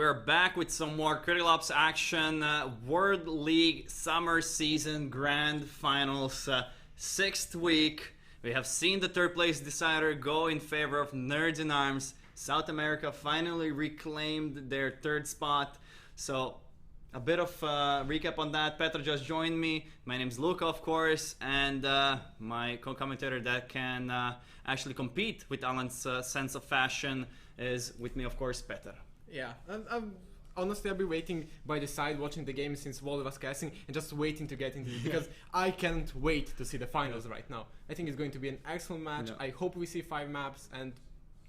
we're back with some more Critical Ops action. World League Summer Season Grand Finals, 6th week. We have seen the third place decider go in favor of Nerds in Arms. South America finally reclaimed their third spot. So a bit of recap on that. Petra just joined me. My name's Luca, of course, and my co-commentator that can actually compete with Alan's sense of fashion is with me, of course, Petra. Yeah, honestly, I've been waiting by the side watching the game since Wally was casting and just waiting to get into it because I can't wait to see the finals right now. I think it's going to be an excellent match. I hope we see 5 maps and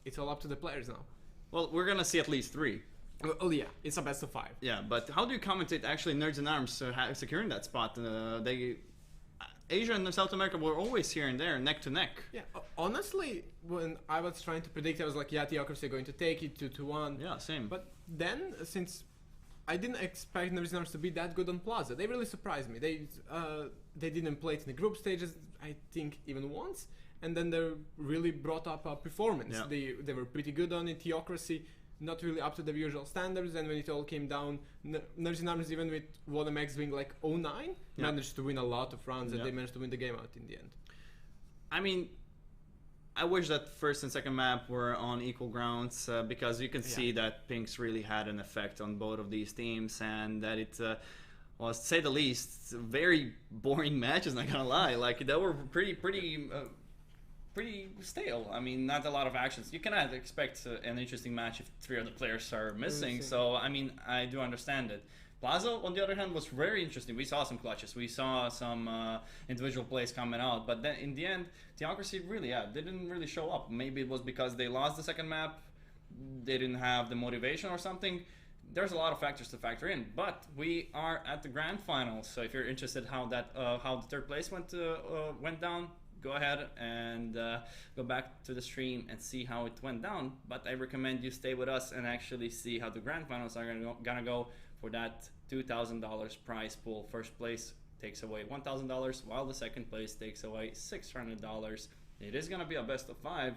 it's all up to the players now. Well, we're gonna see at least 3. Oh yeah, it's a best of 5. Yeah, but how do you commentate actually Nerds in Arms securing that spot? Asia and South America were always here and there, neck to neck. Yeah, honestly, when I was trying to predict, I was like, yeah, Theocracy are going to take it 2-1. Yeah, same. But then, since I didn't expect Nerds in Arms to be that good on Plaza, they really surprised me. They didn't play it in the group stages, I think, even once. And then they really brought up a performance. Yeah. They were pretty good on it. Theocracy, not really up to their usual standards, and when it all came down, Nerds in Arms, even with WMX being like 0-9, managed to win a lot of rounds, and they managed to win the game out in the end. I mean, I wish that first and second map were on equal grounds, because you can see that Pinks really had an effect on both of these teams, and that it was, to say the least, very boring matches, not gonna lie. Like, they were pretty stale. I mean, not a lot of actions. You cannot expect an interesting match if 3 of the players are missing. So, I mean, I do understand it. Plaza, on the other hand, was very interesting. We saw some clutches. We saw some individual plays coming out. But then, in the end, Theocracy really, didn't really show up. Maybe it was because they lost the second map. They didn't have the motivation or something. There's a lot of factors to factor in. But we are at the grand finals. So if you're interested how the third place went down, go ahead and go back to the stream and see how it went down. But I recommend you stay with us and actually see how the grand finals are gonna go for that $2,000 prize pool. First place takes away $1,000, while the second place takes away $600. It is gonna be a best of 5,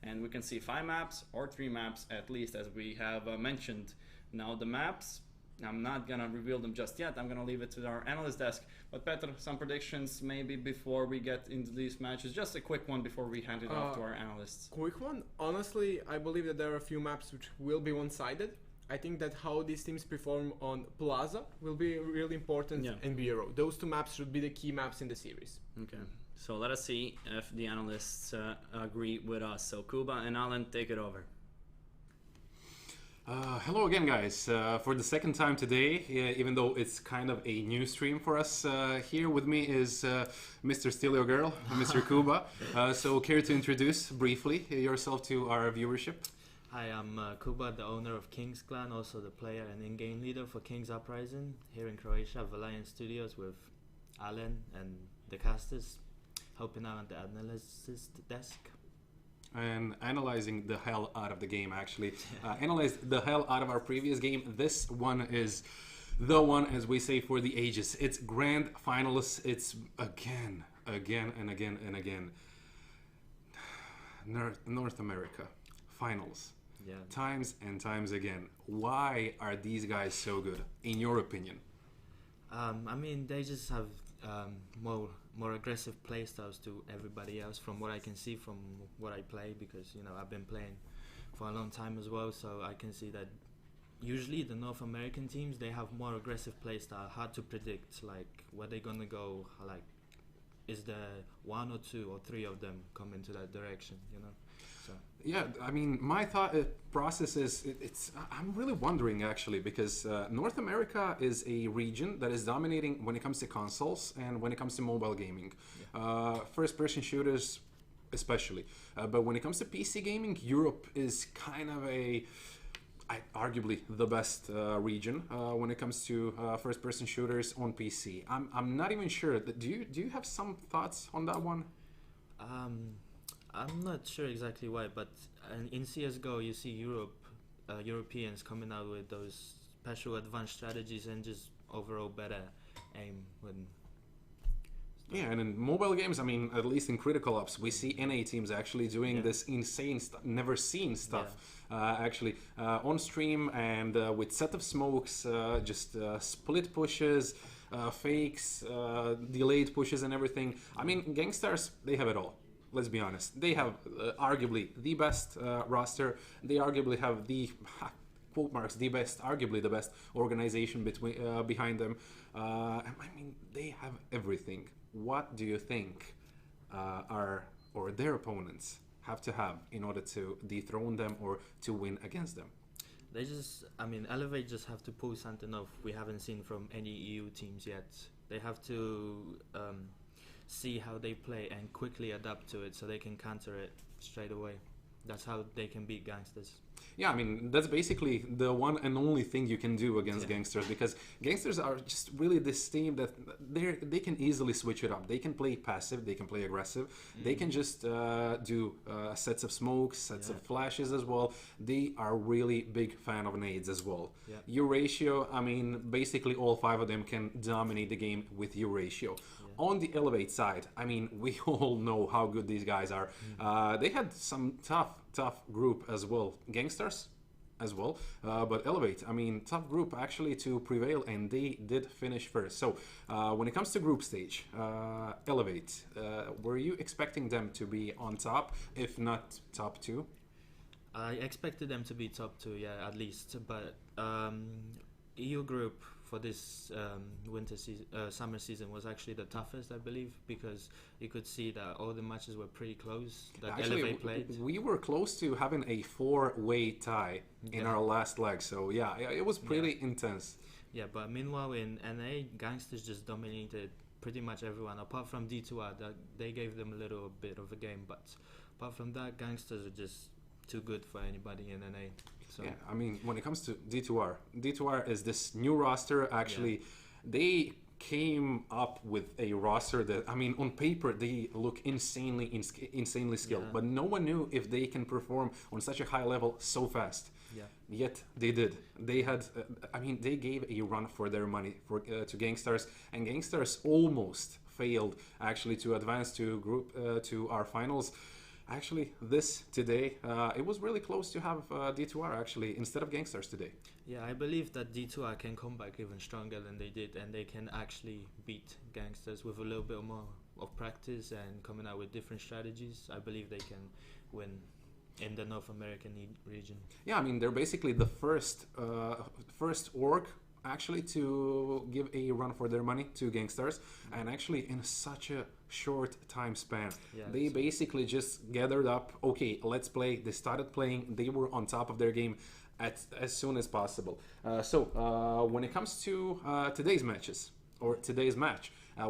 and we can see 5 maps or 3 maps at least, as we have mentioned. Now the maps, I'm not gonna reveal them just yet. I'm gonna leave it to our analyst desk. But Petra, some predictions maybe before we get into these matches. Just a quick one before we hand it off to our analysts. Quick one. Honestly, I believe that there are a few maps which will be one-sided. I think that how these teams perform on Plaza will be really important, and Bureau. Those 2 maps should be the key maps in the series. Okay, so let us see if the analysts agree with us. So Kuba and Alan, take it over. Hello again, guys. For the second time today, even though it's kind of a new stream for us, here with me is Mr. Steal Your Girl, Mr. Kuba. So care to introduce briefly yourself to our viewership? Hi, I'm Kuba, the owner of King's Clan, also the player and in-game leader for King's Uprising here in Croatia, Valiance Studios, with Alan and the casters, helping out on the analysis desk. And analyzing the hell out of the game, actually. Analyzed the hell out of our previous game. This one is the one, as we say, for the ages. It's grand finals. It's again. North America finals. Yeah. Times and times again. Why are these guys so good, in your opinion? I mean, they just have more aggressive play styles to everybody else, from what I can see from what I play, because I've been playing for a long time as well, so I can see that usually the North American teams, they have more aggressive play style, hard to predict, like where they're gonna go, like is there 1 or 2 or 3 of them coming to that direction, So. Yeah, I mean, my thought process is, I'm really wondering actually, because North America is a region that is dominating when it comes to consoles and when it comes to mobile gaming. First-person shooters especially. But when it comes to PC gaming, Europe is kind of arguably the best region when it comes to first-person shooters on PC. I'm not even sure. Do you have some thoughts on that one? I'm not sure exactly why, but in CSGO you see Europeans coming out with those special advanced strategies and just overall better aim. Yeah, and in mobile games, I mean, at least in Critical Ops, we see NA teams actually doing this insane, never seen stuff. Actually, on stream and with set of smokes, just split pushes, fakes, delayed pushes, and everything. I mean, Gankstars, they have it all. Let's be honest. They have arguably the best roster. They arguably have the quote marks the best, arguably the best organization behind them. I mean, they have everything. What do you think their opponents have to have in order to dethrone them or to win against them? Elevate just have to pull something off we haven't seen from any EU teams yet. They have to see how they play and quickly adapt to it so they can counter it straight away. That's how they can beat Gankstars. Yeah, I mean, that's basically the one and only thing you can do against Gankstars, because Gankstars are just really this team that they can easily switch it up. They can play passive, they can play aggressive, they can just do sets of smokes, sets of flashes as well. They are really big fan of nades as well. Ratio, I mean, basically all 5 of them can dominate the game with ratio. On the Elevate side, I mean, we all know how good these guys are. They had some tough group as well. Gankstars as well. But Elevate, I mean, tough group actually to prevail, and they did finish first. So when it comes to group stage, Elevate, were you expecting them to be on top, if not top 2? I expected them to be top 2, yeah, at least. But EU group for this summer season was actually the toughest, I believe, because you could see that all the matches were pretty close that actually, Elevate played. We were close to having a 4-way tie in our last leg, so yeah, it was pretty intense. Yeah, but meanwhile in NA, Gankstars just dominated pretty much everyone, apart from D2R. That they gave them a little bit of a game, but apart from that, Gankstars are just too good for anybody in NA. So. Yeah, I mean, when it comes to D2R is this new roster. Actually, they came up with a roster that, I mean, on paper they look insanely skilled, but no one knew if they can perform on such a high level so fast. Yet they did. They had, they gave a run for their money to Gankstars, and Gankstars almost failed actually to advance to our finals. Actually, today, it was really close to have D2R actually instead of Gankstars today. Yeah, I believe that D2R can come back even stronger than they did, and they can actually beat Gankstars with a little bit more of practice and coming out with different strategies. I believe they can win in the North American region. Yeah, I mean, they're basically the first org actually to give a run for their money to Gankstars, and actually in such a short time span. They basically just gathered up, okay, let's play. They started playing. They were on top of their game as soon as possible. So when it comes to today's match,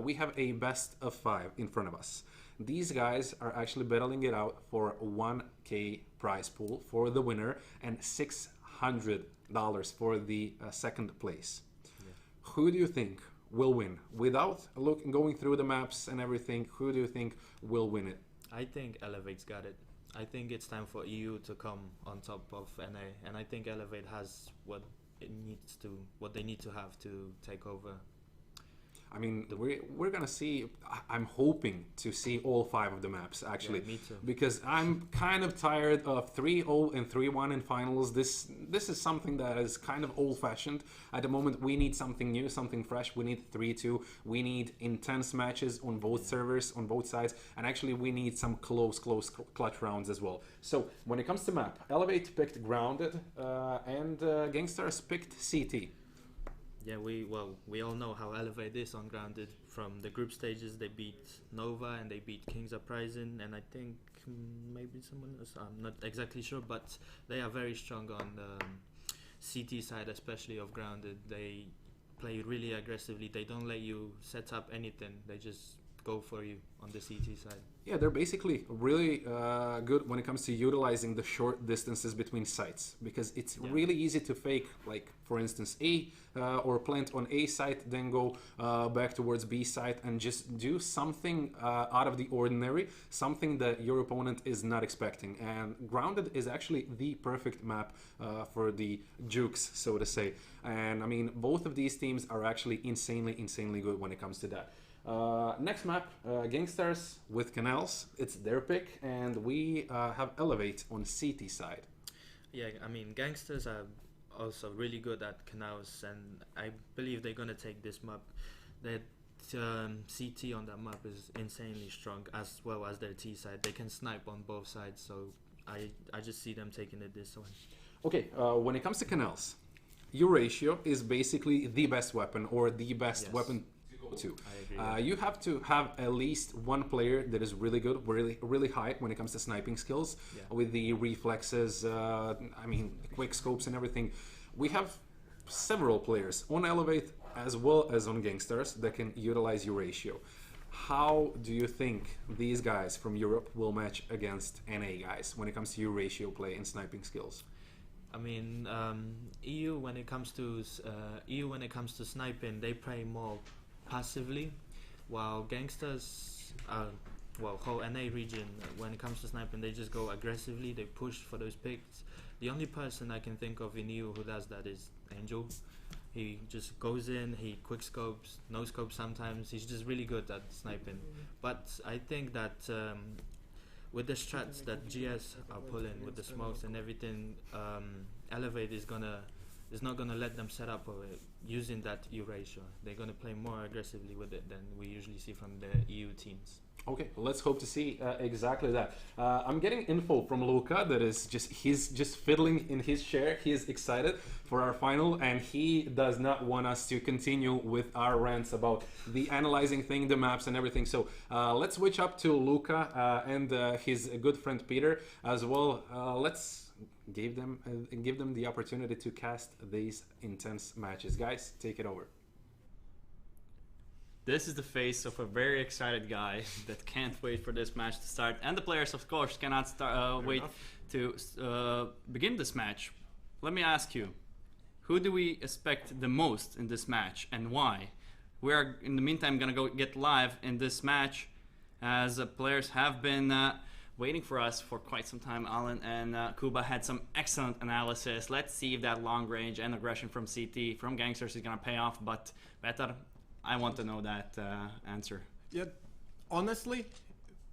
we have a best of 5 in front of us. These guys are actually battling it out for 1K prize pool for the winner and $600 for the second place. Who do you think will win? Without going through the maps and everything, who do you think will win it? I think Elevate's got it. I think it's time for EU to come on top of NA, and I think Elevate has what they need to have to take over. I mean, we're gonna see. I'm hoping to see all 5 of the maps actually. Yeah, me too. Because I'm kind of tired of 3-0 and 3-1 in finals. This is something that is kind of old-fashioned at the moment. We need something new, something fresh. We need 3-2. We need intense matches on both servers, on both sides, and actually we need some close clutch rounds as well. So when it comes to map, Elevate picked Grounded, and Gankstars picked CT. Yeah, we all know how Elevate is on Grounded. From the group stages, they beat Nova and they beat Kings Uprising, and I think maybe someone else. I'm not exactly sure, but they are very strong on the CT side, especially of Grounded. They play really aggressively. They don't let you set up anything. They just go for you on the CT side. Yeah, they're basically really good when it comes to utilizing the short distances between sites, because it's really easy to fake, like for instance A or plant on A site, then go back towards B site and just do something out of the ordinary, something that your opponent is not expecting. And Grounded is actually the perfect map for the jukes, so to say. And I mean, both of these teams are actually insanely good when it comes to that. Next map, Gankstars with Canals. It's their pick, and we have Elevate on CT side. Yeah, I mean, Gangsters are also really good at Canals, and I believe they're gonna take this map. Their CT on that map is insanely strong, as well as their T side. They can snipe on both sides, so I just see them taking it this one. Okay, when it comes to Canals, your ratio is basically the best weapon, or the best weapon to go to. I agree. You have to have at least one player that is really good, really high when it comes to sniping skills, with the reflexes, I mean, quick scopes and everything. We have several players on Elevate as well as on Gankstars that can utilize your ratio. How do you think these guys from Europe will match against NA guys when it comes to your ratio play and sniping skills? I mean, EU when it comes to sniping, they play more passively, while Gangsters, whole NA region, when it comes to sniping, they just go aggressively. They push for those picks. The only person I can think of in EU who does that is Angel. He just goes in, he quick scopes, no scopes sometimes. He's just really good at sniping. But I think that with the strats that GS are pulling, with the smokes and everything, Elevate is not gonna let them set up using that EU ratio. They're gonna play more aggressively with it than we usually see from the EU teams. Okay, let's hope to see exactly that. I'm getting info from Luca that is he's just fiddling in his chair. He is excited for our final, and he does not want us to continue with our rants about the analyzing thing, the maps and everything. So let's switch up to Luca and his good friend Peter as well. Let's give them the opportunity to cast these intense matches. Guys, take it over. This is the face of a very excited guy that can't wait for this match to start, and the players, of course, cannot wait to begin this match. Let me ask you, who do we expect the most in this match, and why? We are, in the meantime, gonna go get live in this match, as players have been waiting for us for quite some time. Alan and Kuba had some excellent analysis. Let's see if that long range and aggression from CT, from Gankstars, is gonna pay off, but better. I want to know that answer. Yeah, honestly,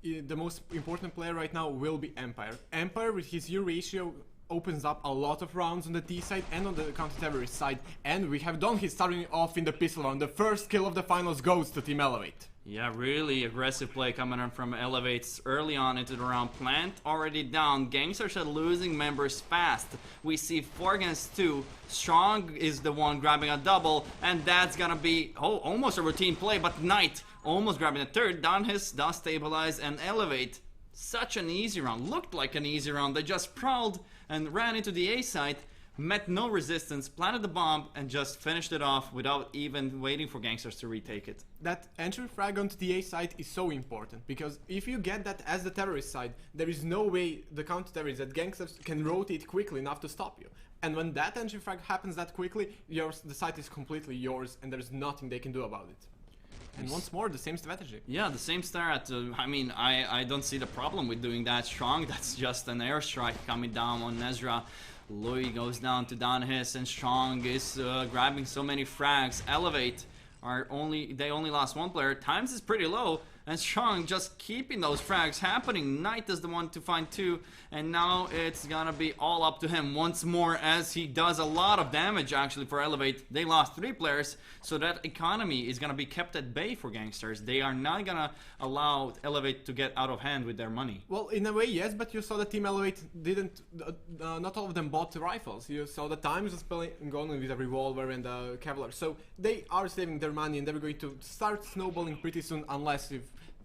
the most important player right now will be Empire. Empire, with his U ratio, opens up a lot of rounds on the T side and on the counter-terrorist side, and we have done his starting off in the pistol round. The first kill of the finals goes to Team Elevate. Yeah, really aggressive play coming on from Elevates early on into the round. Plant already down. Gangsters are losing members fast. We see 4 against 2. Strong is the one grabbing a double, and that's gonna be almost a routine play, but Knight almost grabbing a third. Down his does stabilize and Elevate. Such an easy round. Looked like an easy round. They just prowled and ran into the A site. Met no resistance, planted the bomb, and just finished it off without even waiting for Gangsters to retake it. That entry frag onto the A site is so important, because if you get that as the terrorist side, there is no way the counter-terrorists that Gangsters can rotate quickly enough to stop you. And when that entry frag happens that quickly, the site is completely yours, and there's nothing they can do about it. And once more, the same strategy. Yeah, the same strat. I mean, I don't see the problem with doing that. Strong, that's just an airstrike coming down on Nezra. Louis goes down to Donhis, and Strong is grabbing so many frags. Elevate they only lost 1 player. Times is pretty low, and Strong just keeping those frags happening. Knight is the one to find 2, and now it's gonna be all up to him once more, as he does a lot of damage actually for Elevate. They lost 3 players, so that economy is gonna be kept at bay for Gangsters. They are not gonna allow Elevate to get out of hand with their money. Well, in a way, yes, but you saw that Team Elevate didn't, not all of them bought the rifles. You saw the Times was going with a revolver and a Kevlar, so they are saving their money, and they're going to start snowballing pretty soon, unless if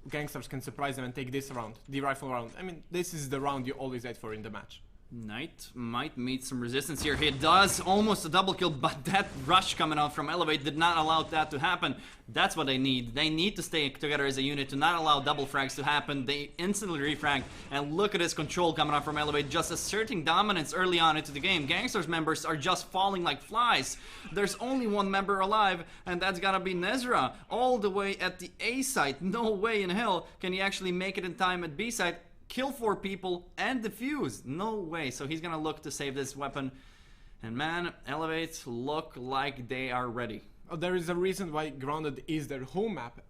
Gangsters can surprise them and take this round, the rifle round. I mean, this is the round you always aim for in the match. Knight might meet some resistance here. He does almost a double kill, but that rush coming out from Elevate did not allow that to happen. That's what they need. They need to stay together as a unit to not allow double frags to happen. They instantly refrag, and look at his control coming out from Elevate, just asserting dominance early on into the game. Gangsters members are just falling like flies. There's only 1 member alive, and that's gotta be Nezra, all the way at the A site. No way in hell can he actually make it in time at B site. Kill 4 people and defuse. No way. So he's gonna look to save this weapon. And man, Elevates look like they are ready. There is a reason why Grounded is their home map.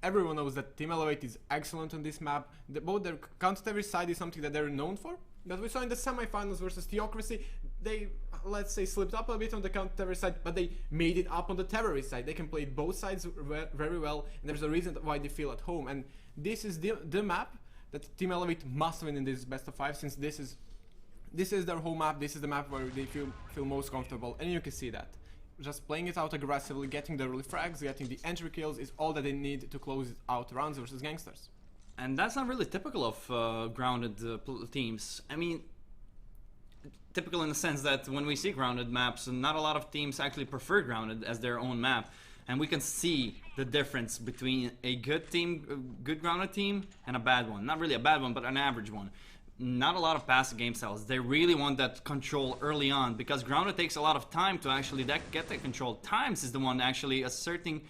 Everyone knows that Team Elevate is excellent on this map. Both their counter-terror side is something that they're known for. That we saw in the semifinals versus Theocracy. They, let's say, slipped up a bit on the counter-terror side, but they made it up on the terrorist side. They can play both sides very well, and there's a reason why they feel at home. And this is the map that Team Elevate must win in this best of 5, since this is their home map. This is the map where they feel most comfortable, and you can see that. Just playing it out aggressively, getting the early frags, getting the entry kills is all that they need to close out rounds versus Gankstars. And that's not really typical of grounded teams. I mean, typical in the sense that when we see grounded maps, not a lot of teams actually prefer grounded as their own map. And we can see the difference between a good team, a good grounded team, and a bad one. Not really a bad one, but an average one. Not a lot of passive game styles. They really want that control early on, because grounded takes a lot of time to actually get that control. Times is the one actually asserting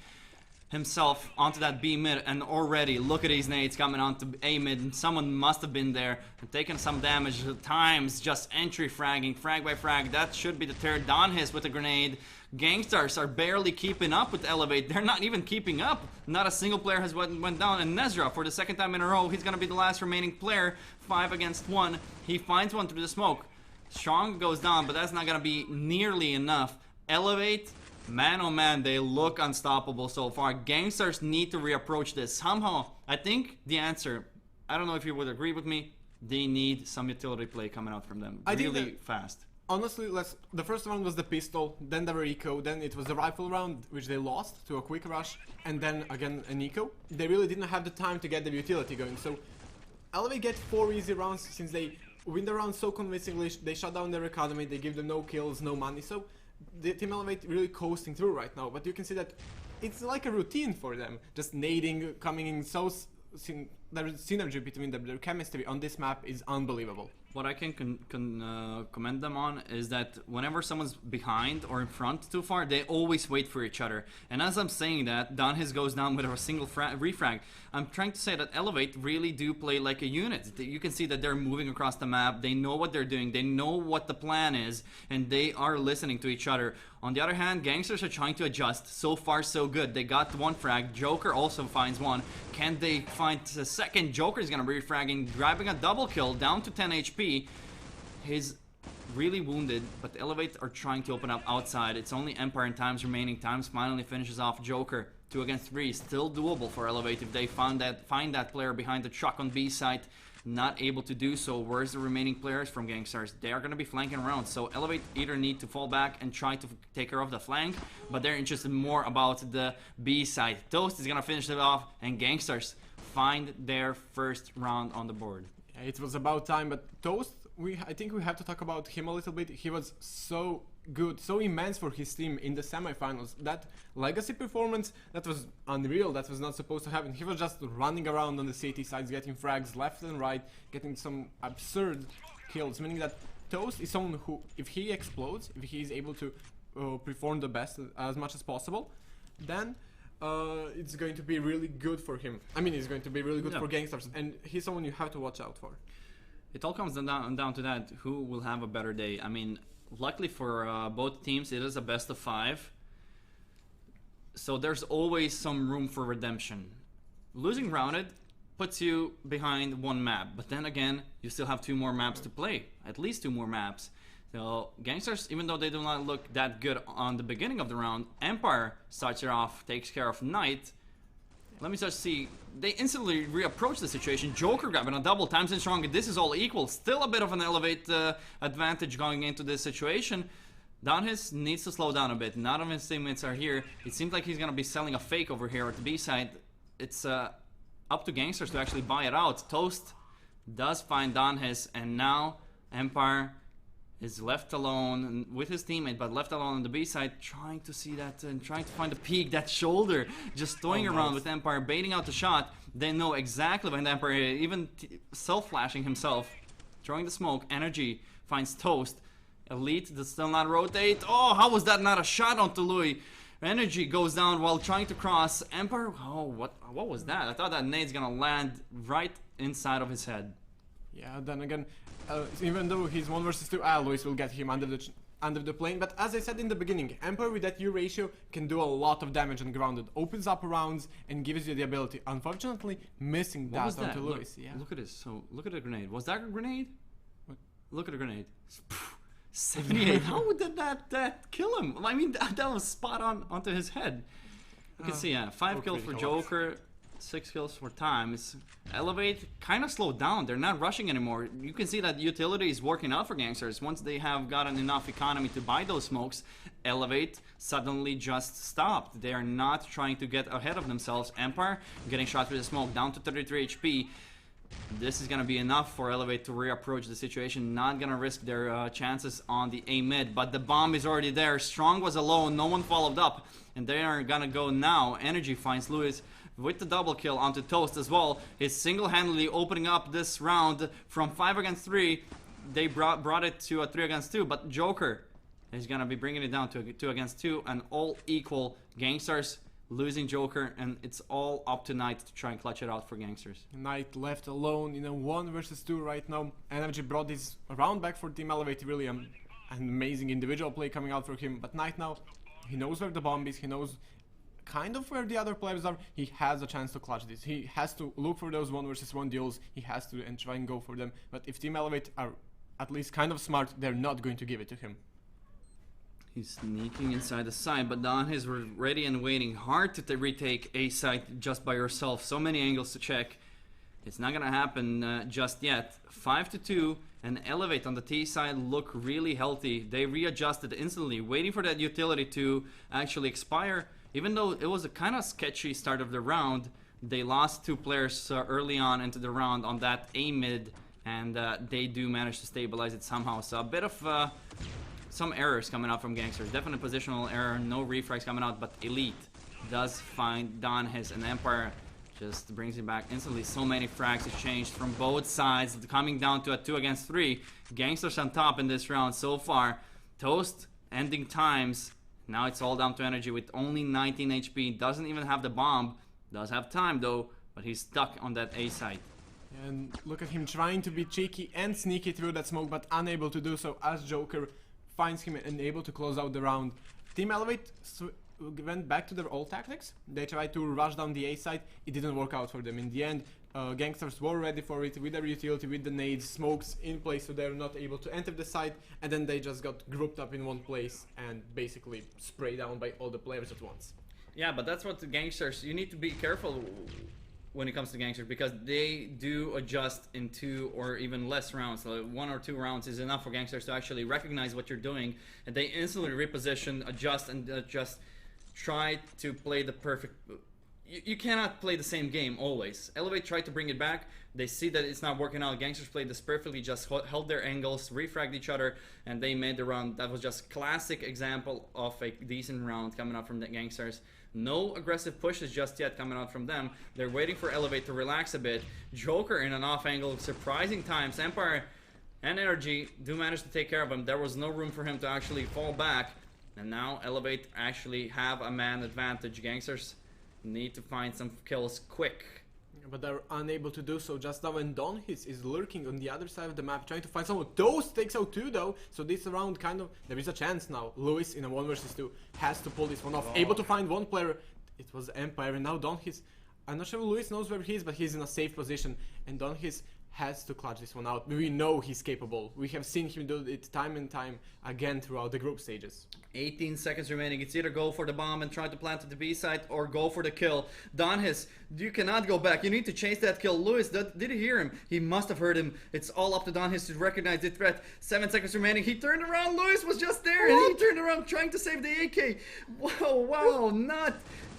himself onto that B mid, and already look at these nades coming onto A mid, and someone must have been there and taking some damage. Times just entry fragging, frag by frag. That should be the third. Don his with a grenade. Gankstars are barely keeping up with Elevate. They're not even keeping up. Not a single player has went down. And Nezra, for the second time in a row, he's gonna be the last remaining player. 5 against 1. He finds one through the smoke. Strong goes down, but that's not gonna be nearly enough. Elevate, man oh man, they look unstoppable so far. Gankstars need to reapproach this somehow. I think the answer, I don't know if you would agree with me, they need some utility play coming out from them really fast. Honestly, the first round was the pistol, then the eco, then it was the rifle round, which they lost to a quick rush, and then again an eco. They really didn't have the time to get the utility going, so Elevate get 4 easy rounds since they win the round so convincingly. They shut down their academy, they give them no kills, no money, so the Team Elevate really coasting through right now. But you can see that it's like a routine for them, just nading, coming in so... There's synergy between them. Their chemistry on this map is unbelievable. What I can commend them on is that whenever someone's behind or in front too far, they always wait for each other. And as I'm saying that, Donhis goes down with a single refrag. I'm trying to say that Elevate really do play like a unit. You can see that they're moving across the map. They know what they're doing. They know what the plan is, and they are listening to each other. On the other hand, Gankstars are trying to adjust. So far, so good. They got one frag. Joker also finds one. Can they find a second? Joker is gonna be refragging, grabbing a double kill, down to 10 HP. He's really wounded, but the Elevate are trying to open up outside. It's only Empire and Times remaining. Times finally finishes off Joker. 2 against 3, still doable for Elevate if they find that player behind the truck on B site. Not able to do so. Where's the remaining players from Gankstars? They are going to be flanking around, so Elevate either need to fall back and try to take care of the flank, but they're interested more about the B side. Toast is going to finish it off, and Gankstars find their first round on the board. Yeah, it was about time, but Toast, I think we have to talk about him a little bit. He was so good, so immense for his team in the semifinals. That legacy performance, that was unreal. That was not supposed to happen. He was just running around on the CT sides, getting frags left and right, getting some absurd kills, meaning that Toast is someone who, if he explodes, if he is able to perform the best as much as possible, then it's going to be really good for him. I mean, it's going to be really good for Gankstars, and he's someone you have to watch out for. It all comes down to that, who will have a better day. I mean, luckily for both teams, it is a best of 5. So there's always some room for redemption. Losing Rounded puts you behind 1 map, but then again, you still have 2 more maps to play. At least 2 more maps. So Gankstars, even though they do not look that good on the beginning of the round, Empire starts it off, takes care of Knight. Let me just see. They instantly reapproach the situation. Joker grabbing a double, Times and Strong. This is all equal. Still a bit of an Elevate advantage going into this situation. Donhis needs to slow down a bit. None of his teammates are here. It seems like he's going to be selling a fake over here at the B side. It's up to Gankstars to actually buy it out. Toast does find Donhis, and now Empire is left alone with his teammate, but left alone on the B side, trying to see that and trying to find the peak, that shoulder, just toying around with Empire, baiting out the shot. They know exactly when the Empire, even self-flashing himself, throwing the smoke. Energy finds Toast. Elite does still not rotate. Oh, how was that not a shot onto Louis? Energy goes down while trying to cross. Empire, oh, what was that? I thought that nade's gonna land right inside of his head. Yeah, then again, even though he's 1 versus 2, Louis will get him under the under the plane. But as I said in the beginning, Empire with that U ratio can do a lot of damage on ground. It opens up rounds and gives you the ability. Unfortunately, missing What was that onto that? Lewis. Yeah. Look at this. So look at the grenade. Was that a grenade? What? Look at the grenade. 78. How would that kill him? I mean, that was spot on onto his head. You can see, 5 kills for Joker, 6 kills for Times. Elevate kind of slowed down. They're not rushing anymore. You can see that utility is working out for Gankstars. Once they have gotten enough economy to buy those smokes, Elevate suddenly just stopped. They are not trying to get ahead of themselves. Empire getting shot with the smoke down to 33 HP. This is going to be enough for Elevate to reapproach the situation. Not going to risk their chances on the A mid, but the bomb is already there. Strong was alone. No one followed up, and they are going to go now. Energy finds Lewis with the double kill onto Toast as well. He's single-handedly opening up this round from 5 against 3. They brought it to a 3 against 2, but Joker is going to be bringing it down to a 2 against 2, and all equal. Gankstars losing Joker, and it's all up to Knight to try and clutch it out for Gankstars. Knight left alone in a 1 versus 2 right now. Energy brought this round back for Team Elevate. Really an amazing individual play coming out for him. But Knight now, he knows where the bomb is. He knows kind of where the other players are. He has a chance to clutch this. He has to look for those 1 versus 1 duels. He has to and try and go for them. But if Team Elevate are at least kind of smart, they're not going to give it to him. He's sneaking inside the side, but Don is ready and waiting. Hard to retake A site just by yourself. So many angles to check. It's not gonna happen just yet. 5-2, and Elevate on the T side look really healthy. They readjusted instantly, waiting for that utility to actually expire. Even though it was a kind of sketchy start of the round, they lost 2 players early on into the round on that A mid, and they do manage to stabilize it somehow. So a bit of some errors coming out from Gankstars. Definite positional error, no refrags coming out, but Elite does find Don his, and Empire just brings it back instantly. So many frags exchanged from both sides, coming down to a 2 against 3. Gankstars on top in this round so far. Toast ending times. Now it's all down to Energy with only 19 HP. Doesn't even have the bomb. Does have time though, but he's stuck on that A site. And look at him trying to be cheeky and sneaky through that smoke, but unable to do so as Joker finds him and able to close out the round. Team Elevate went back to their old tactics. They tried to rush down the A side. It didn't work out for them. In the end, Gankstars were ready for it with their utility, with the nades, smokes in place, so they're not able to enter the site, and then they just got grouped up in one place and basically sprayed down by all the players at once. Yeah, but that's what the Gankstars, you need to be careful when it comes to Gankstars, because they do adjust in 2 or even less rounds. So 1 or 2 rounds is enough for Gankstars to actually recognize what you're doing, and they instantly reposition, adjust, and just try to play the perfect... You cannot play the same game always. Elevate tried to bring it back. They see that it's not working out. Gankstars played this perfectly, just held their angles, refragged each other, and they made the round. That was just classic example of a decent round coming out from the Gankstars. No aggressive pushes just yet coming out from them. They're waiting for Elevate to relax a bit. Joker in an off angle, surprising times. Empire and Energy do manage to take care of him. There was no room for him to actually fall back. And now Elevate actually have a man advantage. Gankstars need to find some kills quick. But they're unable to do so just now, and Don is lurking on the other side of the map, trying to find someone. Toast takes out 2 though, so this round kind of, there is a chance now. Lewis in a 1 versus 2 has to pull this one off. Able to find 1 player. It was Empire, and now Don his, I'm not sure Lewis knows where he is, but he's in a safe position, and Don his has to clutch this one out. We know he's capable. We have seen him do it time and time again throughout the group stages. 18 seconds remaining. It's either go for the bomb and try to plant at the B site, or go for the kill. Donhis, you cannot go back. You need to chase that kill. Lewis, did he hear him? He must have heard him. It's all up to Donhis to recognize the threat. 7 seconds remaining. He turned around. Lewis was just there, and he turned around trying to save the AK. Wow, not.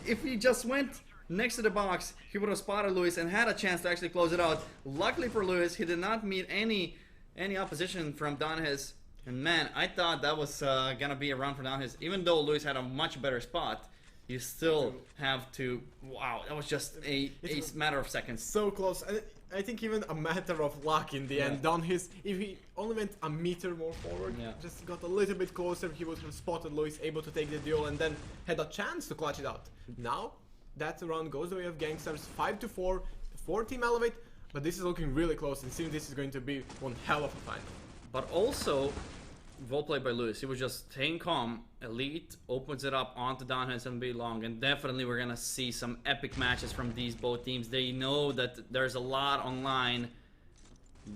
If he just went next to the box, he would have spotted Lewis and had a chance to actually close it out. Luckily for Lewis, he did not meet any opposition from Donhis. And man, I thought that was gonna be a round for Donhis. Even though Lewis had a much better spot, you still have to... Wow, that was just a matter of seconds. So close. I think even a matter of luck in the end. Donhis, if he only went a meter more forward, just got a little bit closer, he would have spotted Lewis, able to take the duel, and then had a chance to clutch it out. Now, that round goes the way of Gankstars, 5-4 for Team Elevate, but this is looking really close, and seems this is going to be one hell of a final. But also, well played by Lewis. He was just staying calm. Elite opens it up onto Downhill and be long, and definitely we're gonna see some epic matches from these both teams. They know that there's a lot online.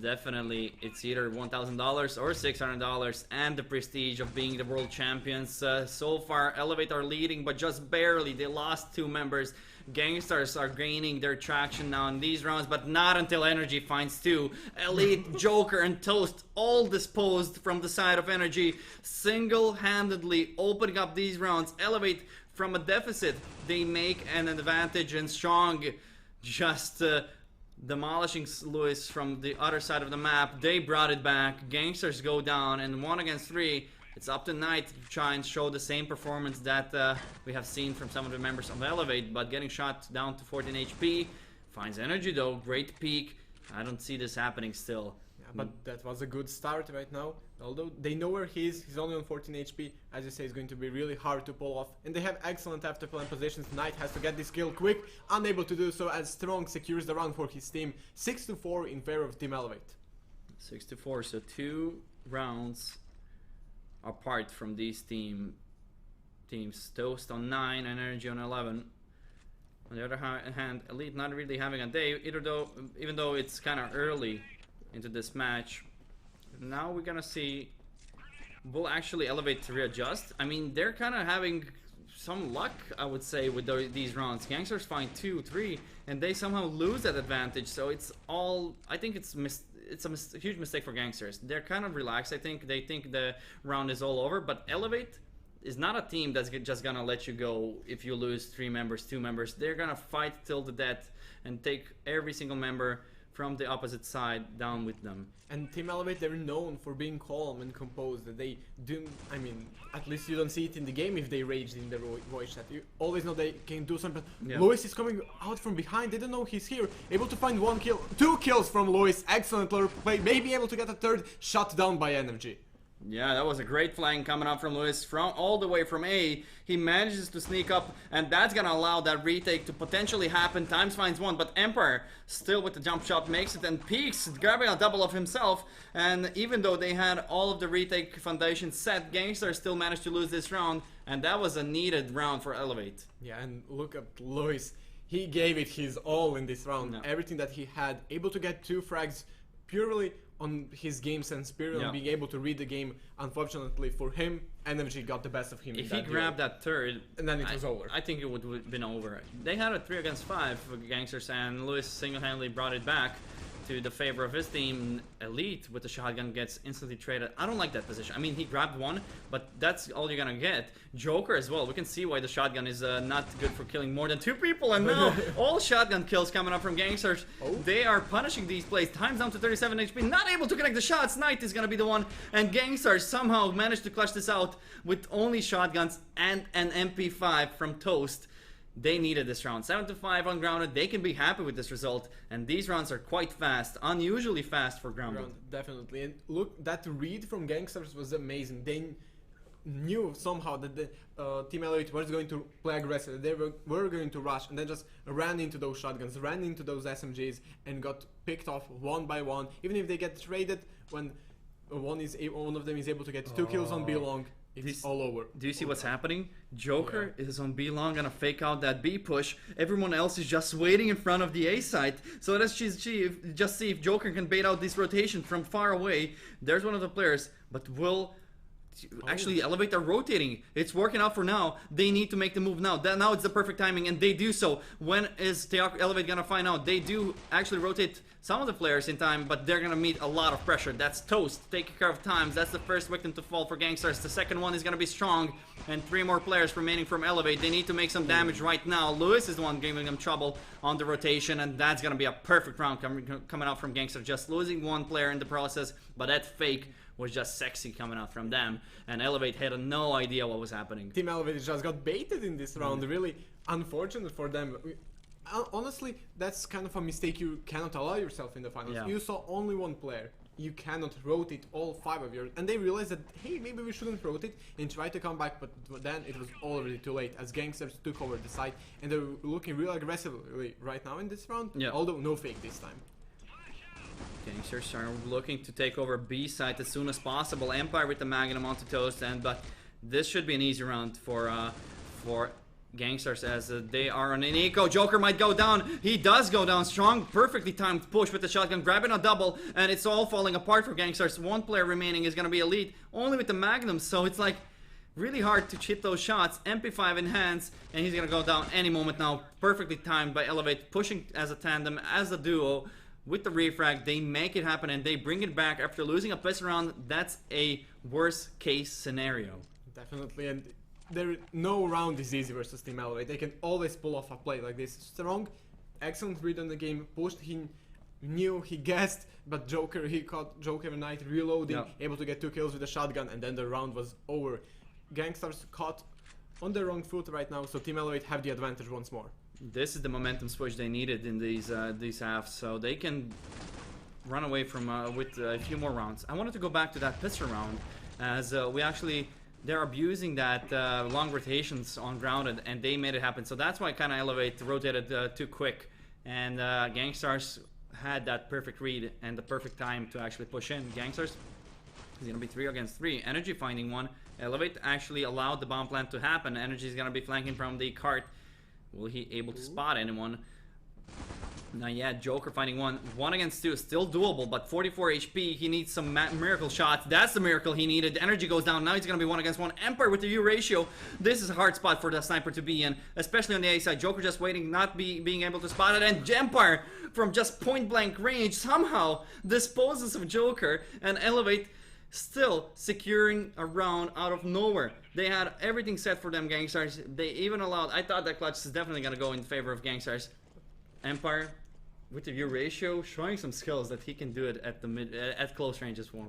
Definitely, it's either $1,000 or $600 and the prestige of being the world champions. So far, Elevate are leading, but just barely. They lost 2 members. Gankstars are gaining their traction now in these rounds, but not until Energy finds 2. Elite, Joker, and Toast all disposed from the side of Energy, single-handedly opening up these rounds. Elevate from a deficit, they make an advantage, and Strong just demolishing Lewis from the other side of the map. They brought it back. Gankstars go down, and 1 against 3. It's up to Knight to try and show the same performance that we have seen from some of the members of Elevate, but getting shot down to 14 HP. Finds Energy though, great peak. I don't see this happening still. Yeah, but that was a good start right now. Although they know where he is, he's only on 14 HP. As you say, it's going to be really hard to pull off. And they have excellent after plan positions. Knight has to get this kill quick, unable to do so as Strong secures the round for his team. 6-4 in favor of Team Elevate. 6-4, so 2 rounds apart from these teams. Toast on 9 and Energy on 11. On the other hand, Elite not really having a day, even though it's kind of early into this match. Now we're gonna see, will actually Elevate to readjust. I mean, they're kind of having some luck, I would say, with these rounds. Gankstars find 2, 3, and they somehow lose that advantage. So it's all, I think it's a huge mistake for Gankstars. They're kind of relaxed. I think they think the round is all over, but Elevate is not a team that's just gonna let you go if you lose 3 members, 2 members. They're gonna fight till the death and take every single member from the opposite side down with them. And Team Elevate, they're known for being calm and composed. They do, I mean, at least you don't see it in the game if they raged in the voice chat. You always know they can do something. Yeah. Lewis is coming out from behind, they don't know he's here. Able to find 1 kill, 2 kills from Lewis. Excellent lure play, maybe able to get a 3rd, shut down by Energy. Yeah, that was a great flank coming up from Lewis from all the way from A. He manages to sneak up, and that's gonna allow that retake to potentially happen. Times finds 1, but Empire still with the jump shot makes it and peaks, grabbing a double of himself. And even though they had all of the retake foundation set, Gankstars still managed to lose this round, and that was a needed round for Elevate. Yeah, and look at Lewis. He gave it his all in this round. No. Everything that he had, able to get 2 frags purely on his game sense, purely on being able to read the game. Unfortunately for him, Energy got the best of him. If he grabbed that 3rd, and then it was over. I think it would have been over. They had a 3 against 5 for Gankstars, and Lewis single-handedly brought it back to the favor of his team. Elite with the shotgun gets instantly traded. I don't like that position. I mean, he grabbed 1, but that's all you're gonna get. Joker as well. We can see why the shotgun is not good for killing more than 2 people, and now all shotgun kills coming up from Gankstars. Oh. They are punishing these plays. Times down to 37 HP, not able to connect the shots. Knight is gonna be the one, and Gankstars somehow managed to clutch this out with only shotguns and an MP5 from Toast. They needed this round. 7-5 on Grounded. They can be happy with this result. And these rounds are quite fast. Unusually fast for Grounded. Definitely. And look, that read from Gankstars was amazing. They knew somehow that the Team Elite was going to play aggressive. They were going to rush, and then just ran into those shotguns, ran into those SMGs, and got picked off 1 by 1. Even if they get traded, when one of them is able to get 2 kills on B long, it's all over. Do you see what's happening? Joker is on B long, gonna fake out that B push. Everyone else is just waiting in front of the A site. So let's just see if Joker can bait out this rotation from far away. There's one of the players, but will actually Elevate are rotating. It's working out for now. They need to make the move now. Now it's the perfect timing, and they do so. When is Elevate gonna find out? They do actually rotate some of the players in time, but they're gonna meet a lot of pressure. That's Toast taking care of Times. That's the first victim to fall for Gankstars. The second one is gonna be Strong, and 3 more players remaining from Elevate. They need to make some damage right now. Lewis is the one giving them trouble on the rotation, and that's gonna be a perfect round coming out from Gankstars. Just losing 1 player in the process, but that fake was just sexy coming out from them, and Elevate had no idea what was happening. Team Elevate just got baited in this round. Really unfortunate for them. Honestly, that's kind of a mistake you cannot allow yourself in the finals. Yeah. You saw only 1 player. You cannot rotate all 5 of yours. And they realized that, hey, maybe we shouldn't rotate, and try to come back, but then it was already too late as Gankstars took over the site, and they're looking real aggressively right now in this round, although no fake this time. Gankstars are looking to take over B site as soon as possible. Empire with the Magnum onto Toast, but this should be an easy round for Gankstars as they are on an eco. Joker might go down. He does go down strong. Perfectly timed push with the shotgun, grabbing a double, and it's all falling apart for Gankstars. One player remaining is going to be Elite, only with the Magnum, so it's like really hard to chip those shots. MP5 in hands, and he's going to go down any moment now. Perfectly timed by Elevate, pushing as a tandem, as a duo. With the refrag, they make it happen, and they bring it back after losing a pistol round. That's a worst case scenario. Definitely, and no round is easy versus Team Elevate. They can always pull off a play like this. Strong, excellent read on the game, pushed, he knew, he guessed, but he caught Joker and Knight reloading, able to get 2 kills with a shotgun, and then the round was over. Gankstars caught on the wrong foot right now, so Team Elevate have the advantage once more. This is the momentum switch they needed in these halves, so they can run away from with a few more rounds. I wanted to go back to that pistol round, as they're abusing that long rotations on grounded, and they made it happen. So that's why kind of Elevate rotated too quick, and Gankstars had that perfect read and the perfect time to actually push in. Gankstars is gonna be 3 against 3. Energy finding one. Elevate actually allowed the bomb plant to happen. Energy is gonna be flanking from the cart. Will he able to spot anyone? Not yet. Joker finding one. 1 against 2. Still doable, but 44 HP. He needs some miracle shots. That's the miracle he needed. Energy goes down. Now he's going to be 1 against 1. Empire with the U ratio. This is a hard spot for the sniper to be in, especially on the A side. Joker just waiting, not being able to spot it. And Empire, from just point blank range, somehow disposes of Joker. And Elevate still securing a round out of nowhere. They had everything set for them, Gankstars. They even allowed... I thought that clutch is definitely going to go in favor of Gankstars. Empire, with the U ratio, showing some skills that he can do it at the at close range as well.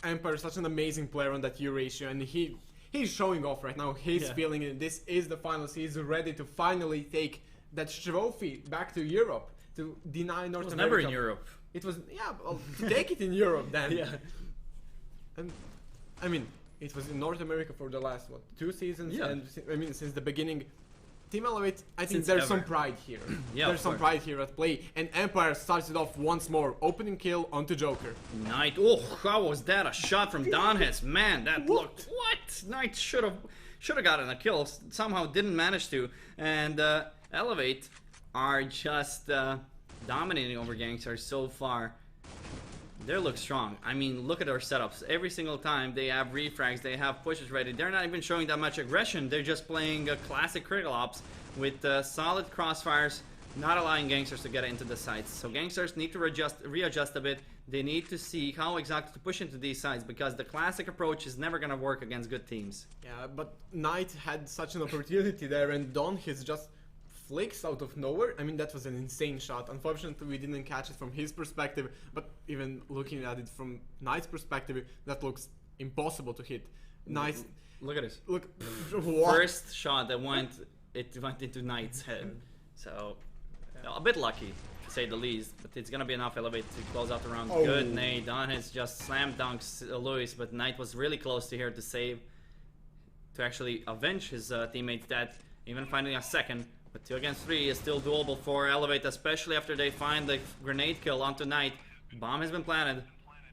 Empire is such an amazing player on that U ratio, and he's showing off right now. He's feeling it. This is the finals. He's ready to finally take that trophy back to Europe, to deny North America. It was never in Europe. It was, well, to take it in Europe then. And I mean, it was in North America for the last 2 seasons, and I mean since the beginning. Team Elevate, I think there's some pride here. There's some pride here at play, and Empire starts it off once more. Opening kill onto Joker. Knight, oh, how was that? A shot from Donhis, man, that looked, what? Knight should have gotten a kill, somehow didn't manage to, and Elevate are just dominating over Gankstars so far. They look strong. I mean, look at their setups. Every single time they have refrags, they have pushes ready. They're not even showing that much aggression. They're just playing a classic critical ops with solid crossfires, not allowing Gankstars to get into the sites. So Gankstars need to readjust a bit. They need to see how exactly to push into these sites, because the classic approach is never going to work against good teams. Yeah, but Knight had such an opportunity there, and Donhis just flicks out of nowhere. I mean, that was an insane shot. Unfortunately, we didn't catch it from his perspective, but even looking at it from Knight's perspective, that looks impossible to hit. Knight, look at this. Look, first shot that went into Knight's head. So a bit lucky, to say the least, but it's gonna be enough Elevate to close out the round. Good nade. Don has just slam dunks Lewis, but Knight was really close to here to save, to actually avenge his teammate's death, even finding a second. But 2 against 3 is still doable for Elevate, especially after they find the grenade kill onto Knight. Bomb has been planted,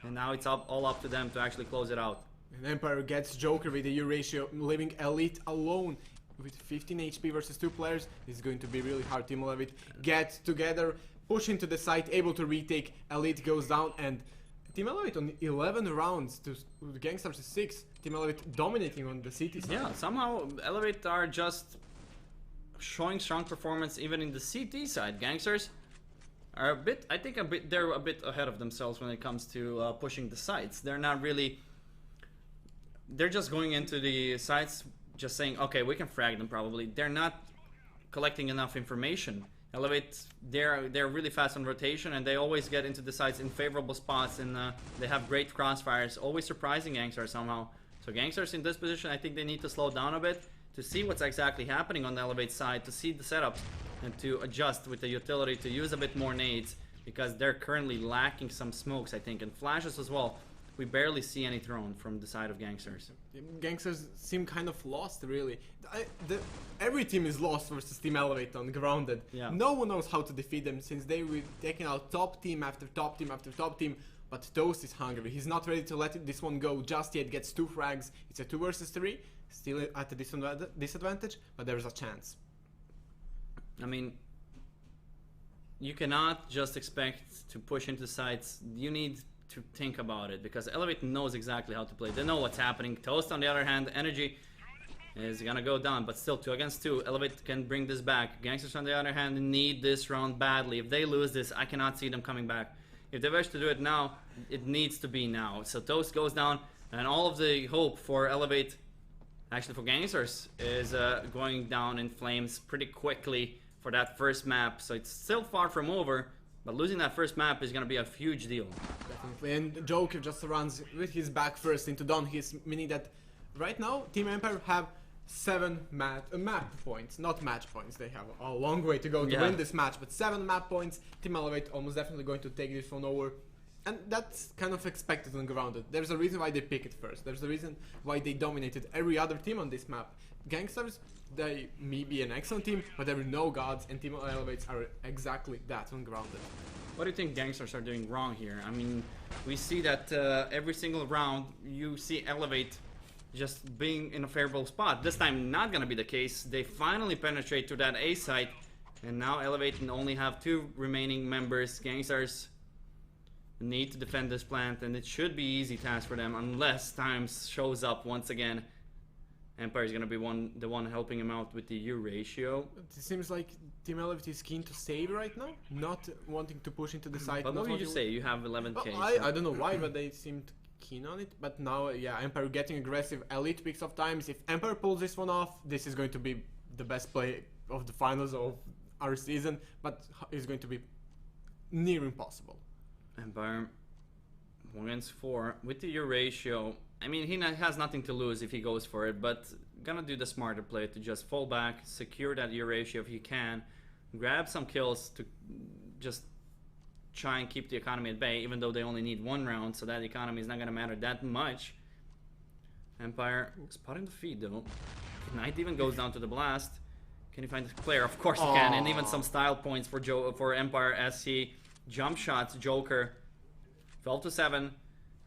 and now it's all up to them to actually close it out. And Empire gets Joker with the U ratio, leaving Elite alone with 15 HP versus 2 players. This is going to be really hard. Team Elevate get together, push into the site, able to retake. Elite goes down, and Team Elevate on 11 rounds to Gankstars 6. Team Elevate dominating on the CT side. Yeah, somehow Elevate are just showing strong performance even in the CT side. Gankstars are they're a bit ahead of themselves when it comes to pushing the sites. They're not really, they're just going into the sites just saying, okay, we can frag them probably. They're not collecting enough information. Elevate, they're really fast on rotation, and they always get into the sites in favorable spots, and they have great crossfires, always surprising Gankstars somehow. So Gankstars in this position, I think they need to slow down a bit to see what's exactly happening on the Elevate side, to see the setups, and to adjust with the utility, to use a bit more nades, because they're currently lacking some smokes, I think, and flashes as well. we barely see any thrown from the side of Gankstars. Gangsters seem kind of lost, really. Every team is lost versus Team Elevate on Grounded. Yeah. No one knows how to defeat them since they were taking out top team after top team after top team. But Toast is hungry. He's not ready to let this one go just yet. Gets 2 frags. It's a 2 versus 3. Still at a disadvantage, but there's a chance. I mean, you cannot just expect to push into sites. You need to think about it, because Elevate knows exactly how to play. They know what's happening. Toast, on the other hand, energy is gonna go down, but still 2 against 2. Elevate can bring this back. Gangsters, on the other hand, need this round badly. If they lose this, I cannot see them coming back. If they wish to do it now, it needs to be now. So Toast goes down, and all of the hope for Elevate, actually for Gangsters, is going down in flames pretty quickly for that first map. So it's still far from over, but losing that first map is gonna be a huge deal. Definitely. And Joker just runs with his back first into Don. He's meaning that right now Team Empire have 7 map points, not match points. They have a long way to go to win this match, but 7 map points. Team Elevate almost definitely going to take this one over. And that's kind of expected on Grounded. There's a reason why they pick it first. There's a reason why they dominated every other team on this map. Gangsters, they may be an excellent team, but there are no gods, and Team Elevates are exactly that on Grounded. What do you think Gangsters are doing wrong here? I mean, we see that every single round you see Elevate just being in a favorable spot. This time not gonna be the case. They finally penetrate to that A site, and now Elevate can only have 2 remaining members. Gangstars need to defend this plant, and it should be easy task for them unless Times shows up once again. Empire is gonna be the one helping him out with the U ratio. It seems like Team Elevate is keen to save right now, not wanting to push into the site. But what did you say? You have 11k. Well, I don't know why, but they seemed keen on it. But now, yeah, Empire getting aggressive. Elite picks of Times. If Empire pulls this one off, this is going to be the best play of the finals of our season. But it's going to be near impossible. Empire 1 against 4 with the U ratio. I mean, he has nothing to lose if he goes for it, but gonna do the smarter play to just fall back, secure that U ratio if he can, grab some kills to just try and keep the economy at bay, even though they only need 1 round, so that economy is not gonna matter that much. Empire spotting the feed though. Knight even goes down to the blast. Can he find the player? Of course he can, and even some style points for Empire as he jump shots Joker. 12-7.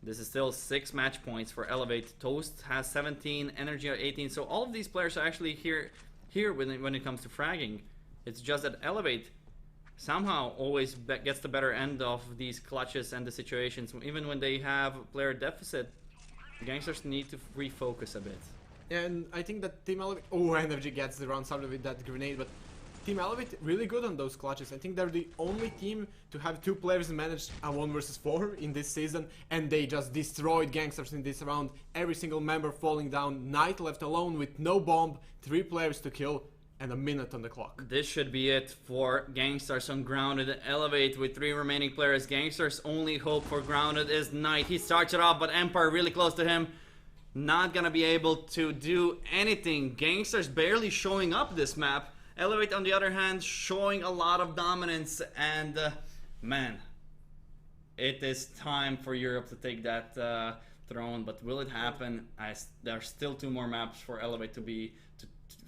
This is still 6 match points for Elevate. Toast has 17, Energy at 18. So all of these players are actually here when it comes to fragging. It's just that Elevate somehow always gets the better end of these clutches and the situations. Even when they have a player deficit, Gangsters need to refocus a bit. And I think that Team Elevate... Oh, Energy gets the round started with that grenade, but Team Elevate really good on those clutches. I think they're the only team to have 2 players manage a 1 versus 4 in this season, and they just destroyed Gangsters in this round. Every single member falling down. Knight left alone with no bomb, 3 players to kill, and a minute on the clock. This should be it for Gankstars on Grounded. Elevate with 3 remaining players. Gankstars' only hope for Grounded is Knight. He starts it off, but Empire really close to him. Not gonna be able to do anything. Gankstars barely showing up this map. Elevate, on the other hand, showing a lot of dominance, and man, it is time for Europe to take that throne. But will it happen? There are still 2 more maps for Elevate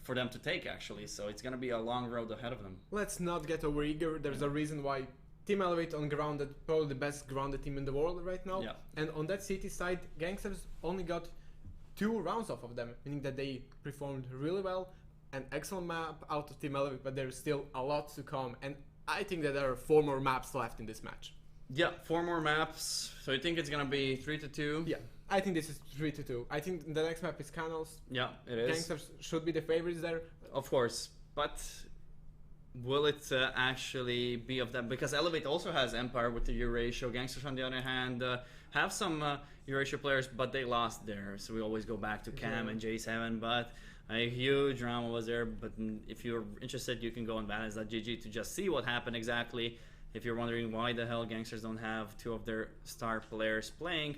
for them to take, actually. So it's gonna be a long road ahead of them. Let's not get overeager. There's a reason why Team Elevate on Grounded, probably the best grounded team in the world right now. Yeah. And on that city side, Gangsters only got 2 rounds off of them, meaning that they performed really well. An excellent map out of Team Elevate, but there's still a lot to come, and I think that there are 4 more maps left in this match. Yeah, 4 more maps. So you think it's gonna be 3-2? Yeah, I think this is 3-2. I think the next map is Canals. Yeah, it is. Gangsters should be the favorites there. Of course, but will it actually be of them? Because Elevate also has Empire with the Eurasia. Gangsters, on the other hand, have some Eurasia players, but they lost there. So we always go back to Cam and J7, but a huge drama was there. But if you're interested, you can go on Valiance.gg to just see what happened exactly. If you're wondering why the hell Gangsters don't have 2 of their star players playing,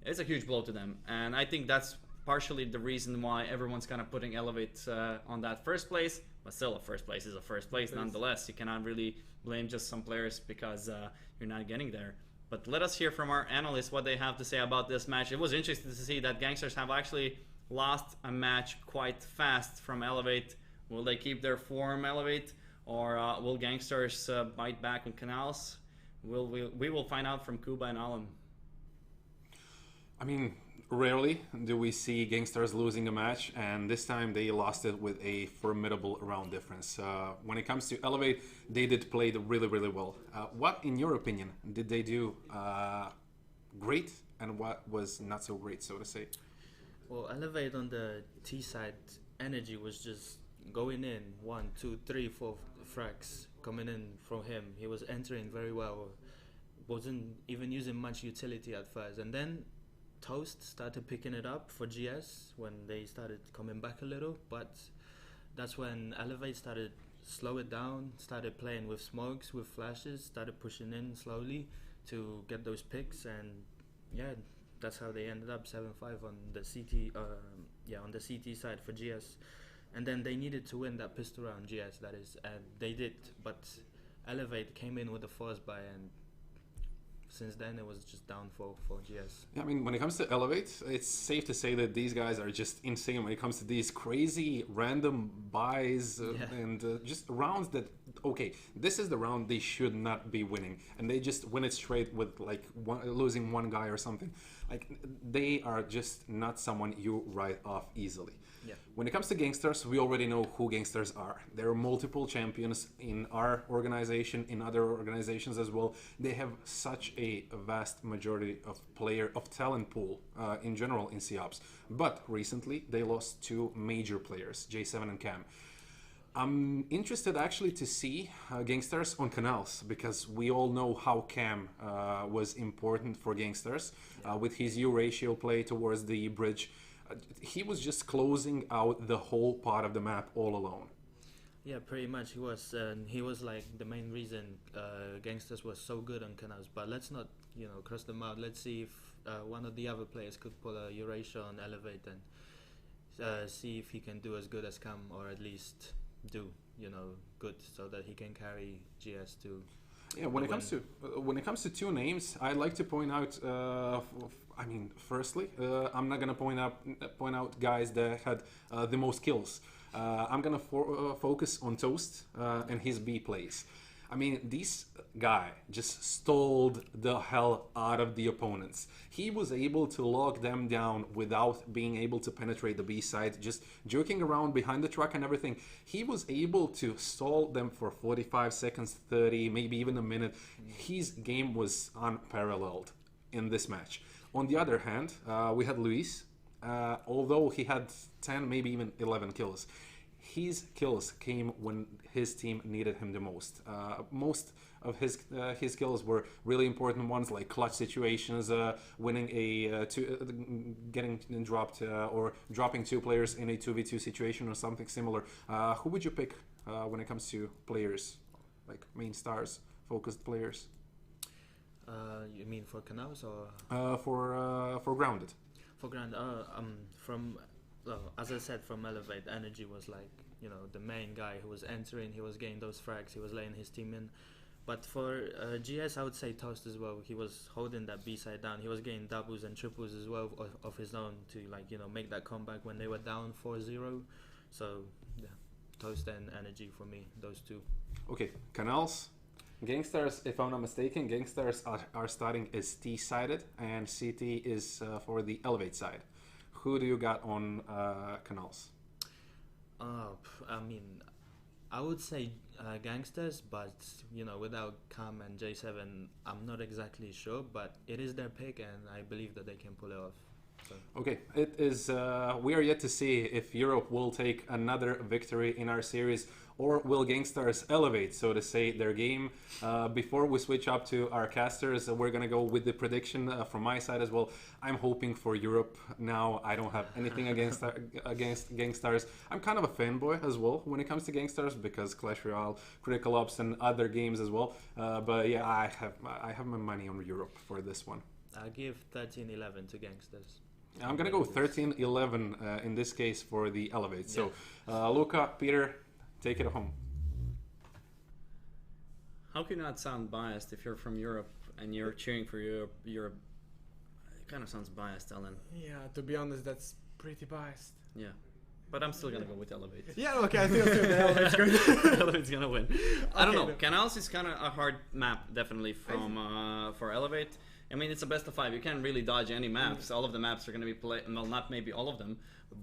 it's a huge blow to them. And I think that's partially the reason why everyone's kind of putting Elevate on that first place. But still, a first place is a first place nonetheless. You cannot really blame just some players because you're not getting there. But let us hear from our analysts what they have to say about this match. It was interesting to see that Gankstars have actually lost a match quite fast from Elevate. Will they keep their form, Elevate, or will Gankstars bite back on Canals? We will find out from Kuba and Alan. I mean, rarely do we see Gankstars losing a match, and this time they lost it with a formidable round difference. When it comes to Elevate, they did play really, really well. What, in your opinion, did they do great, and what was not so great, so to say? Well, Elevate on the T side, energy was just going in 1, 2, 3, 4 frags coming in from him. He was entering very well, wasn't even using much utility at first, and then Toast started picking it up for GS when they started coming back a little, but that's when Elevate started slow it down, started playing with smokes, with flashes, started pushing in slowly to get those picks, and yeah, that's how they ended up 7-5 on the CT on the CT side for GS. And then they needed to win that pistol round, GS that is, and they did, but Elevate came in with a force buy, and since then it was just down for GS. Yeah, I mean, when it comes to Elevate, it's safe to say that these guys are just insane when it comes to these crazy random buys and just rounds that, okay, this is the round they should not be winning, and they just win it straight with like losing one guy or something. Like, they are just not someone you write off easily. Yeah. When it comes to Gankstars, we already know who Gankstars are. There are multiple champions in our organization, in other organizations as well. They have such a vast majority of talent pool in general in COPS. But recently, they lost two major players, J7 and Cam. I'm interested actually to see Gankstars on Canals, because we all know how Cam was important for Gankstars with his U ratio play towards the bridge. He was just closing out the whole part of the map all alone. Yeah, pretty much he was. He was like the main reason Gankstars was so good on Canals. But let's not, cross them out. Let's see if one of the other players could pull a Eurasia on Elevate and see if he can do as good as Cam, or at least do good, so that he can carry GS to. Yeah, when it comes to two names, I'd like to point out. Firstly, I'm not gonna point out guys that had the most kills. I'm gonna focus on Toast and his B plays. I mean, this guy just stalled the hell out of the opponents. He was able to lock them down without being able to penetrate the B side, just joking around behind the truck and everything. He was able to stall them for 45 seconds, 30, maybe even a minute. His game was unparalleled in this match. On the other hand, we had Luis. Although he had 10, maybe even 11 kills, his kills came when his team needed him the most. Most of his kills were really important ones, like clutch situations, winning getting dropped or dropping two players in a 2v2 situation or something similar. Who would you pick when it comes to players, like main stars, focused players? You mean for Canals or for Grounded? For Grounded, as I said, from Elevate, Energy was like the main guy who was entering. He was getting those frags. He was laying his team in. But for GS, I would say Toast as well. He was holding that B side down. He was getting doubles and triples as well of his own to make that comeback when they were down 4-0. So yeah, Toast and Energy for me, those two. Okay, Canals. Gankstars, if I'm not mistaken, Gankstars are starting as T-sided, and CT is for the Elevate side. Who do you got on Canals? I would say Gankstars, but without Cam and J7, I'm not exactly sure, but it is their pick, and I believe that they can pull it off. So. Okay, it is. We are yet to see if Europe will take another victory in our series, or will Gankstars elevate, so to say, their game. Before we switch up to our casters, we're gonna go with the prediction from my side as well. I'm hoping for Europe now. I don't have anything against Gankstars. I'm kind of a fanboy as well when it comes to Gankstars, because Clash Royale, Critical Ops, and other games as well. But yeah, I have my money on Europe for this one. I'll give 13-11 to Gankstars. I'm gonna go 13-11 in this case for the Elevate. So, Luca, Peter, take it home. How can you not sound biased if you're from Europe? and you're cheering for your. It kind of sounds biased, Ellen. Yeah, to be honest, that's pretty biased. Yeah. But I'm still gonna go with Elevate. Yeah, okay, I think the Elevate's going to Elevate's gonna win. I don't Okay, know. no. Canals is kind of a hard map, definitely for Elevate. I mean, it's a best of 5. You can't really dodge any maps. All of the maps are gonna be played. Well, not maybe all of them,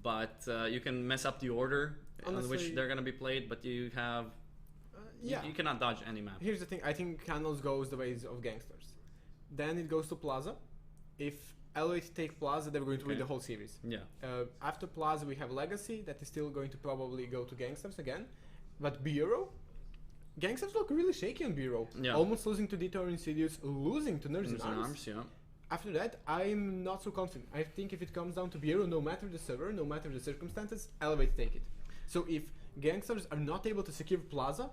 but you can mess up the order on which Honestly- they're gonna be played. But you have yeah. you cannot dodge any map. Here's the thing, I think Canals goes the ways of Gankstars. Then it goes to Plaza. If Elevate take Plaza, they're going to win Okay. the whole series. Yeah. After Plaza, we have Legacy that is still going to probably go to Gankstars again. But Bureau, Gankstars look really shaky on Bureau. Yeah. Almost losing to Detour Insidious, losing to Nerds in Nerds in Arms. Arms, yeah. After that, I'm not so confident. I think if it comes down to Bureau, no matter the server, no matter the circumstances, Elevate take it. So if Gankstars are not able to secure Plaza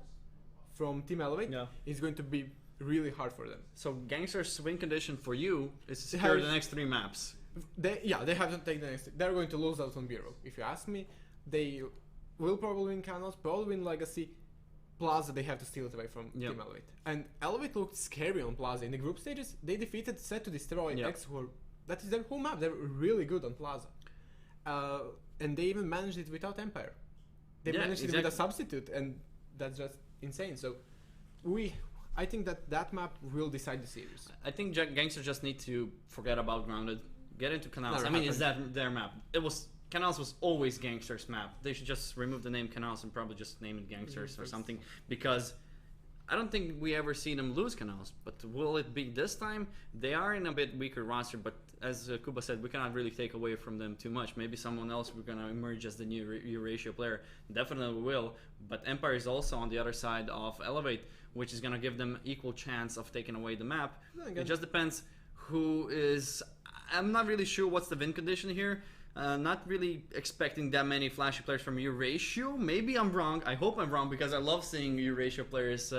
from Team Elevate, Yeah. it's going to be really hard for them. So Gangster's win condition for you is to They secure have- the next 3 maps. They have to take the next. They're going to lose out on Bureau. If you ask me, they will probably win Canals, probably win Legacy. Plaza, they have to steal it away from Yep. Team Elevate. And Elevate looked scary on Plaza. In the group stages, they defeated Set to Destroy Yep. X, that is their home map. They're really good on Plaza. And they even managed it without Empire. They Yeah, managed it with a exactly. substitute, and that's just insane. So, I think that map will decide the series. I think Gangsters just need to forget about Grounded, get into Canals. Never I mean, is happened. that their map? Canals was always Gangsters map. They should just remove the name Canals and probably just name it Gangsters or something, because I don't think we ever see them lose Canals. But will it be this time? They are in a bit weaker roster, but as Kuba said, we cannot really take away from them too much. Maybe someone else we're gonna emerge as the new Eurasia player. Definitely will. But Empire is also on the other side of Elevate, which is gonna give them equal chance of taking away the map. Then It again- just depends who is. I'm not really sure what's the win condition here. Not really expecting that many flashy players from Eurasia. Maybe I'm wrong. I hope I'm wrong, because I love seeing Eurasia players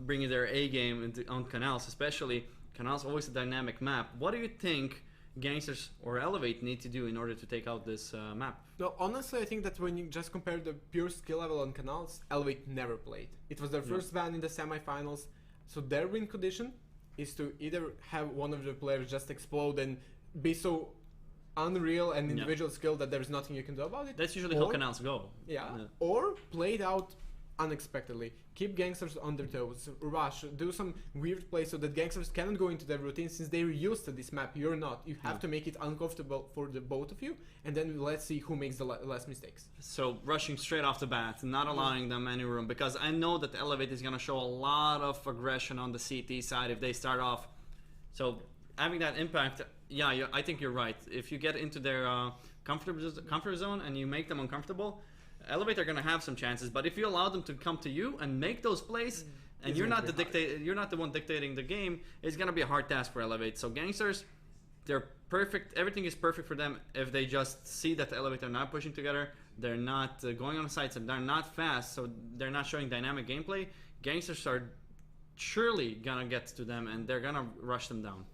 bringing their A game on Canals, especially. Canals always a dynamic map. What do you think Gangsters or Elevate need to do in order to take out this map? No, honestly, I think that when you just compare the pure skill level on Canals, Elevate never played. It was their first ban in the semifinals, so their win condition is to either have one of the players just explode and be so unreal and individual skill that there's nothing you can do about it. That's usually how Canals go. Yeah. Or play it out unexpectedly. Keep Gangsters on their toes. Rush. Do some weird plays so that Gangsters cannot go into their routine, since they're used to this map. You're not. You have to make it uncomfortable for the both of you, and then let's see who makes the less mistakes. So rushing straight off the bat, not allowing them any room, because I know that Elevate is going to show a lot of aggression on the CT side if they start off. So having that impact, yeah, I think you're right. If you get into their comfort zone and you make them uncomfortable, Elevate are going to have some chances. But if you allow them to come to you and make those plays, and It's you're gonna not be you're not the one dictating the game, it's going to be a hard task for Elevate. So Gangsters, they're perfect. Everything is perfect for them if they just see that the Elevate are not pushing together. They're not going on the sides, and they're not fast, so they're not showing dynamic gameplay. Gangsters are surely gonna get to them, and they're gonna rush them down.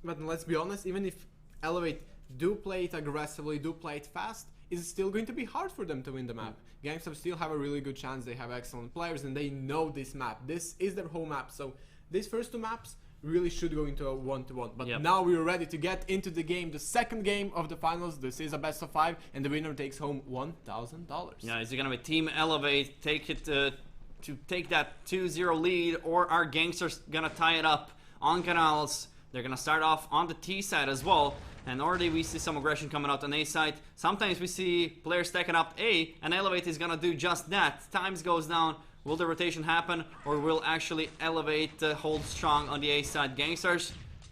But let's be honest, even if Elevate do play it aggressively, do play it fast, it's still going to be hard for them to win the map. Gangsters still have a really good chance. They have excellent players, and they know this map. This is their home map. So these first 2 maps really should go into a 1-1. But Yep. now we're ready to get into the game, the second game of the finals. This is a best of 5, and the winner takes home $1,000. Yeah, is it gonna be Team Elevate take it to take that 2-0 lead, or are Gangsters gonna tie it up on Canals? They're gonna start off on the T side as well, and already we see some aggression coming out on A side. Sometimes we see players stacking up A, and Elevate is gonna do just that. Times goes down. Will the rotation happen, or will actually Elevate hold strong on the A side? Gangsters,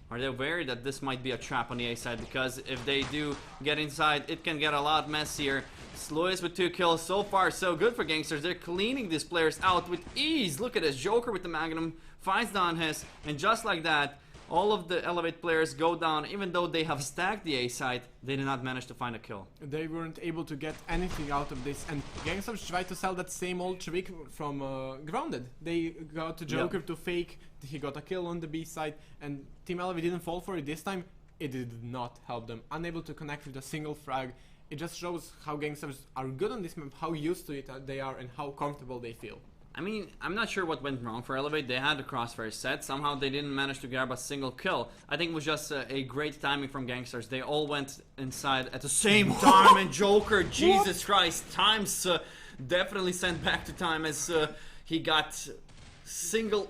are they aware that this might be a trap on the A side? Because if they do get inside, it can get a lot messier. Sluis with 2 kills. So far, so good for Gangsters. They're cleaning these players out with ease. Look at this. Joker with the Magnum finds down his, and just like that, all of the Elevate players go down. Even though they have stacked the A side, they did not manage to find a kill. They weren't able to get anything out of this, and Gangsters tried to sell that same old trick from Grounded. They got Joker to fake, he got a kill on the B side, and Team Elevate didn't fall for it this time. It did not help them. Unable to connect with a single frag. It just shows how Gangsters are good on this map, how used to it they are, and how comfortable they feel. I mean, I'm not sure what went wrong for Elevate. They had the crossfire set. Somehow they didn't manage to grab a single kill. I think it was just a great timing from Gankstars. They all went inside at the same time, and Joker, Jesus Christ, Times definitely sent back to time as he got single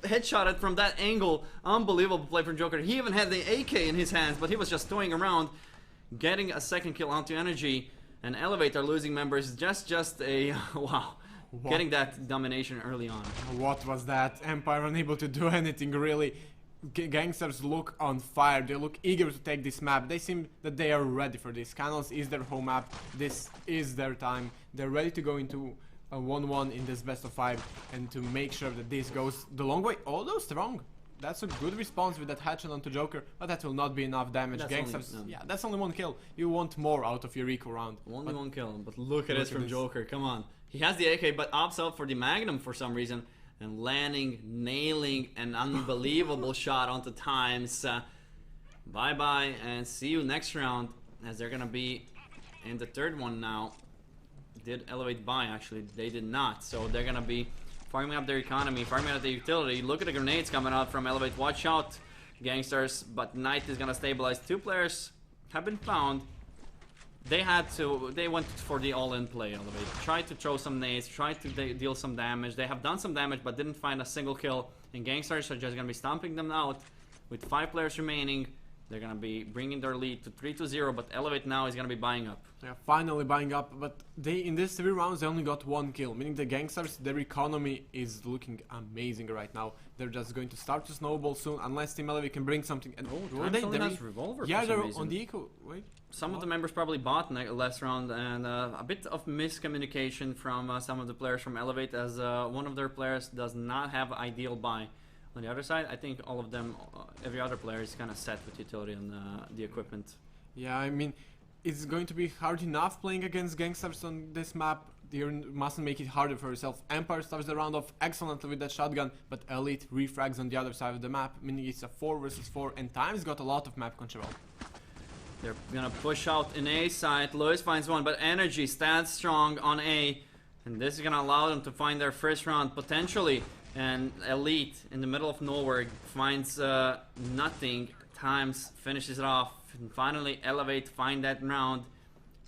headshotted from that angle. Unbelievable play from Joker. He even had the AK in his hands, but he was just throwing around, getting a second kill onto Energy. And Elevate are losing members. Just a wow. What? Getting that domination early on. What was that? Empire unable to do anything really. Gangsters look on fire. They look eager to take this map. They seem that they are ready for this. Canals is their home map. This is their time. They're ready to go into a 1-1 in this best of 5 and to make sure that this goes the long way. Although strong. That's a good response with that headshot onto Joker, but that will not be enough damage. That's Gangsters, only, yeah, that's only one kill. You want more out of your eco round. Only one kill, but look at this from Joker. Come on. He has the AK, but opts out for the Magnum for some reason. And landing, nailing an unbelievable shot onto Times. Bye-bye, and see you next round, as they're going to be in the third one now. Did Elevate buy, actually. They did not, so they're going to be farming up their economy, farming up the utility. Look at the grenades coming out from Elevate. Watch out, Gangsters, but Knight is going to stabilize. 2 players have been found. They went for the all-in play, Elevate. Tried to throw some nades, tried to deal some damage. They have done some damage, but didn't find a single kill. And Gangstars are just going to be stomping them out. With 5 players remaining, they're going to be bringing their lead to 3-0, but Elevate now is going to be buying up. Yeah, finally buying up, but they in these 3 rounds they only got 1 kill, meaning the Gangsters, their economy is looking amazing right now. They're just going to start to snowball soon, unless Team Elevate can bring something. And Times only has Revolver yeah, for they're some reason. on the eco. Wait, Some of the members probably bought last round, and a bit of miscommunication from some of the players from Elevate, as one of their players does not have ideal buy. On the other side, I think all of them, every other player is kind of set with utility on the equipment. yeah, I mean, it's going to be hard enough playing against Gangsters on this map. You mustn't make it harder for yourself. Empire starts the round off excellently with that shotgun, but Elite refrags on the other side of the map, meaning it's a 4 versus 4, and Time's got a lot of map control. They're gonna push out in A side. Lewis finds one, but Energy stands strong on A, and this is gonna allow them to find their first round potentially. And Elite in the middle of nowhere finds nothing. Times finishes it off, and finally Elevate find that round.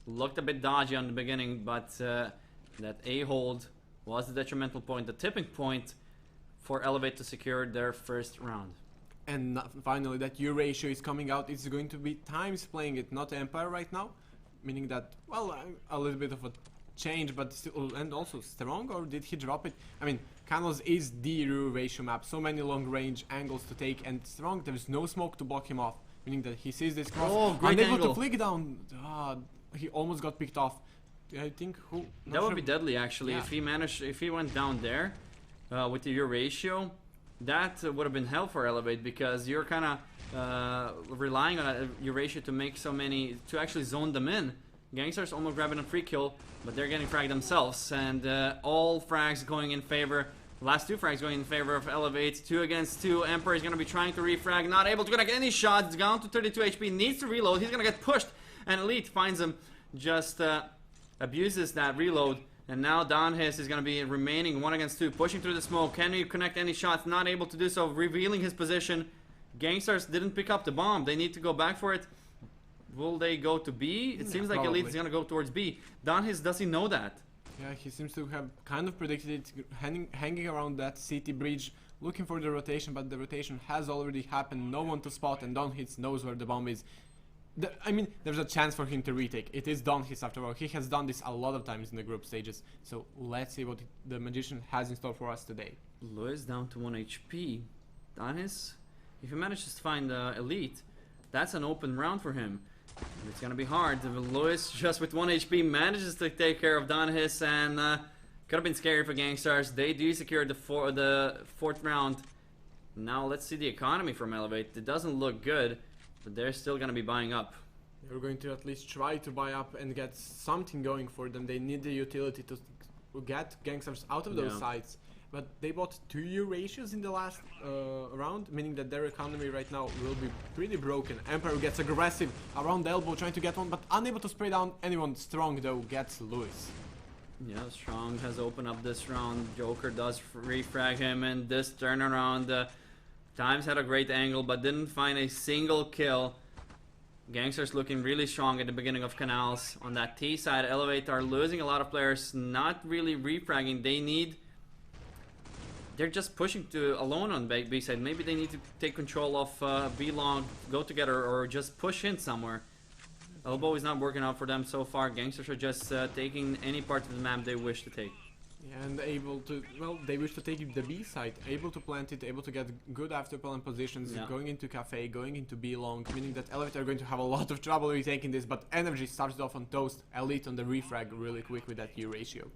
Looked a bit dodgy on the beginning, but that A hold was the detrimental point, the tipping point for Elevate to secure their first round. And finally, that U ratio is coming out. It's going to be Times playing it, not Empire right now. Meaning that, well, a little bit of a change, but still, and also strong, or did he drop it? I mean, Canals is the U ratio map. So many long range angles to take, and strong, there's no smoke to block him off. Meaning that he sees this cross, Oh, great unable angle. to flick down. He almost got picked off. I think who? That would be deadly, actually, Yeah. if he went down there with the U ratio. That would have been hell for Elevate, because you're kind of relying on your ratio to make so many, to actually zone them in. Gangsters almost grabbing a free kill, but they're getting fragged themselves, and all frags going in favor. Last 2 frags going in favor of Elevate. 2 against 2. Emperor is going to be trying to refrag, not able to get any shots. It's down to 32 HP, needs to reload. He's going to get pushed, and Elite finds him, just abuses that reload. And now Donhis is going to be remaining 1 against 2, pushing through the smoke. Can he connect any shots? Not able to do so, revealing his position. Gangstars didn't pick up the bomb. They need to go back for it. Will they go to B? It seems like probably. Elite is going to go towards B. Donhis, does he know that? Yeah, he seems to have kind of predicted it, hanging around that city bridge, looking for the rotation, but the rotation has already happened. No one to spot, and Donhis knows where the bomb is. I mean, there's a chance for him to retake. It is Donhis after all. He has done this a lot of times in the group stages. So let's see what the Magician has in store for us today. Lewis down to 1 HP. Donhis, if he manages to find Elite, that's an open round for him. It's gonna be hard. Lewis, just with 1 HP, manages to take care of Donhis, and could have been scary for Gangstars. They do secure the 4th round. Now let's see the economy from Elevate. It doesn't look good, but they're still gonna be buying up. They're going to at least try to buy up and get something going for them. They need the utility to get Gangsters out of those sites. But they bought 2 U ratios in the last round, meaning that their economy right now will be pretty broken. Emperor gets aggressive around the elbow, trying to get one, but unable to spray down anyone. Strong, though, gets Lewis. Yeah, Strong has opened up this round. Joker does refrag him, and this turnaround. Times had a great angle, but didn't find a single kill. Gankstars looking really strong at the beginning of Canals. On that T side, Elevate are losing a lot of players, not really refragging. They're just pushing to alone on B side. Maybe they need to take control of B long, go together, or just push in somewhere. Elbow is not working out for them so far. Gankstars are just taking any part of the map they wish to take. Yeah, and able to, well, they wish to take the B side, able to plant it, able to get good after plant positions, going into Cafe, going into B long, meaning that Elevate are going to have a lot of trouble retaking this, but Energy starts it off on Toast, Elite on the refrag really quick with that E ratio.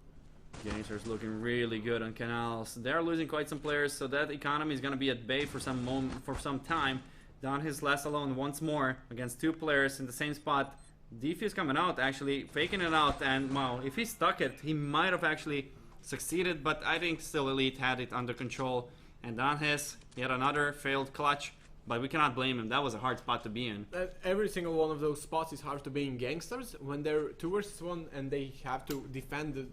Gankstars looking really good on Canals. They're losing quite some players, so that economy is going to be at bay for some time. Down his last alone once more against 2 players in the same spot. Defi is coming out, actually faking it out, and wow, if he stuck it, he might have actually succeeded, but I think still Elite had it under control. And on his, he had another failed clutch, but we cannot blame him. That was a hard spot to be in. Every single one of those spots is hard to be in Gankstars when they're 2 versus 1 and they have to defend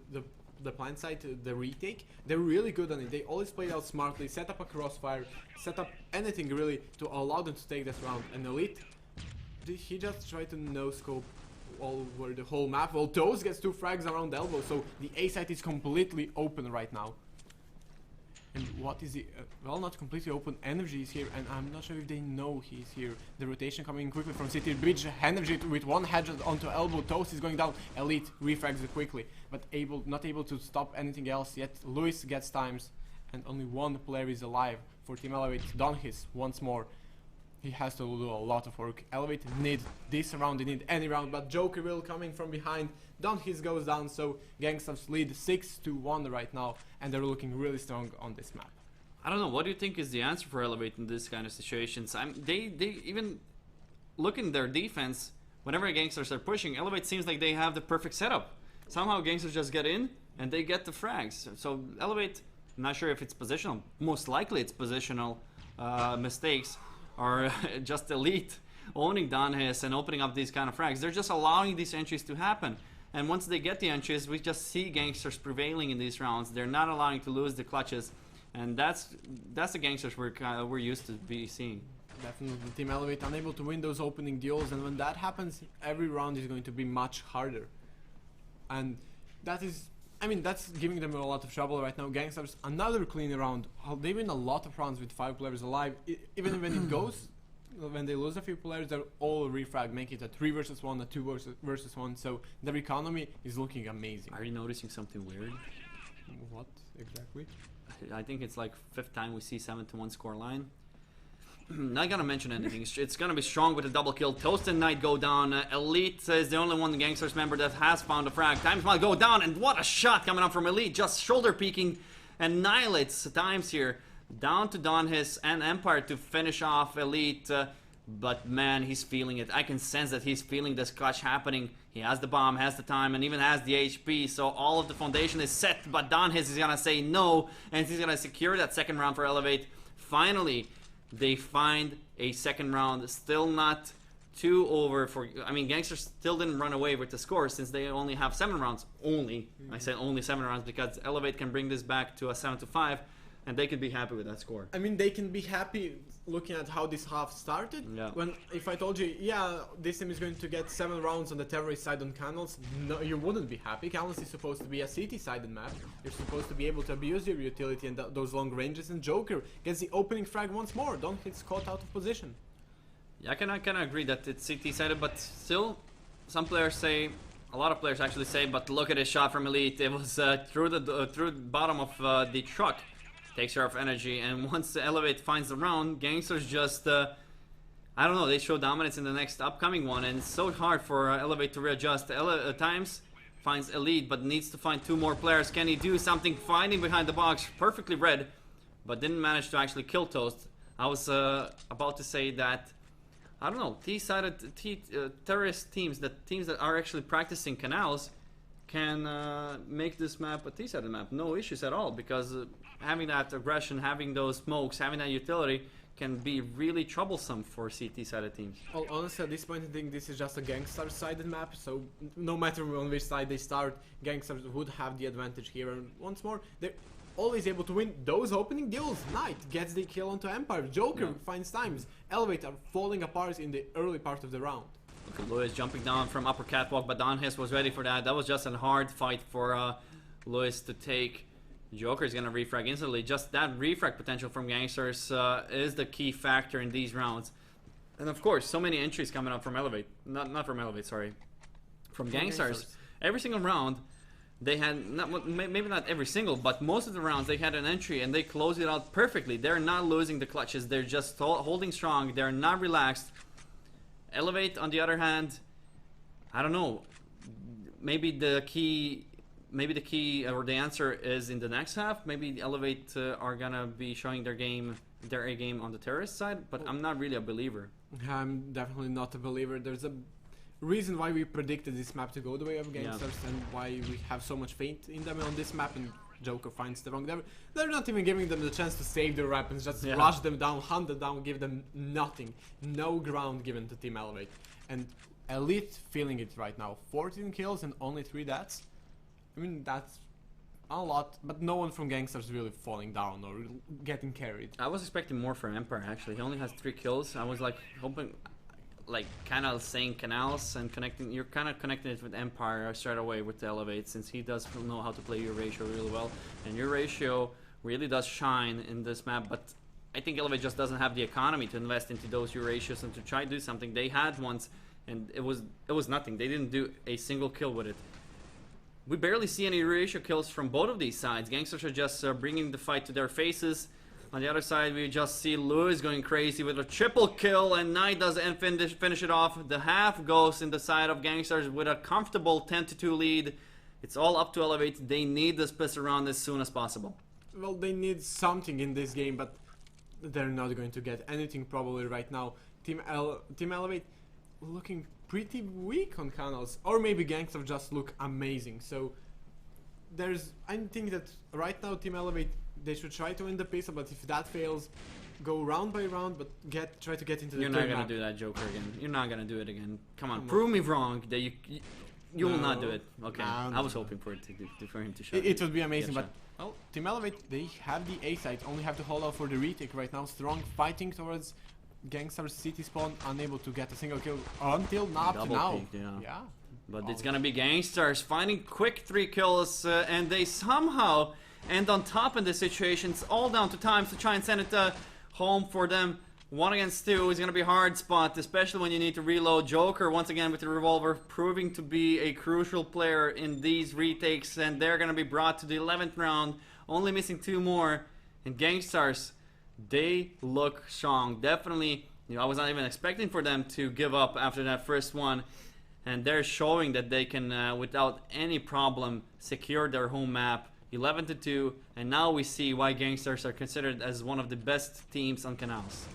the plant side, the retake. They're really good on it. They always play it out smartly, set up a crossfire, set up anything really to allow them to take this round. And Elite, he just tried to no-scope all over the whole map. Well, Toast gets 2 frags around Elbow, so the A side is completely open right now. And what is the... well, not completely open. Energy is here, and I'm not sure if they know he's here. The rotation coming quickly from City Bridge. Energy with 1 headshot onto Elbow. Toast is going down. Elite refrags it quickly, but not able to stop anything else yet. Lewis gets times, and only 1 player is alive for Team Elevate. Donhis once more. He has to do a lot of work. Elevate need this round, they need any round, but Joker will coming from behind. Donhis goes down, so Gankstars lead 6-1 right now, and they're looking really strong on this map. I don't know, what do you think is the answer for Elevate in this kind of situations? They even look in their defense, whenever Gankstars are pushing, Elevate seems like they have the perfect setup. Somehow Gankstars just get in, and they get the frags. So Elevate, I'm not sure if it's positional, most likely it's positional mistakes, or just Elite owning Donhis and opening up these kind of frags. They're just allowing these entries to happen. And once they get the entries, we just see Gankstars prevailing in these rounds. They're not allowing to lose the clutches. And that's the Gankstars we're used to be seeing. Definitely, Team Elevate unable to win those opening duels, and when that happens, every round is going to be much harder. And that is, I mean, that's giving them a lot of trouble right now. Gankstars, another clean round. They win a lot of rounds with 5 players alive. Even when it goes, when they lose a few players, they're all refrag, make it a 3 versus 1, a 2 versus 1. So their economy is looking amazing. Are you noticing something weird? What exactly? I think it's like 5th time we see 7-1 score line. Not gonna mention anything. It's gonna be Strong with a double kill. Toast and Knight go down. Elite is the only one, the Gankstars member, that has found a frag. Times might go down, and what a shot coming up from Elite. Just shoulder peeking, annihilates Times here. Down to Donhis and Empire to finish off Elite. But man, he's feeling it. I can sense that he's feeling this clutch happening. He has the bomb, has the time, and even has the HP. So all of the foundation is set, but Donhis is gonna say no, and he's gonna secure that 2nd round for Elevate. Finally, they find a 2nd round. Still not too over for... I mean, Gankstars still didn't run away with the score since they only have 7 rounds. Only. I said only 7 rounds because Elevate can bring this back to a 7-5, and they can be happy with that score. I mean, they can be happy looking at how this half started. Yeah. When if I told you, yeah, this team is going to get 7 rounds on the terrorist side on Canals, no, you wouldn't be happy. Canals is supposed to be a CT-sided map. You're supposed to be able to abuse your utility and those long ranges. And Joker gets the opening frag once more. Don't hit caught out of position. Yeah, I can agree that it's CT-sided, but still, some players say, a lot of players actually say, but look at his shot from Elite. It was through the bottom of the truck. Takes care of energy, and once the Elevate finds the round, Gankstars just, I don't know, they show dominance in the next upcoming one, and it's so hard for Elevate to readjust. Times finds Elite, but needs to find 2 more players. Can he do something? Finding behind the box, perfectly read, but didn't manage to actually kill Toast. I was about to say that, I don't know, T-sided terrorist teams, teams that are actually practicing Canals, can make this map a T-sided map. No issues at all, because having that aggression, having those smokes, having that utility can be really troublesome for CT-sided teams. Well, honestly, at this point, I think this is just a Gankstars-sided map, so no matter on which side they start, Gankstars would have the advantage here. And once more, they're always able to win those opening duels. Knight gets the kill onto Empire. Joker finds times. Elevate are falling apart in the early part of the round. Look at Lewis jumping down from upper catwalk, but Donhis was ready for that. That was just a hard fight for Lewis to take. Joker's gonna refrag instantly. Just that refrag potential from Gankstars is the key factor in these rounds. And of course, so many entries coming up from Elevate. Not from Elevate, sorry. From Gankstars. Every single round, they had, maybe not every single, but most of the rounds they had an entry and they closed it out perfectly. They're not losing the clutches. They're just holding strong. They're not relaxed. Elevate, on the other hand, I don't know. Maybe the key or the answer is in the next half. Maybe Elevate are gonna be showing their A game on the terrorist side, but I'm not really a believer. I'm definitely not a believer. There's a reason why we predicted this map to go the way of Gankstars and why we have so much faith in them on this map, and Joker finds the wrong. They're not even giving them the chance to save their weapons, just rush them down, hunt them down, give them nothing. No ground given to Team Elevate. And Elite feeling it right now. 14 kills and only 3 deaths. I mean, that's a lot, but no one from Gankstars really falling down or getting carried. I was expecting more from Empire, actually. He only has 3 kills. I was like hoping, like Canals saying Canals and connecting. You're kind of connecting it with Empire straight away with the Elevate, since he does know how to play Eurasia really well. And Eurasia really does shine in this map, but I think Elevate just doesn't have the economy to invest into those Eurasias and to try to do something. They had once, and it was nothing. They didn't do a single kill with it. We barely see any Eurasia kills from both of these sides. Gankstars are just bringing the fight to their faces. On the other side, we just see Lewis going crazy with a triple kill, and Knight does finish it off. The half goes in the side of Gankstars with a comfortable 10-2 lead. It's all up to Elevate. They need this piss around as soon as possible. Well, they need something in this game, but they're not going to get anything probably right now. Team Elevate looking pretty weak on Canals, or maybe Gankstars just look amazing. So I think that right now Team Elevate, they should try to win the pistol, but if that fails, go round by round, but try to get into the You're not gonna do that, Joker, again. You're not gonna do it again. Come on, prove me wrong that you will not do it. Okay, I was hoping for him to show. It would be amazing, but well, Team Elevate, they have the A side, only have to hold out for the retake right now. Strong fighting towards Gankstars city spawn, unable to get a single kill until now. Yeah. But it's gonna be Gankstars finding quick 3 kills, and they somehow end on top in this situation. It's all down to times to try and send it home for them. 1 against 2 is gonna be a hard spot, especially when you need to reload. Joker once again with the revolver, proving to be a crucial player in these retakes, and they're gonna be brought to the 11th round, only missing 2 more. And Gankstars, they look strong. Definitely, I was not even expecting for them to give up after that first one. And they're showing that they can, without any problem, secure their home map. 11-2, and now we see why Gankstars are considered as one of the best teams on Canals.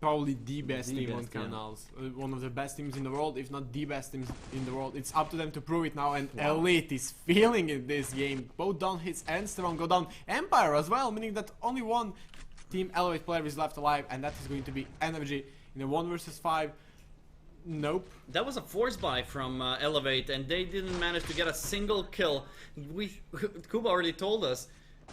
Probably the best team on Canals. One of the best teams in the world, if not the best teams in the world. It's up to them to prove it now, and Elite is feeling in this game. Both down hits and Strong go down. Empire as well, meaning that only one Team Elevate player is left alive, and that is going to be Energy in a 1 versus 5. Nope. That was a force buy from Elevate, and they didn't manage to get a single kill. Kuba already told us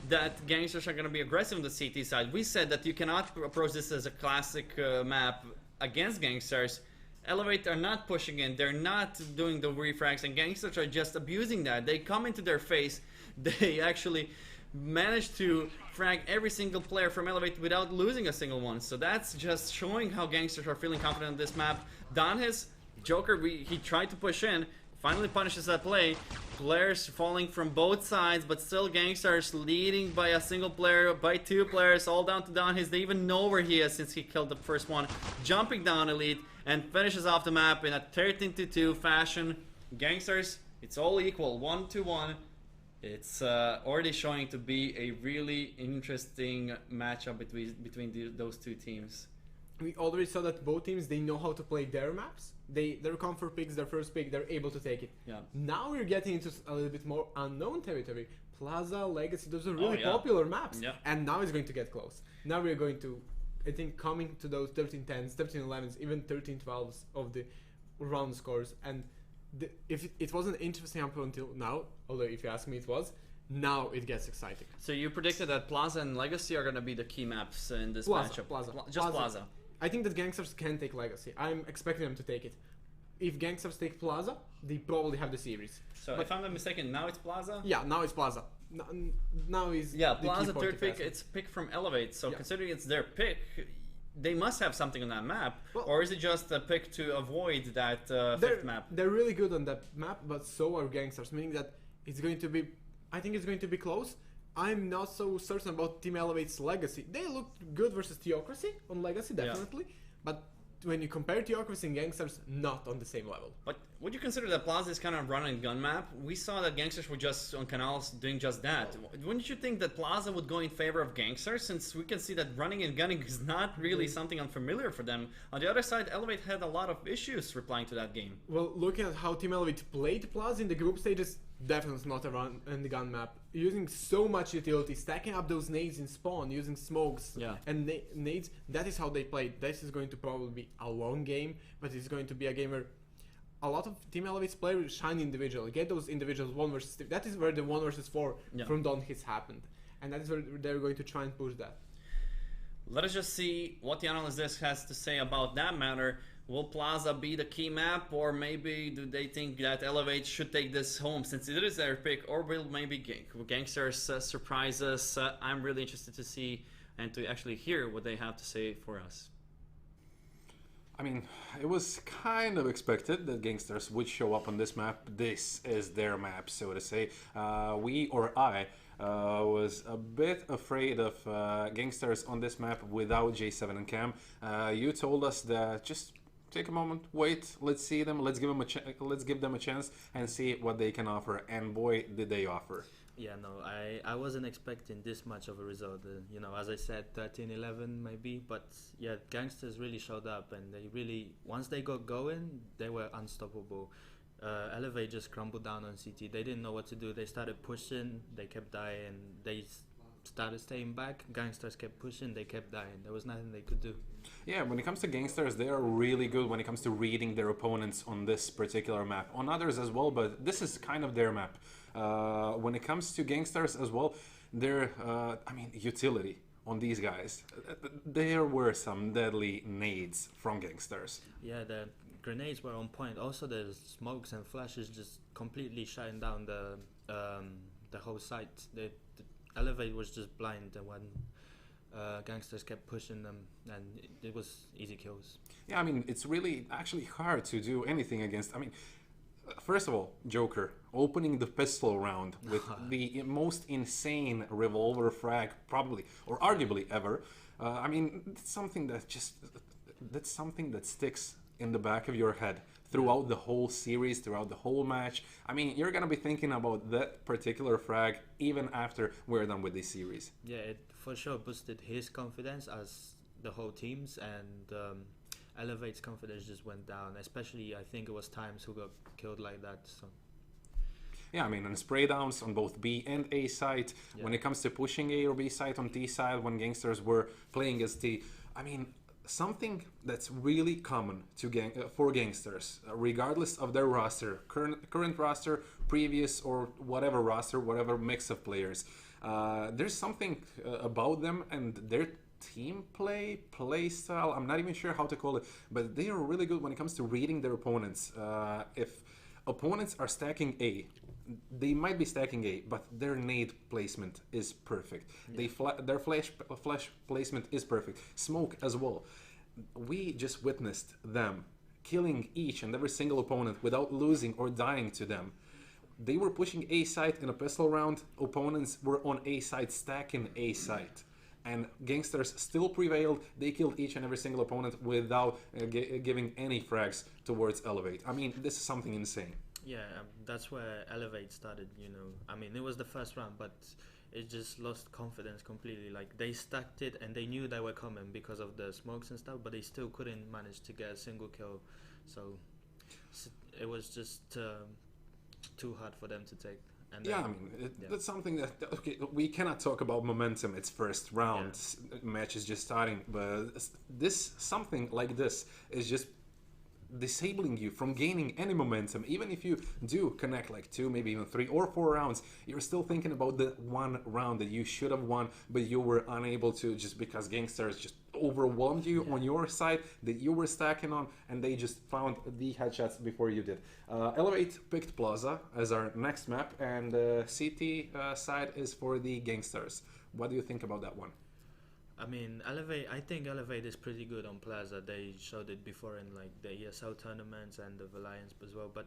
that Gankstars are going to be aggressive on the CT side. We said that you cannot approach this as a classic map against Gankstars. Elevate are not pushing in, they're not doing the refrags, and Gankstars are just abusing that. They come into their face, they actually managed to frag every single player from Elevate without losing a single one. So that's just showing how Gankstars are feeling confident on this map. Donhis, Joker, he tried to push in, finally punishes that play. Players falling from both sides, but still Gankstars leading by a single player, by 2 players, all down to Donhis. They even know where he is since he killed the first one. Jumping down Elite and finishes off the map in a 13-2 fashion. Gankstars, it's all equal, 1-1. It's already showing to be a really interesting matchup between those 2 teams. We already saw that both teams, they know how to play their maps. Their comfort picks, their first pick, they're able to take it. Yeah. Now we're getting into a little bit more unknown territory. Plaza, Legacy, those are really popular maps. Yeah. And now it's going to get close. Now we're going to I think coming to those 13-10s, 13-11s, even 13-12s of the round scores, and if it wasn't interesting up until now, although if you ask me it was, now it gets exciting. So you predicted that Plaza and Legacy are going to be the key maps in this Plaza, matchup. Plaza. Just Plaza. I think that Gankstars can take Legacy. I'm expecting them to take it. If Gankstars take Plaza, they probably have the series. So But- if I'm not mistaken, now it's Plaza? Yeah, now it's Plaza. Now is Yeah, the key Plaza point third of pick, asking. it's a pick from Elevate, so Yeah. considering it's their pick, they must have something on that map. Well- Or is it just a pick to avoid that They're, fifth map? they're really good on that map, but so are Gankstars, meaning that it's going to be, I think it's going to be close. I'm not so certain about Team Elevate's Legacy. They looked good versus Theocracy on Legacy, Yeah. definitely, but when you compare Theocracy and Gankstars, not on the same level. But would you consider that Plaza is kind of run and gun map? We saw that Gangsters were just on Canals doing just that. Wouldn't you think that Plaza would go in favor of Gangsters, since we can see that running and gunning is not really something unfamiliar for them? On the other side, Elevate had a lot of issues replying to that game. Well, looking at how Team Elevate played Plaza in the group stages, definitely not a run and gun map. Using so much utility, stacking up those nades in spawn, using smokes Yeah. and nades, that is how they played. This is going to probably be a long game, but it's going to be a game where a lot of Team Elevate's players shine individually. Get those individuals 1 versus 3. That is where the 1 versus 4 Yeah. from Dawn hits happened. And that is where they're going to try and push that. Let us just see what the analyst desk has to say about that matter. Will Plaza be the key map, or maybe do they think that Elevate should take this home since it is their pick, or will maybe Gangsters surprise us? I'm really interested to see and to actually hear what they have to say for us. I mean, it was kind of expected that Gangsters would show up on this map. This is their map, so to say. I was a bit afraid of Gangsters on this map without J7 and Cam. You told us that just take a moment, wait, let's see them, let's give them a chance and see what they can offer. And boy, did they offer. Yeah, no, I wasn't expecting this much of a result. As I said, 13-11 maybe, but yeah, Gangsters really showed up, and they really, once they got going, they were unstoppable. Elevate just crumbled down on CT. They didn't know what to do. They started pushing, they kept dying. They started staying back. Gangsters kept pushing, they kept dying. There was nothing they could do. Yeah, when it comes to Gangsters, they are really good when it comes to reading their opponents on this particular map. On others as well, but this is kind of their map. When it comes to Gangsters as well, their utility on these guys. There were some deadly nades from Gangsters. Yeah, the grenades were on point. Also, the smokes and flashes just completely shutting down the whole site. The Elevate was just blind, and when Gangsters kept pushing them, and it was easy kills. Yeah, I mean, it's really actually hard to do anything against. I mean, first of all, Joker opening the pistol round with the most insane revolver frag probably or arguably ever. I mean, that's something that sticks in the back of your head throughout the whole series, throughout the whole match. I mean, you're gonna be thinking about that particular frag even after we're done with this series. Yeah, it for sure boosted his confidence as the whole team's, and Elevate's confidence just went down. Especially, I think it was Times who got killed like that. So Yeah, I mean, and spray downs on both B and A side. Yeah. When it comes to pushing A or B side on T side, when Gangsters were playing as T, I mean, something that's really common to for Gangsters, regardless of their roster, current roster, previous or whatever roster, whatever mix of players, there's something about them and their team play style. I'm not even sure how to call it, but they are really good when it comes to reading their opponents. If opponents are stacking A, they might be stacking A, but their nade placement is perfect. Yeah. Their flash placement is perfect. Smoke as well. We just witnessed them killing each and every single opponent without losing or dying to them. They were pushing A side in a pistol round. Opponents were on A side stacking A side. And Gangsters still prevailed. They killed each and every single opponent without giving any frags towards Elevate. I mean, this is something insane. yeah, that's where Elevate started. I mean, it was the first round, but it just lost confidence completely. Like, they stacked it and they knew they were coming because of the smokes and stuff, but they still couldn't manage to get a single kill. So it was just too hard for them to take. And Yeah, then, I mean, yeah. that's something that, okay, we cannot talk about momentum. It's first round, match is just starting, but this, something like this is just disabling you from gaining any momentum. Even if you do connect like 2, maybe even 3 or 4 rounds, you're still thinking about the one round that you should have won, but you were unable to, just because Gankstars just overwhelmed you on your side that you were stacking on, and they just found the headshots before you did. Elevate picked Plaza as our next map, and CT side is for the Gankstars. What do you think about that one? I mean, I think Elevate is pretty good on Plaza. They showed it before in like the ESL tournaments and the Valiance as well. But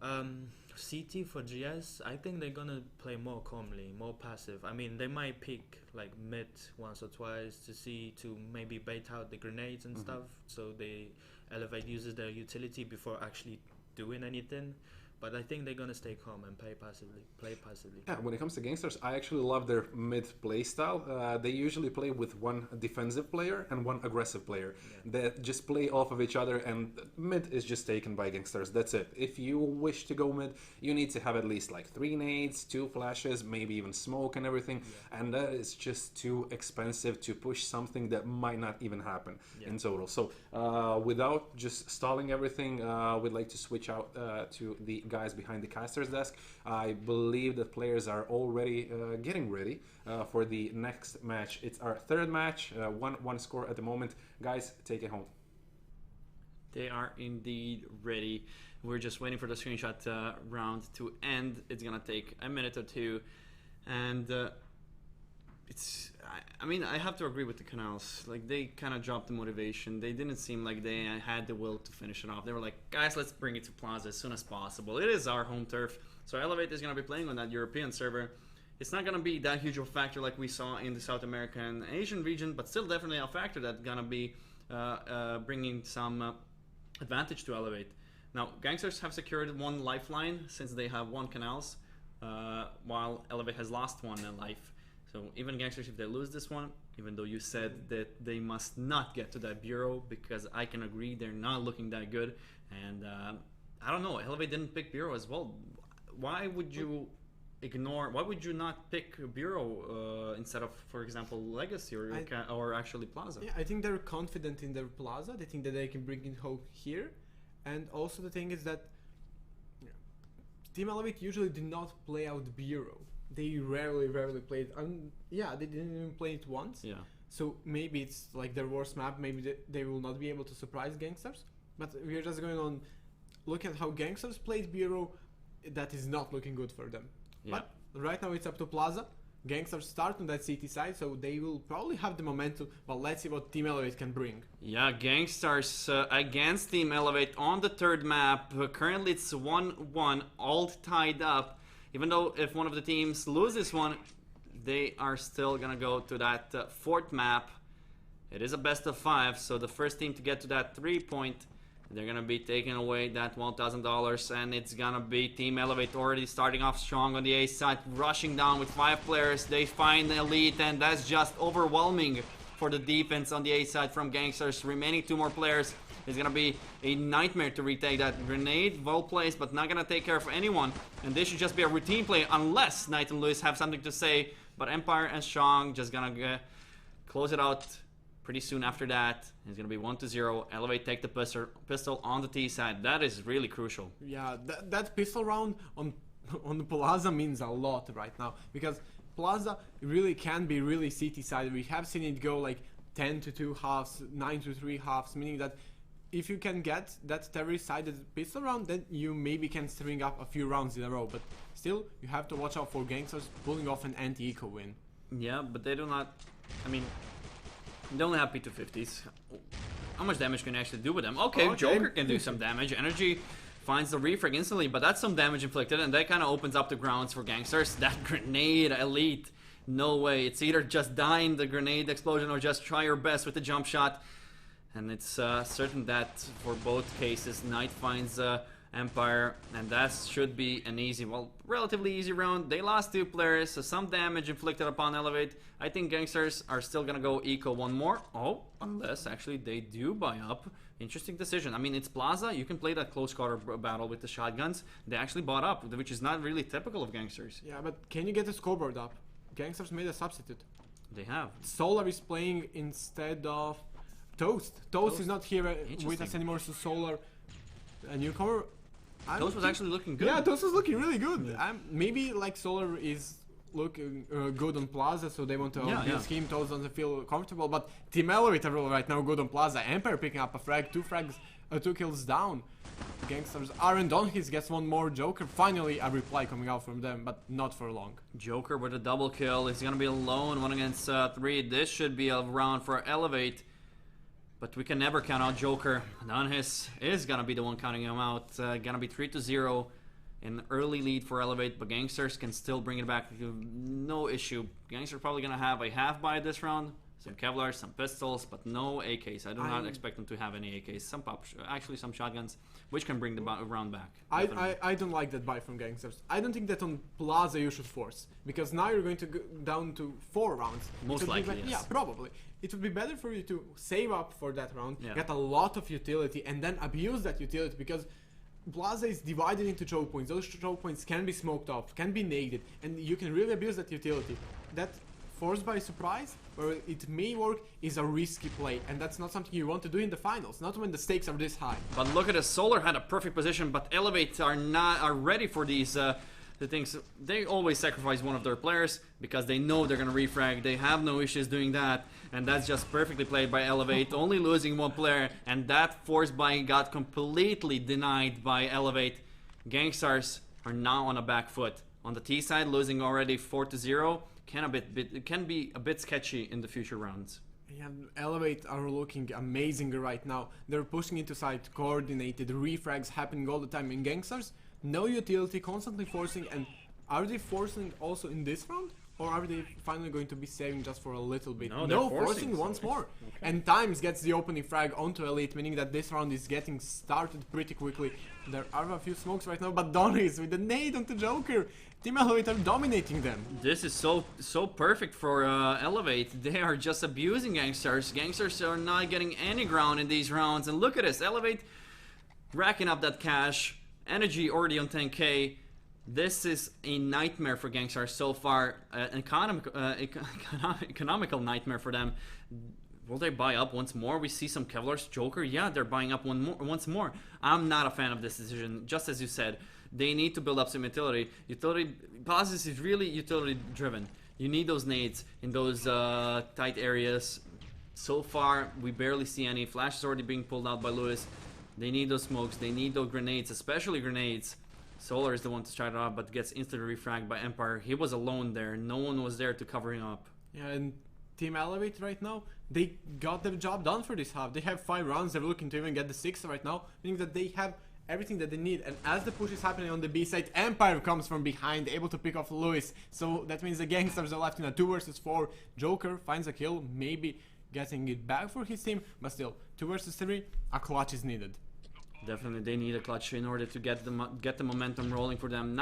CT for GS, I think they're gonna play more calmly, more passive. I mean, they might pick like mid once or twice to maybe bait out the grenades and stuff. So they Elevate uses their utility before actually doing anything. But I think they're gonna stay calm and play passively. Yeah, when it comes to Gankstars, I actually love their mid play style. They usually play with one defensive player and one aggressive player that just play off of each other, and mid is just taken by Gankstars. That's it. If you wish to go mid, you need to have at least like 3 nades, 2 flashes, maybe even smoke and everything, and that is just too expensive to push something that might not even happen in total. So without just stalling everything, we'd like to switch out to the guys behind the caster's desk. I believe that players are already getting ready for the next match. It's our 3rd match, 1-1 score at the moment. Guys, take it home. They are indeed ready. We're just waiting for the screenshot round to end. It's gonna take a minute or 2, and I mean, I have to agree with the Canals. Like, they kind of dropped the motivation. They didn't seem like they had the will to finish it off. They were like, guys, let's bring it to Plaza as soon as possible. It is our home turf. So Elevate is going to be playing on that European server. It's not going to be that huge of a factor like we saw in the South American and Asian region, but still definitely a factor that's going to be bringing some advantage to Elevate. Now, Gankstars have secured 1 lifeline since they have 1 Canals, while Elevate has lost 1 life. So even Gankstars, if they lose this one, even though you said that they must not get to that Bureau, because I can agree they're not looking that good, and I don't know, Elevate didn't pick Bureau as well. Why would you why would you not pick Bureau instead of, for example, Legacy or actually Plaza? Yeah, I think they're confident in their Plaza. They think that they can bring it home here, and also the thing is that Team Elevate usually did not play out Bureau. They rarely played. Yeah, they didn't even play it once. Yeah. So maybe it's like their worst map. Maybe they will not be able to surprise Gankstars. But we're just going on. Look at how Gankstars played Bureau. That is not looking good for them. Yeah. But right now it's up to Plaza. Gankstars start on that CT side, so they will probably have the momentum. But let's see what Team Elevate can bring. Yeah, Gankstars against Team Elevate on the 3rd map. Currently it's 1-1, all tied up. Even though if one of the teams loses one, they are still gonna go to that 4th map. It is a best of 5, so the first team to get to that 3-point, they're gonna be taking away that $1,000, and it's gonna be Team Elevate already starting off strong on the A side, rushing down with 5 players. They find the Elite, and that's just overwhelming for the defense on the A side from Gankstars. Remaining 2 more players. It's gonna be a nightmare to retake that grenade. Well placed, but not gonna take care of anyone. And this should just be a routine play unless Knight and Lewis have something to say. But Empire and Strong just gonna close it out pretty soon after that. It's gonna be 1-0. Elevate take the pistol on the T side. That is really crucial. Yeah, that pistol round on the Plaza means a lot right now, because Plaza really can be really CT side. We have seen it go like 10-2 halves, 9-3 halves, meaning that if you can get that terrorist-sided pistol round, then you maybe can string up a few rounds in a row. But still, you have to watch out for Gankstars pulling off an anti-eco win. Yeah, but they do not... I mean, they only have P250s. How much damage can you actually do with them? Okay, Joker can do some damage. Energy finds the refrag instantly, but that's some damage inflicted, and that kind of opens up the grounds for Gankstars. That grenade, Elite, no way. It's either just die in the grenade explosion or just try your best with the jump shot. And it's certain that for both cases, Knight finds Empire, and that should be an easy, well, relatively easy round. They lost 2 players, so some damage inflicted upon Elevate. I think Gankstars are still gonna go eco one more. Oh, unless actually they do buy up. Interesting decision. I mean, it's Plaza. You can play that close quarter battle with the shotguns. They actually bought up, which is not really typical of Gankstars. Yeah, but can you get the scoreboard up? Gankstars made a substitute. They have. Solar is playing instead of Toast. Toast is not here with us anymore, so Solar, a newcomer. Toast was actually looking good. Yeah, Toast was looking really good. Yeah. Maybe like Solar is looking good on Plaza, so they want to build scheme. Toast doesn't feel comfortable, but Team Elevator right now good on Plaza. Empire picking up a frag, 2 frags, 2 kills down. Gankstars aren't on his, gets one more Joker. Finally a reply coming out from them, but not for long. Joker with a double kill. He's gonna be alone, 1 against 3. This should be a round for Elevate. But we can never count out Joker. Dunhis is gonna be the one counting him out. Gonna be 3-0 in early lead for Elevate, but Gankstars can still bring it back. No issue. Gankstars probably gonna have a half buy this round. Some Kevlars, some pistols, but no AKs. I do not expect them to have any AKs. Some actually some shotguns, which can bring the round back. I don't like that buy from Gankstars. I don't think that on Plaza you should force, because now you're going to go down to 4 rounds. Most likely, yes. Yeah, probably. It would be better for you to save up for that round, get a lot of utility, and then abuse that utility, because Plaza is divided into choke points. Those choke points can be smoked off, can be naded, and you can really abuse that utility. That forced by surprise, where it may work, is a risky play, and that's not something you want to do in the finals, not when the stakes are this high. But look at it, Solar had a perfect position, but Elevate are ready for these the things. They always sacrifice one of their players because they know they're gonna refrag. They have no issues doing that, and that's just perfectly played by Elevate, only losing 1 player, and that forced buying got completely denied by Elevate. Gankstars are now on a back foot. On the T side, losing already 4-0. Can be a bit sketchy in the future rounds. Yeah, Elevate are looking amazing right now. They're pushing into side, coordinated, refrags happening all the time. In Gankstars, no utility, constantly forcing, and are they forcing also in this round? Or are they finally going to be saving just for a little bit? No, forcing once more. Okay. And Times gets the opening frag onto Elite, meaning that this round is getting started pretty quickly. There are a few smokes right now, but Donis with the nade onto Joker. Team Elevate are dominating them. This is so perfect for Elevate. They are just abusing Gankstars. Gankstars are not getting any ground in these rounds. And look at this, Elevate racking up that cash. Energy already on 10k. This is a nightmare for Gankstars so far. Economical nightmare for them. Will they buy up once more? We see some Kevlar's Joker. Yeah, they're buying up once more. I'm not a fan of this decision. Just as you said, they need to build up some utility. Pauses is really utility driven. You need those nades in those tight areas. So far, we barely see any. Flash is already being pulled out by Lewis. They need those smokes. They need those grenades, especially grenades. Solar is the one to start it off, but gets instantly refragged by Empire. He was alone there. No one was there to cover him up. Yeah, and Team Elevate right now, they got their job done for this half. They have 5 rounds. They're looking to even get the 6th right now, meaning that they have everything that they need. And as the push is happening on the B side, Empire comes from behind, able to pick off Lewis. So that means the Gankstars are left in a 2 versus 4. Joker finds a kill, maybe getting it back for his team, but still, 2 versus 3, a clutch is needed. Definitely, they need a clutch in order to get the momentum rolling for them.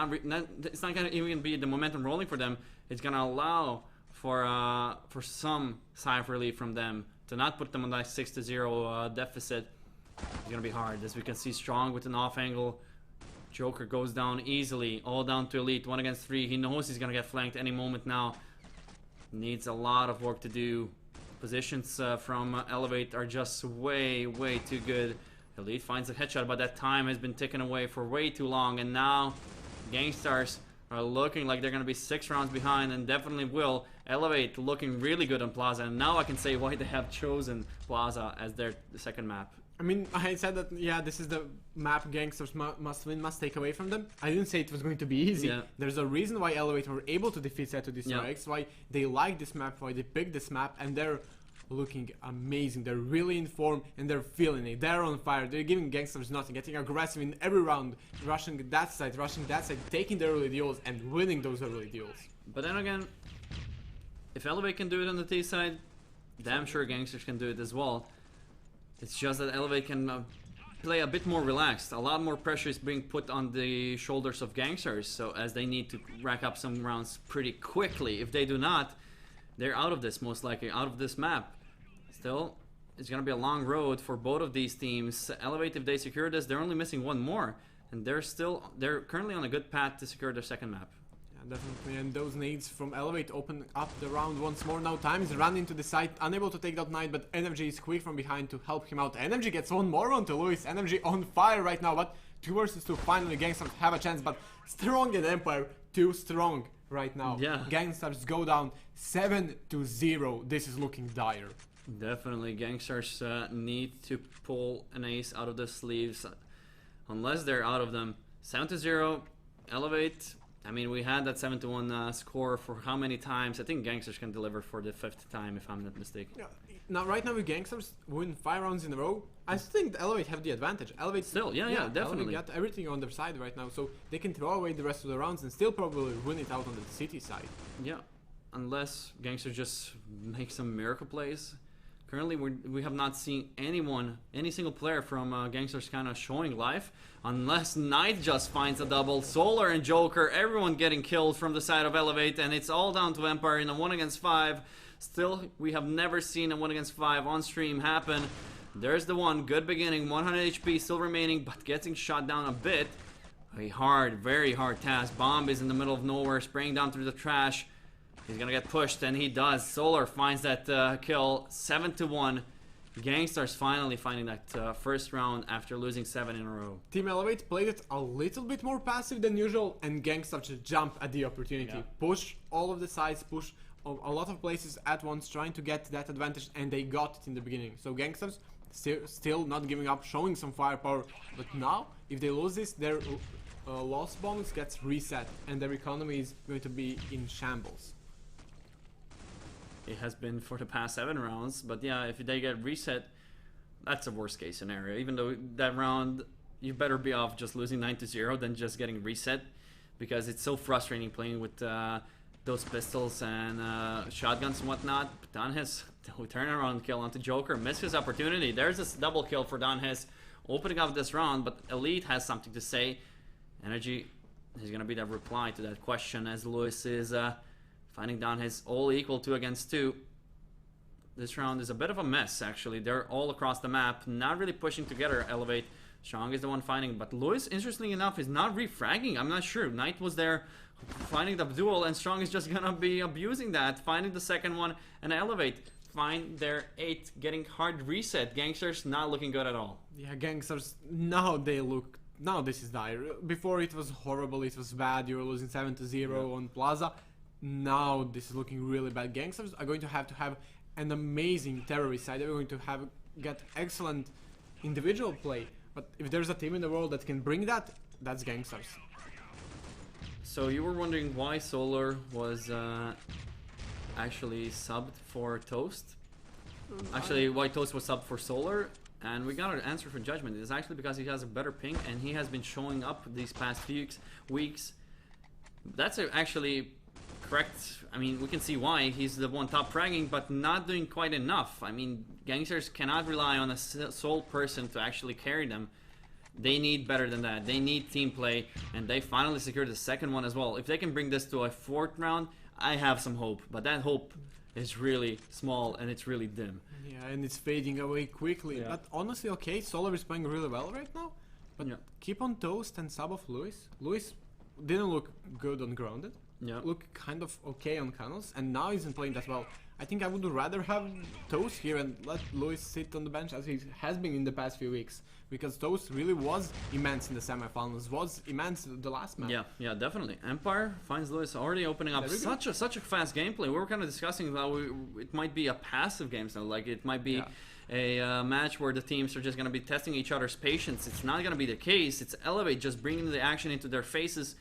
It's not gonna even be the momentum rolling for them. It's gonna allow for some Cypher relief from them to not put them on that 6-0 deficit. It's gonna be hard. As we can see, Strong with an off angle. Joker goes down easily, all down to Elite, 1 against 3. He knows he's gonna get flanked any moment now. Needs a lot of work to do. Positions from Elevate are just way too good. Elite finds a headshot, but that time has been taken away for way too long, and now Gankstars are looking like they're going to be 6 rounds behind, and definitely will. Elevate looking really good on Plaza, and now I can say why they have chosen Plaza as their second map. I mean, I said that, yeah, this is the map Gankstars must win, must take away from them. I didn't say it was going to be easy. Yeah. There's a reason why Elevate were able to defeat Seto this X, why they like this map, why they picked this map, and they're looking amazing. They're really in form and they're feeling it. They're on fire. They're giving Gankstars nothing, getting aggressive in every round, rushing that side, taking the early deals and winning those early deals. But then again, if Elevate can do it on the T side, damn sure Gankstars can do it as well. It's just that Elevate can play a bit more relaxed. A lot more pressure is being put on the shoulders of Gankstars, so as they need to rack up some rounds pretty quickly. If they do not, they're out of this, most likely, out of this map. Still, it's going to be a long road for both of these teams. Elevate, if they secure this, they're only missing one more. And they're currently on a good path to secure their second map. Yeah, definitely, and those nades from Elevate open up the round once more. Now Time is running to the side, unable to take out Knight, but Energy is quick from behind to help him out. Energy gets one more onto Lewis. Energy on fire right now, but 2 versus 2, finally Gankstars have a chance, but Strong and Empire too strong right now. Yeah. Gankstars go down 7-0. This is looking dire. Definitely, Gankstars need to pull an ace out of the sleeves, unless they're out of them. 7-0, Elevate. I mean, we had that 7-1 score for how many times? I think Gankstars can deliver for the 5th time, if I'm not mistaken. Yeah. Now, right now, with Gankstars win 5 rounds in a row, I think the Elevate have the advantage. Elevate Still, yeah, definitely. Elevate got everything on their side right now, so they can throw away the rest of the rounds and still probably win it out on the city side. Yeah, unless Gankstars just make some miracle plays. Currently, we have not seen any single player from Gankstars kind of showing life, unless Knight just finds a double. Solar and Joker, everyone getting killed from the side of Elevate, and it's all down to Empire in a 1 against 5. Still, we have never seen a 1 against 5 on stream happen. There's the one, good beginning, 100 HP still remaining, but getting shot down a bit. A very hard task. Bomb is in the middle of nowhere, spraying down through the trash. He's gonna get pushed, and he does. Solar finds that kill, 7-1. Gankstars finally finding that first round after losing 7 in a row. Team Elevate played it a little bit more passive than usual, and Gankstars just jump at the opportunity. Yeah. Push all of the sides, push a lot of places at once, trying to get that advantage, and they got it in the beginning. So Gankstars still not giving up, showing some firepower. But now, if they lose this, their loss bonus gets reset, and their economy is going to be in shambles. It has been for the past 7 rounds, but yeah, if they get reset, that's a worst case scenario. Even though that round, you better be off just losing 9-0 than just getting reset, because it's so frustrating playing with those pistols and shotguns and whatnot. But Danhes, turnaround kill onto Joker, missed his opportunity. There's this double kill for Danhes, opening up this round, but Elite has something to say. Energy is going to be the reply to that question, as Lewis is finding Danhes all equal 2 against 2. This round is a bit of a mess, actually. They're all across the map, not really pushing together. Elevate, Strong is the one fighting, but Lewis, interestingly enough, is not refragging. I'm not sure. Knight was there finding the duel, and Strong is just gonna be abusing that, finding the second one, and Elevate find their 8, getting hard reset. Gankstars not looking good at all. Yeah, Gankstars, now this is dire. Before it was horrible, it was bad, you were losing 7-0 on Plaza. Now this is looking really bad. Gankstars are going to have an amazing terrorist side. They're going to get excellent individual play. But if there's a team in the world that can bring that, that's Gankstars. So you were wondering why Solar was actually subbed for Toast? Actually, why Toast was subbed for Solar? And we got an answer for Judgment. It's actually because he has a better ping, and he has been showing up these past few weeks. That's actually correct. I mean, we can see why. He's the one top fragging, but not doing quite enough. I mean, Gankstars cannot rely on a sole person to actually carry them. They need better than that. They need team play, and they finally secured the second one as well. If they can bring this to a 4th round, I have some hope. But that hope is really small, and it's really dim. Yeah, and it's fading away quickly. Yeah. But honestly, okay, Solar is playing really well right now. But Yeah. keep on Toast and sub of Lewis. Lewis didn't look good on Grounded. Yeah. Look kind of okay on Canals, and now isn't playing that well. I think I would rather have Toast here and let Lewis sit on the bench as he has been in the past few weeks, because Toast really was immense in the semifinals, was immense the last match. Yeah, definitely. Empire finds Lewis already opening up such a fast gameplay. We were kind of discussing how it might be a passive game, so like it might be a match where the teams are just going to be testing each other's patience. It's not going to be the case. It's Elevate just bringing the action into their faces.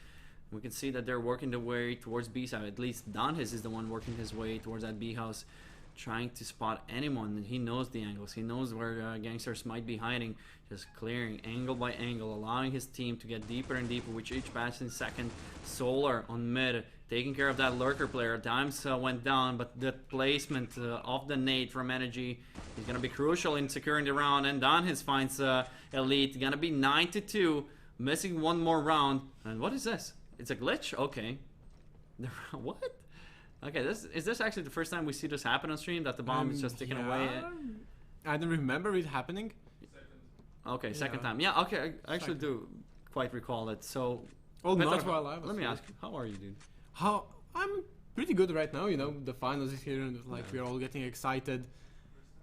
We can see that they're working their way towards B side. At least Danhes is the one working his way towards that B house, trying to spot anyone. He knows the angles. He knows where Gankstars might be hiding. Just clearing angle by angle, allowing his team to get deeper and deeper with each passing second. Solar on mid taking care of that lurker player. Dimes went down, but the placement of the nade from Energy is going to be crucial in securing the round. And Danhis finds Elite. Going to be 9-2, missing one more round. And what is this? It's a glitch? Okay. What? Okay, is this actually the first time we see this happen on stream, that the bomb is just taken away? I don't remember it happening. Okay, second time. Yeah, okay, I actually do quite recall it. So, Well, Petar, not while I was let me here. ask you, how are you, dude? I'm pretty good right now, you know, the finals is here and like we're all getting excited.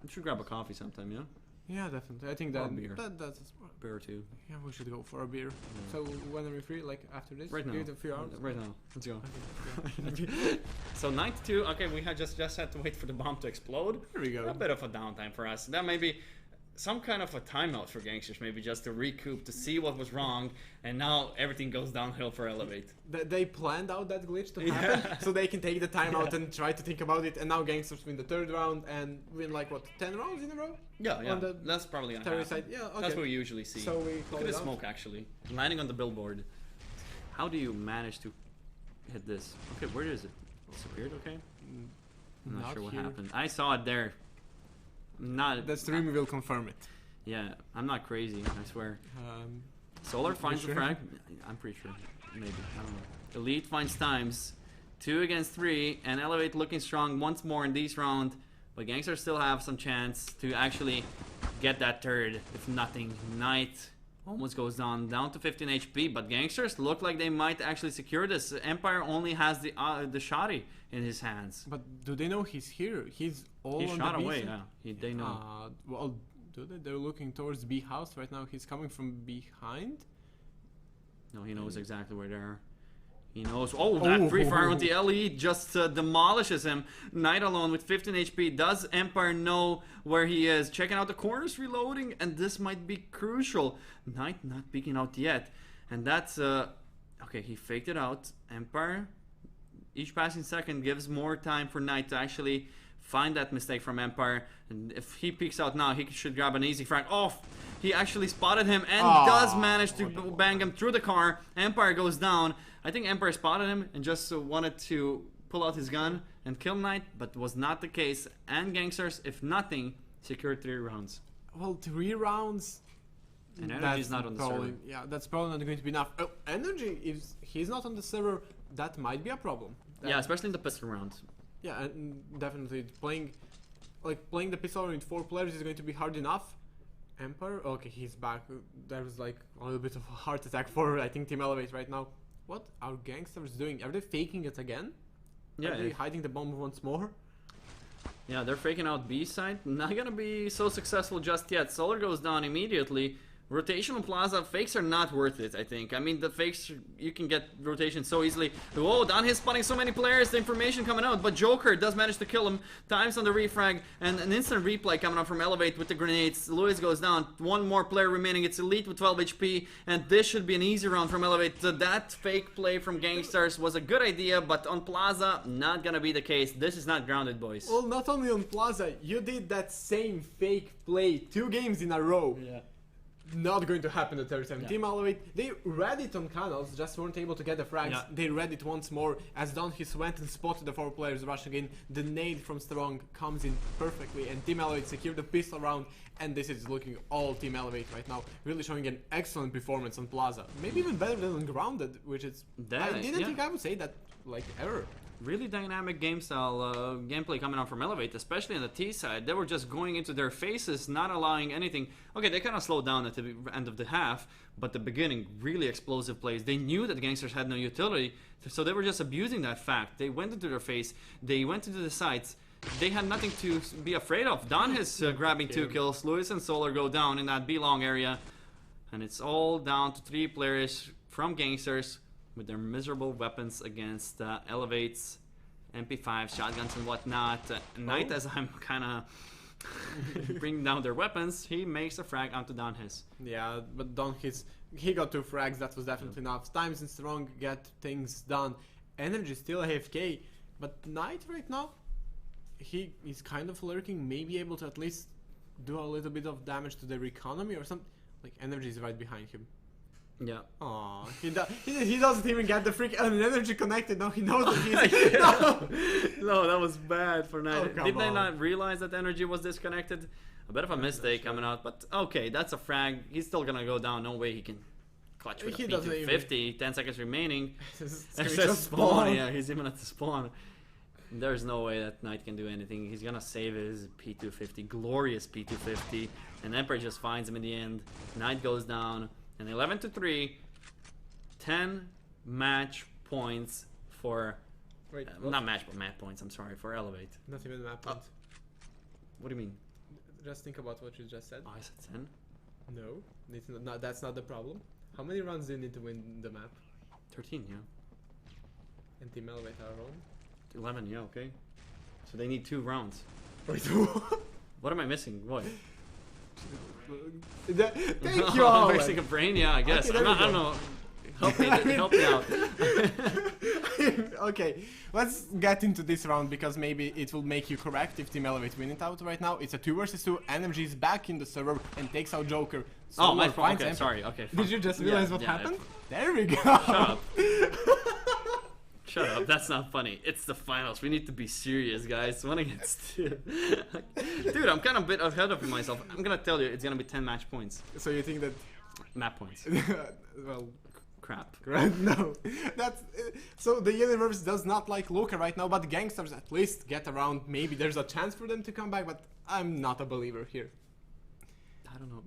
You should grab a coffee sometime, yeah? Yeah, definitely. I think Or a that, beer. that's Beer or two. yeah, we should go for a beer. So when are we free? Like after this? Right now. Give it a few hours. Right now. Let's go. Okay. So 9-2. Okay, we had just had to wait for the bomb to explode. Here we go. A bit of a downtime for us. That may be some kind of a timeout for Gankstars, maybe just to recoup, to see what was wrong, and now everything goes downhill for Elevate. They planned out that glitch to happen, so they can take the time out and try to think about it. And now Gankstars win the third round and win like what, 10 rounds in a row? Yeah, On the that's probably gonna Terry happen. side, yeah, okay. That's what we usually see. So we call Look at it the out. smoke, actually. Landing on the billboard. How do you manage to hit this? Okay, where is it? Disappeared, okay? I'm not sure what here. happened. I saw it there. Not... The stream will confirm it. Yeah, I'm not crazy, I swear. Um, Solar you finds the sure? frag. I'm pretty sure. Maybe. I don't know. Elite finds times. 2 against 3. And Elevate looking strong once more in this round. But Gankstars still have some chance to actually get that third. If nothing. Knight almost goes down to 15 HP. But Gankstars look like they might actually secure this. Empire only has the shotty in his hands. but do they know he's here? He's all He on shot the B away, side? yeah. They know. Well, do they? They're looking towards B house right now. He's coming from behind. No, he knows exactly where they are. He knows. Oh, that free fire on the LE just demolishes him. Knight alone with 15 HP. Does Empire know where he is? Checking out the corners, reloading, and this might be crucial. Knight not peeking out yet. And that's... okay, he faked it out. Empire, each passing second gives more time for Knight to actually find that mistake from Empire. And if he peeks out now, he should grab an easy frag. Oh, he actually spotted him and does manage to bang him through the car. Empire goes down. I think Empire spotted him and just wanted to pull out his gun and kill Knight, but was not the case. And Gankstars, if nothing, secured 3 rounds. Well, 3 rounds. And Energy's not on the probably, server. Yeah, that's probably not going to be enough. Oh, Energy, if he's not on the server, that might be a problem. Yeah, especially in the pistol round. Yeah, and definitely playing the pistol with 4 players is going to be hard enough. Empire, okay, he's back. There was like a little bit of a heart attack for I think Team Elevate right now. What are Gankstars doing? Are they faking it again? Yeah, Are they hiding the bomb once more? yeah, they're faking out B side. Not gonna be so successful just yet. Solar goes down immediately. Rotational Plaza, fakes are not worth it, I think. I mean, the fakes, you can get rotation so easily. Whoa, down his spotting so many players, the information coming out, but Joker does manage to kill him. Times on the refrag, and an instant replay coming up from Elevate with the grenades. Lewis goes down, 1 more player remaining. It's Elite with 12 HP, and this should be an easy round from Elevate. That fake play from Gankstars was a good idea, but on Plaza, not gonna be the case. This is not grounded, boys. Well, not only on Plaza, you did that same fake play 2 games in a row. Yeah. Not going to happen the third time. Yeah. Team Elevate, they read it on Canals, just weren't able to get the frags. Yeah. They read it once more as Donhis went and spotted the 4 players rushing in. The nade from Strong comes in perfectly and Team Elevate secured the pistol round, and this is looking all Team Elevate right now. Really showing an excellent performance on Plaza. Maybe even better than on Grounded, which is... I didn't think I would say that, like, ever. Really dynamic game style gameplay coming out from Elevate, especially on the T side. They were just going into their faces, not allowing anything. Okay, they kind of slowed down at the end of the half, but the beginning, really explosive plays. They knew that the Gankstars had no utility, so they were just abusing that fact. They went into their face, they went into the sights. They had nothing to be afraid of. Don is grabbing 2 kills. Lewis and Solar go down in that B-long area. And it's all down to 3 players from Gankstars with their miserable weapons against Elevates, MP5s, shotguns and whatnot. Knight, as I'm kind of bringing down their weapons, he makes a frag onto Donhis. Yeah, but Donhis, he got 2 frags, that was definitely enough. Times and Strong get things done. Energy still AFK, but Knight right now, he is kind of lurking, maybe able to at least do a little bit of damage to their economy or something. Like, Energy is right behind him. Yeah. Aw, he doesn't even get the freak energy connected. No, he knows that he's... No. No, that was bad for Knight. Oh, Did they on. not realize that energy was disconnected? A bit of a mistake coming out, but okay, that's a frag. He's still gonna go down. No way he can clutch with He a doesn't P250. 10 seconds remaining. It It's says spawn. Yeah, he's even at the spawn. There's no way that Knight can do anything. He's gonna save his P250, glorious P250, and Emperor just finds him in the end. Knight goes down, and 11-3, 10 match points for Wait, not match, but mat points. I'm sorry, for Elevate. not even map point. What do you mean? Just think about what you just said. Oh, I said 10. No, it's not, that's not the problem. How many rounds do you need to win the map? 13, yeah. And Team Elevate are on? 11, yeah, okay. So they need 2 rounds. Wait, what? What am I missing? What? Thank you, I'm Owen. missing a brain? Yeah, I guess. Okay, I'm there not, we I don't go. know. Help me out. Okay, let's get into this round because maybe it will make you correct if Team Elevate win it out right now. It's a 2 versus 2. NMG is back in the server and takes out Joker. Oh, my Solar fault. finds Okay, Emperor. sorry. Okay, Did you just realize what yeah, happened? There we go. Shut up. Shut up. That's not funny. It's the finals. We need to be serious, guys. 1 against 2. Dude, I'm kind of a bit ahead of myself. I'm gonna tell you, it's gonna be 10 match points. So you think that? Map points. Well, Crap. no. That's so the universe does not like Luca right now, but the Gankstars at least get around. Maybe there's a chance for them to come back, but I'm not a believer here. I don't know.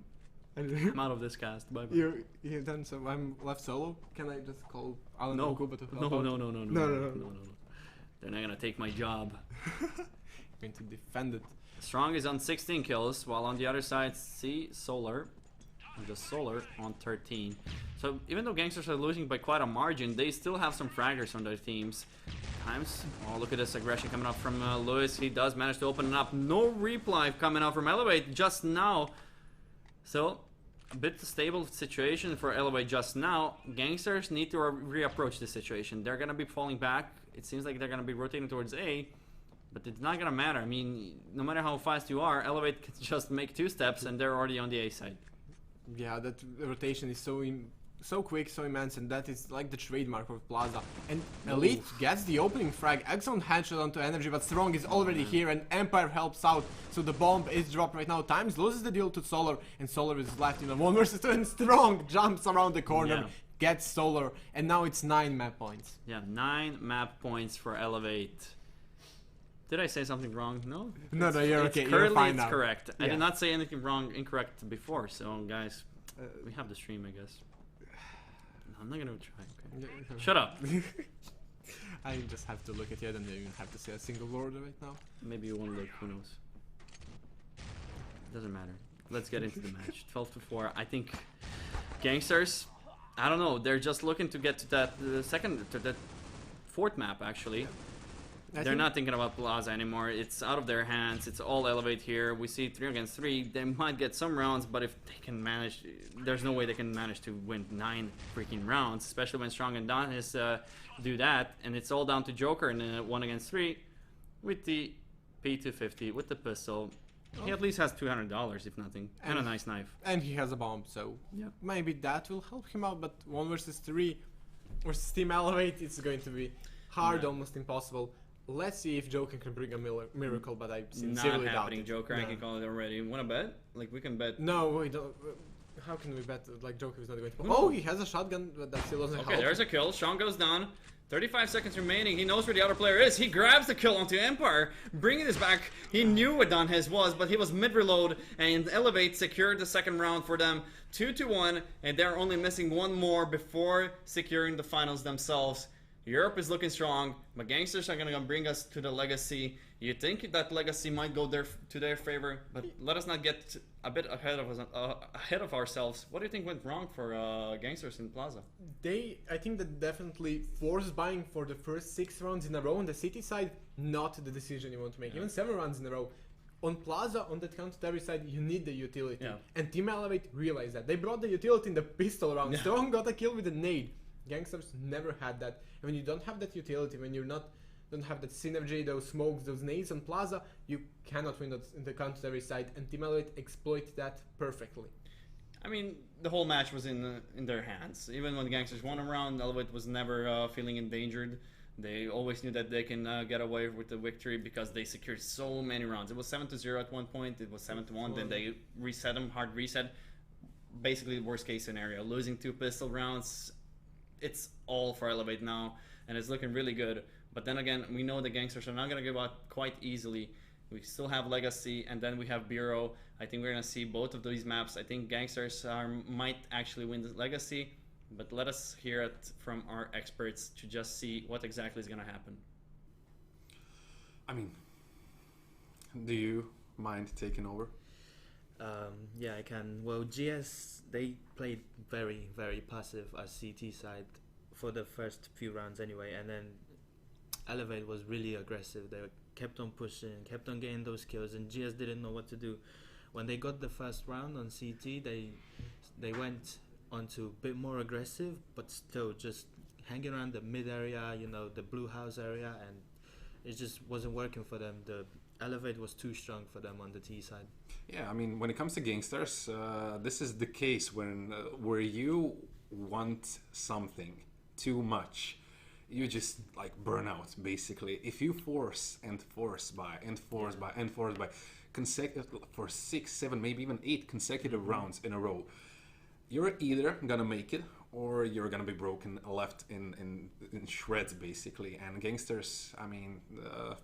I'm out of this cast. Bye bye. You're done, so I'm left solo. Can I just call Alan No. Kuba to help No, out? no. They're not gonna take my job. Going to defend it. Strong is on 16 kills, while on the other side, Solar, just Solar on 13. So even though Gankstars are losing by quite a margin, they still have some fraggers on their teams. Times, oh look at this aggression coming up from Lewis. He does manage to open it up. No reply coming out from Elevate just now. So a bit stable situation for Elevate just now. Gankstars need to reapproach this situation. They're gonna be falling back. It seems like they're gonna be rotating towards A. But it's not gonna matter. I mean, no matter how fast you are, Elevate can just make 2 steps and they're already on the A side. Yeah, that rotation is so quick, so immense, and that is like the trademark of Plaza. And Elite gets the opening frag, excellent headshot onto Energy, but Strong is already here, and Empire helps out, so the bomb is dropped right now. Times loses the deal to Solar, and Solar is left in a 1 versus 2, and Strong jumps around the corner, gets Solar, and now it's 9 map points. Yeah, 9 map points for Elevate. Did I say something wrong? No? No, you're okay. You're Currently, fine it's now. correct. I Yeah. did not say anything incorrect before, so guys, we have the stream, I guess. No, I'm not gonna try, okay? Shut up. I just have to look at you, I don't even have to say a single word right now. Maybe you won't look, who knows? Doesn't matter. Let's get into the match. 12-4. I think Gankstars, I don't know, they're just looking to get to that that 4th map actually. They're not thinking about Plaza anymore. It's out of their hands. It's all Elevate here. We see 3 against 3. They might get some rounds, but if they can manage, there's no way they can manage to win 9 freaking rounds, especially when Strong and Don is do that. And it's all down to Joker in 1 against 3 with the P250 with the pistol. He at least has $200 if nothing, and a nice knife. And he has a bomb, so maybe that will help him out. But 1 versus 3 versus Team Elevate, it's going to be hard, almost impossible. Let's see if Joker can bring a miracle, but I sincerely Not doubt happening, it. Joker. No. I can call it already. Want to bet? Like we can bet. No, we don't. How can we bet like Joker is not going to? No. Oh, he has a shotgun, but that still doesn't Okay, help. there's a kill. Sean goes down. 35 seconds remaining. He knows where the other player is. He grabs the kill onto Empire, bringing this back. He knew what Don his was, but he was mid-reload, and Elevate secured the 2nd round for them. 2-1, and they're only missing 1 more before securing the finals themselves. Europe is looking strong, but Gankstars are gonna bring us to the legacy. You think that legacy might go to their favor, but let us not get a bit ahead of ourselves. What do you think went wrong for Gankstars in Plaza? I think that definitely force buying for the first 6 rounds in a row on the city side, not the decision you want to make. Even 7 rounds in a row. On Plaza, on that counter-terror side, you need the utility. Yeah. And Team Elevate realized that. They brought the utility in the pistol round. Yeah. Strong got a kill with a nade. Gankstars never had that. And when you don't have that utility, when you don't have that synergy, those smokes, those nades on Plaza, you cannot win in the counter-terror side. And Team Elevate exploit that perfectly. I mean, the whole match was in their hands. Even when the Gankstars won a round, Elevate was never feeling endangered. They always knew that they can get away with the victory because they secured so many rounds. It was 7-0 at one point. It was 7-1. Then they reset them, hard reset. Basically, the worst case scenario. Losing 2 pistol rounds. It's all for Elevate now, and it's looking really good. But then again, we know the Gankstars are not going to give up quite easily. We still have Legacy, and then we have Bureau. I think we're going to see both of these maps. I think Gankstars might actually win the Legacy, but let us hear it from our experts to just see what exactly is going to happen. I mean, do you mind taking over? Yeah, I can. Well, GS, they played very, very passive as CT side for the first few rounds anyway, and then Elevate was really aggressive. They kept on pushing, kept on getting those kills, and GS didn't know what to do. When they got the first round on CT, they went onto a bit more aggressive, but still just hanging around the mid area, you know, the blue house area, and it just wasn't working for them. The Elevate was too strong for them on the T side. Yeah, I mean, when it comes to Gankstars, this is the case when where you want something too much, you just like burn out basically. If you force by for 6, 7, maybe even 8 consecutive rounds in a row, you're either gonna make it or you're gonna be broken left in shreds basically. And Gankstars, I mean,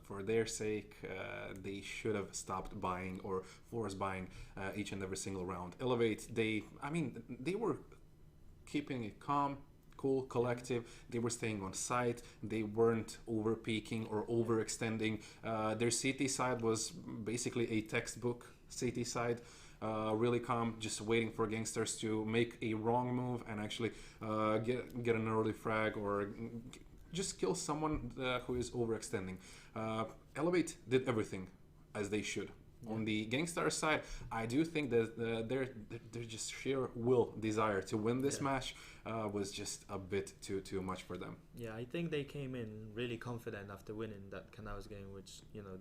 for their sake, they should have stopped buying or forced buying each and every single round. Elevate, they were keeping it calm, cool, collective. They were staying on site. They weren't over peaking or overextending. Their CT side was basically a textbook CT side. Really calm, just waiting for Gankstars to make a wrong move and actually get an early frag or just kill someone who is overextending. Elevate did everything as they should. On the Gankstars side, I do think that their just sheer desire to win this match was just a bit too much for them. Yeah, I think they came in really confident after winning that Canals game, which, you know,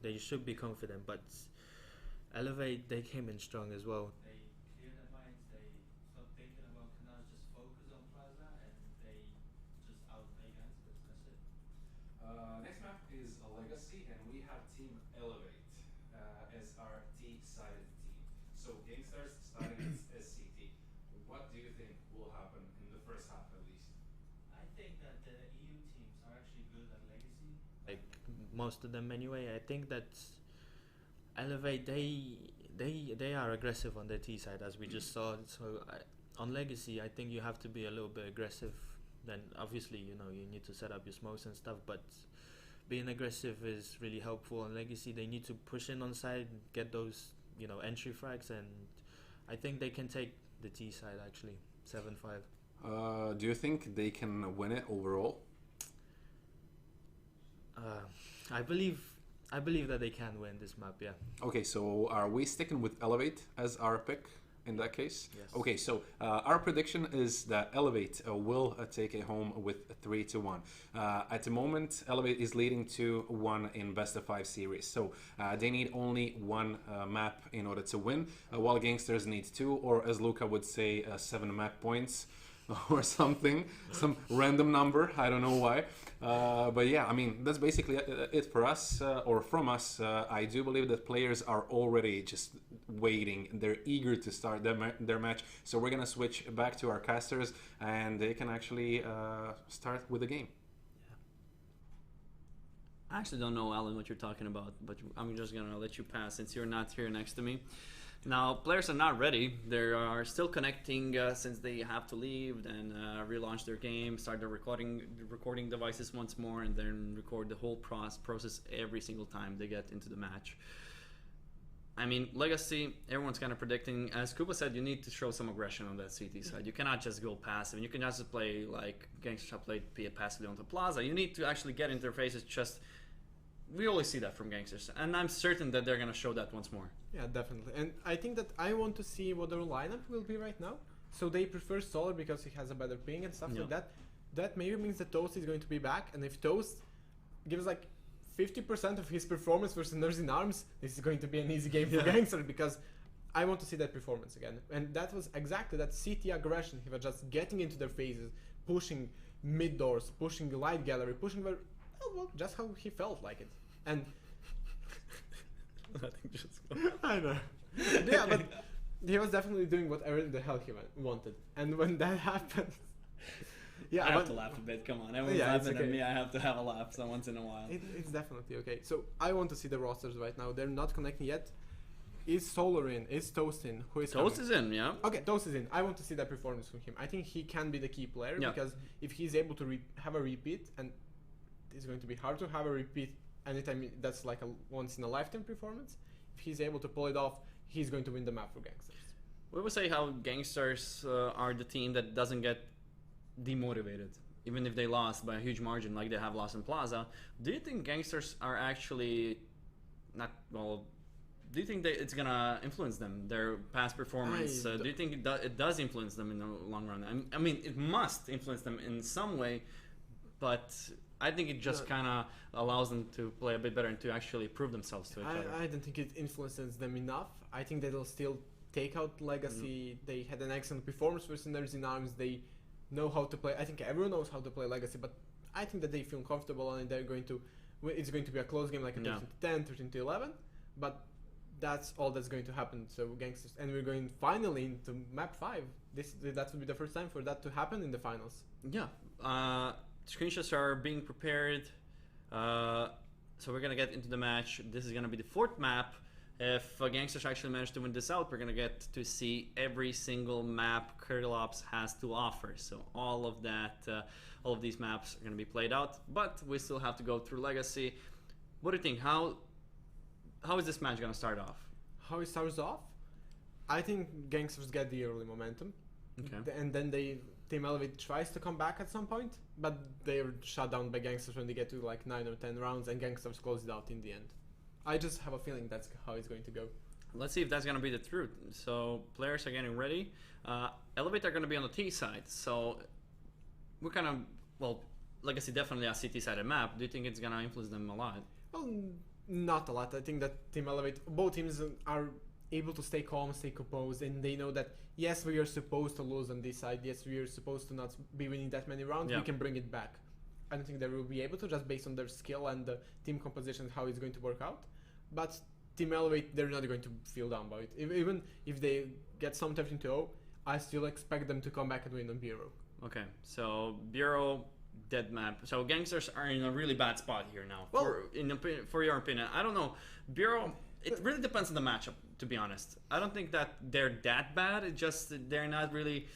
they should be confident, but Elevate, they came in strong as well. They cleared their minds, they stopped thinking about Canals, just focus on Plaza, and they just outplay Gankstars, that's it. Next map is a Legacy, and we have Team Elevate as our T-sided team. So Gankstars starting as CT. What do you think will happen in the first half at least? I think that the EU teams are actually good at Legacy. Like most of them anyway. I think that Elevate, they are aggressive on their T side, as we just saw. So on Legacy, I think you have to be a little bit aggressive. Then obviously, you know, you need to set up your smokes and stuff, but being aggressive is really helpful on Legacy. They need to push in on side, get those, you know, entry frags, and I think they can take the T side actually 7-5. Do you think they can win it overall? I believe that they can win this map, yeah. Okay, so are we sticking with Elevate as our pick in that case? Yes. Okay, so our prediction is that Elevate will take it home with 3-1. At the moment, Elevate is leading 2-1 in best of 5 series. So they need only 1 map in order to win, while Gankstars need 2, or as Luca would say, 7 map points. Or something, some random number, I don't know why, but yeah, I mean, that's basically it for us, or from us. I do believe that players are already just waiting, they're eager to start their match, so we're gonna switch back to our casters and they can actually start with the game. I actually don't know, Alan, what you're talking about, but I'm just gonna let you pass since you're not here next to me. Now, players are not ready. They are still connecting since they have to leave and relaunch their game, start the recording devices once more, and then record the whole process every single time they get into the match. I mean, Legacy, everyone's kind of predicting. As Kuba said, you need to show some aggression on that CT side. You cannot just go passive. You cannot just play like Gankstars played passively onto Plaza. You need to actually get interfaces. We always see that from Gankstars, and I'm certain that they're going to show that once more. Yeah, definitely. And I think that I want to see what their lineup will be right now. So they prefer Solar because he has a better ping and stuff like that. That maybe means that Toast is going to be back, and if Toast gives like 50% of his performance versus Nerds in Arms, this is going to be an easy game for Gankstars, because I want to see that performance again. And that was exactly that CT aggression. He was just getting into their faces, pushing mid doors, pushing the light gallery, pushing where, well, just how he felt like it. And Nothing, just I know. Yeah, but he was definitely doing whatever the hell he wanted. And when that happened, yeah, I have to laugh a bit. Come on, everyone's laughing at me. I have to have a laugh so once in a while. It's definitely okay. So I want to see the rosters right now. They're not connecting yet. Is Solar in? Is Toast in? Who is Toast coming? is in, yeah. Okay, Toast is in. I want to see that performance from him. I think he can be the key player because if he's able to have a repeat, and it's going to be hard to have a repeat anytime that's like a once in a lifetime performance. If he's able to pull it off, he's going to win the map for Gankstars. We would say how Gankstars are the team that doesn't get demotivated, even if they lost by a huge margin, like they have lost in Plaza. Do you think Gankstars are actually not well? Do you think that it's gonna influence them, their past performance? Do you think it does influence them in the long run? I mean, it must influence them in some way, but I think it just kind of allows them to play a bit better and to actually prove themselves to each other. I don't think it influences them enough. I think they'll still take out Legacy. They had an excellent performance versus Nerds in Arms. They know how to play. I think everyone knows how to play Legacy, but I think that they feel comfortable and they're going to. It's going to be a close game, like a 13-10, 13-11, but that's all that's going to happen. So Gankstars, and we're going finally into map 5. That would be the first time for that to happen in the finals. Yeah. Screenshots are being prepared. So we're gonna get into the match. This is gonna be the 4th map. If Gankstars actually manage to win this out, we're gonna get to see every single map Curlops has to offer. So all of that, all of these maps are gonna be played out. But we still have to go through Legacy. What do you think? How is this match gonna start off? How it starts off? I think Gankstars get the early momentum. Okay. And then Team Elevate tries to come back at some point, but they're shut down by Gankstars when they get to like 9 or 10 rounds, and Gankstars close it out in the end. I just have a feeling that's how it's going to go. Let's see if that's going to be the truth. So players are getting ready. Elevate are going to be on the T side. So we're kind of, well, Legacy definitely a CT-sided map. Do you think it's going to influence them a lot? Well, not a lot. I think that Team Elevate, both teams are able to stay calm, stay composed, and they know that yes, we are supposed to lose on this side. Yes, we are supposed to not be winning that many rounds. We can bring it back. I don't think they will be able to, just based on their skill and the team composition, how it's going to work out. But Team Elevate, they're not going to feel down by it. Even if they get some 13-0, I still expect them to come back and win on Bureau. Okay, so Bureau, dead map. So Gankstars are in a really bad spot here now. Well, for your opinion, I don't know. Bureau, it really depends on the matchup, to be honest. I don't think that they're that bad. It's just they're not really.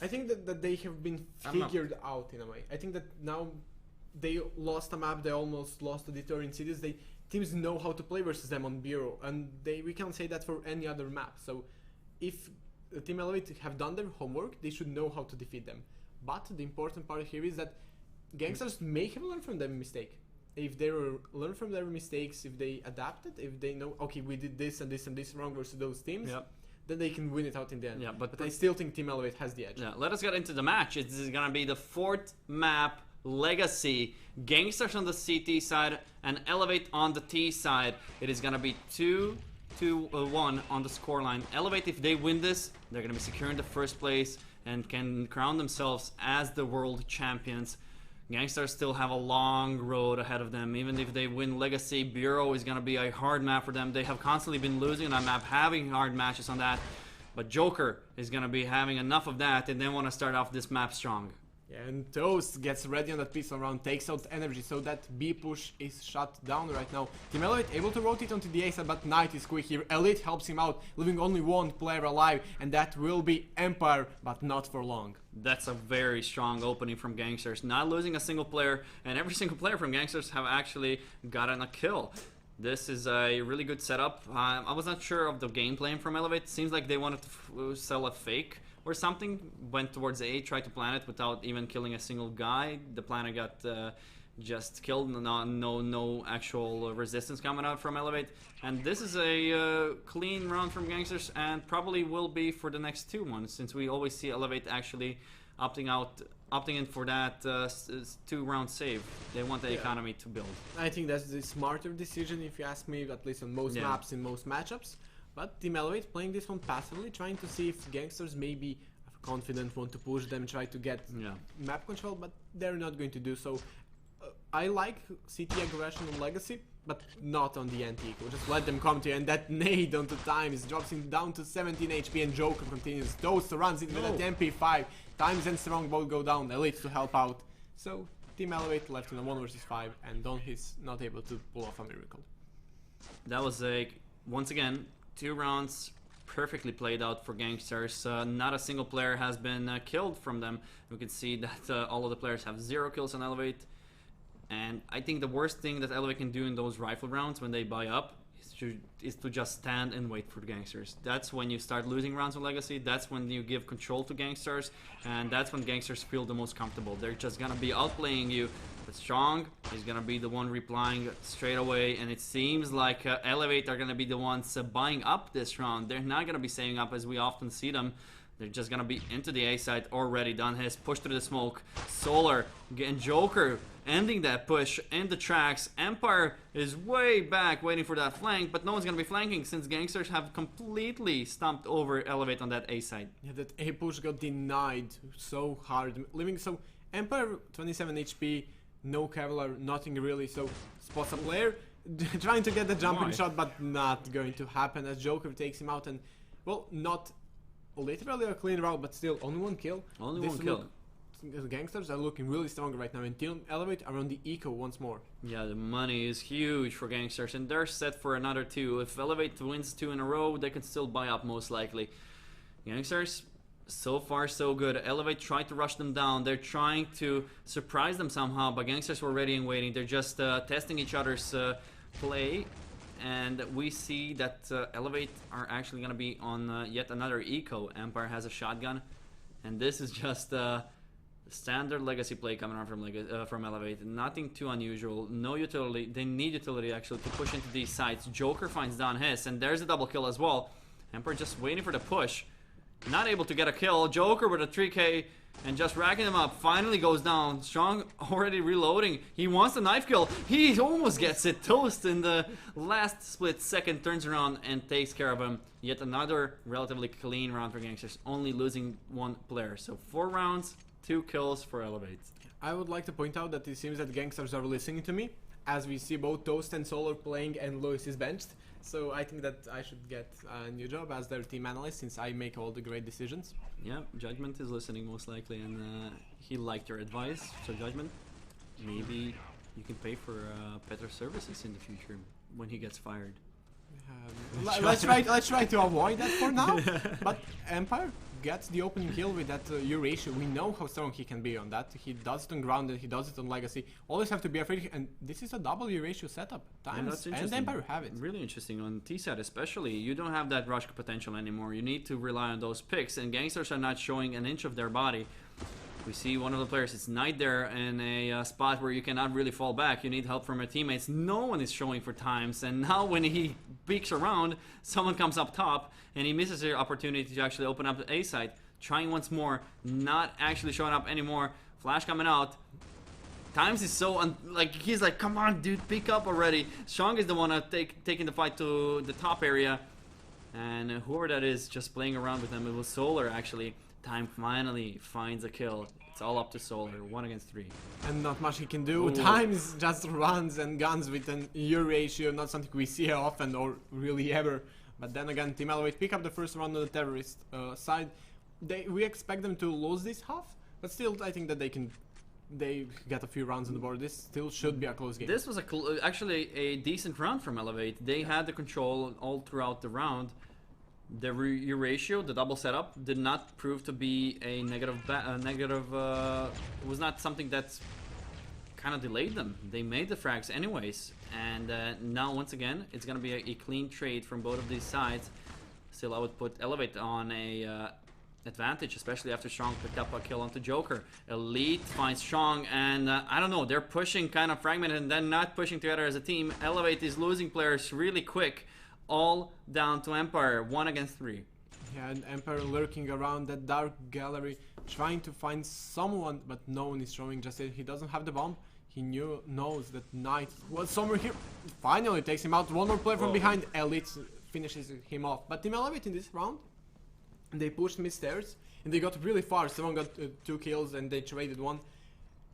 I think that they have been figured out in a way. I think that now they lost a map. They almost lost to Deterrent Cities. Teams know how to play versus them on Bureau, and we can't say that for any other map. So if Team Elevate have done their homework, they should know how to defeat them. But the important part here is that Gankstars may have learned from their mistake. If they learn from their mistakes, if they adapted, if they know, okay, we did this and this and this wrong versus those teams, then they can win it out in the end. Yeah, but I still think Team Elevate has the edge. Yeah, let us get into the match. This is going to be the 4th map, Legacy. Gankstars on the CT side and Elevate on the T side. It is going to be 2-1 on the scoreline. Elevate, if they win this, they're going to be securing the first place and can crown themselves as the world champions. Gankstars still have a long road ahead of them. Even if they win Legacy, Bureau is going to be a hard map for them. They have constantly been losing on that map, having hard matches on that. But Joker is going to be having enough of that, and they want to start off this map strong. Yeah, and Toast gets ready on that pistol round, takes out energy, so that B push is shut down right now. Team Elite able to rotate onto the A side, but Knight is quick here. Elite helps him out, leaving only one player alive, and that will be Empire, but not for long. That's a very strong opening from Gankstars. Not losing a single player, and every single player from Gankstars have actually gotten a kill. This is a really good setup. I was not sure of the game plan from Elevate. Seems like they wanted to sell a fake or something. Went towards A, tried to plan it without even killing a single guy. The planner got just killed. No actual resistance coming out from Elevate. And this is a clean round from Gankstars, and probably will be for the next 2 months, since we always see Elevate actually opting in for that 2-round save. They want the economy to build. I think that's the smarter decision, if you ask me, at least on most maps in most matchups. But Team Elevate playing this one passively, trying to see if Gankstars maybe are confident, want to push them, try to get map control, but they're not going to do so. I like CT aggression on Legacy, but not on the anti-eco. Just let them come to you, and that nade onto Times drops him down to 17 HP, and Joker continues. Toast runs in with that MP5. Times and Strong both go down, Elite to help out. So Team Elevate left in a 1 versus 5, and Don is not able to pull off a miracle. That was once again 2 rounds perfectly played out for Gankstars. Not a single player has been killed from them. We can see that all of the players have 0 kills on Elevate. And I think the worst thing that Elevate can do in those rifle rounds when they buy up is to just stand and wait for the Gankstars. That's when you start losing rounds on Legacy. That's when you give control to Gankstars, and that's when Gankstars feel the most comfortable. They're just gonna be outplaying you. But Strong is gonna be the one replying straight away, and it seems like Elevate are gonna be the ones buying up this round. They're not gonna be saving up as we often see them. They're just gonna be into the A side already. Done his push through the smoke. Solar and Joker ending that push in the tracks. Empire is way back waiting for that flank, but no one's gonna be flanking since Gankstars have completely stomped over Elevate on that A side. Yeah, that A push got denied so hard. Leaving so Empire 27 HP, no Kevlar, nothing really. So spots a player trying to get the jumping shot, but not going to happen as Joker takes him out, and well, not literally a clean round, but still only 1 kill. Only 1 kill. The Gankstars are looking really strong right now, and Team Elevate are on the eco once more. Yeah, the money is huge for Gankstars, and they're set for another 2. If Elevate wins 2 in a row, they can still buy up most likely. Gankstars, so far so good. Elevate tried to rush them down. They're trying to surprise them somehow, but Gankstars were ready and waiting. They're just testing each other's play. And we see that Elevate are actually going to be on yet another eco. Empire has a shotgun, and this is just standard Legacy play coming out from Elevate. Nothing too unusual. No utility. They need utility actually to push into these sites. Joker finds down his, and there's a double kill as well. Empire just waiting for the push. Not able to get a kill. Joker with a 3k and just racking him up. Finally goes down. Strong already reloading. He wants the knife kill. He almost gets it. Toast in the last split second turns around and takes care of him. Yet another relatively clean round for Gankstars. Only losing 1 player. So 4 rounds, 2 kills for Elevate. I would like to point out that it seems that Gankstars are listening to me, as we see both Toast and Solar playing and Lewis is benched. So I think that I should get a new job as their team analyst, since I make all the great decisions. Yeah, Judgment is listening most likely, and he liked your advice. So Judgment, maybe you can pay for better services in the future when he gets fired. Let's try to avoid that for now. But Empire gets the opening kill with that Eurasia. We know how strong he can be on that. He does it on Grounded, he does it on Legacy. Always have to be afraid, and this is a double Eurasia setup. Times and Empire have it. Really interesting on T-side especially. You don't have that rush potential anymore. You need to rely on those picks, and Gankstars are not showing an inch of their body. We see one of the players, it's Knight there in a spot where you cannot really fall back. You need help from your teammates. No one is showing for Times, and now when he peeks around, someone comes up top, and he misses the opportunity to actually open up the A side. Trying once more, not actually showing up anymore. Flash coming out. Times is so, he's like, come on dude, pick up already. Strong is the one taking the fight to the top area. And whoever that is just playing around with him, it was Solar actually. Time finally finds a kill. It's all up to Solar, 1 against 3. And not much he can do. Ooh. Times just runs and guns with an E ratio, not something we see often or really ever. But then again, Team Elevate pick up the first round on the terrorist side. We expect them to lose this half, but still I think that they get a few rounds on the board. This still should be a close game. This was actually a decent round from Elevate. They had the control all throughout the round. The ratio, the double setup, did not prove to be a negative. It was not something that's kind of delayed them. They made the frags anyways, and now once again, it's gonna be a clean trade from both of these sides. Still, I would put Elevate on a advantage, especially after Strong picked up a kill onto Joker. Elite finds Strong, and I don't know, they're pushing kind of fragmented and then not pushing together as a team. Elevate is losing players really quick. All down to Empire, 1 against 3. Yeah, and Empire lurking around that dark gallery, trying to find someone, but no one is showing. Just he doesn't have the bomb. He knows that Knight was somewhere here. Finally takes him out. One more player from behind. Elite finishes him off. But Team Elevate in this round, they pushed mid stairs and they got really far. Someone got 2 kills and they traded 1.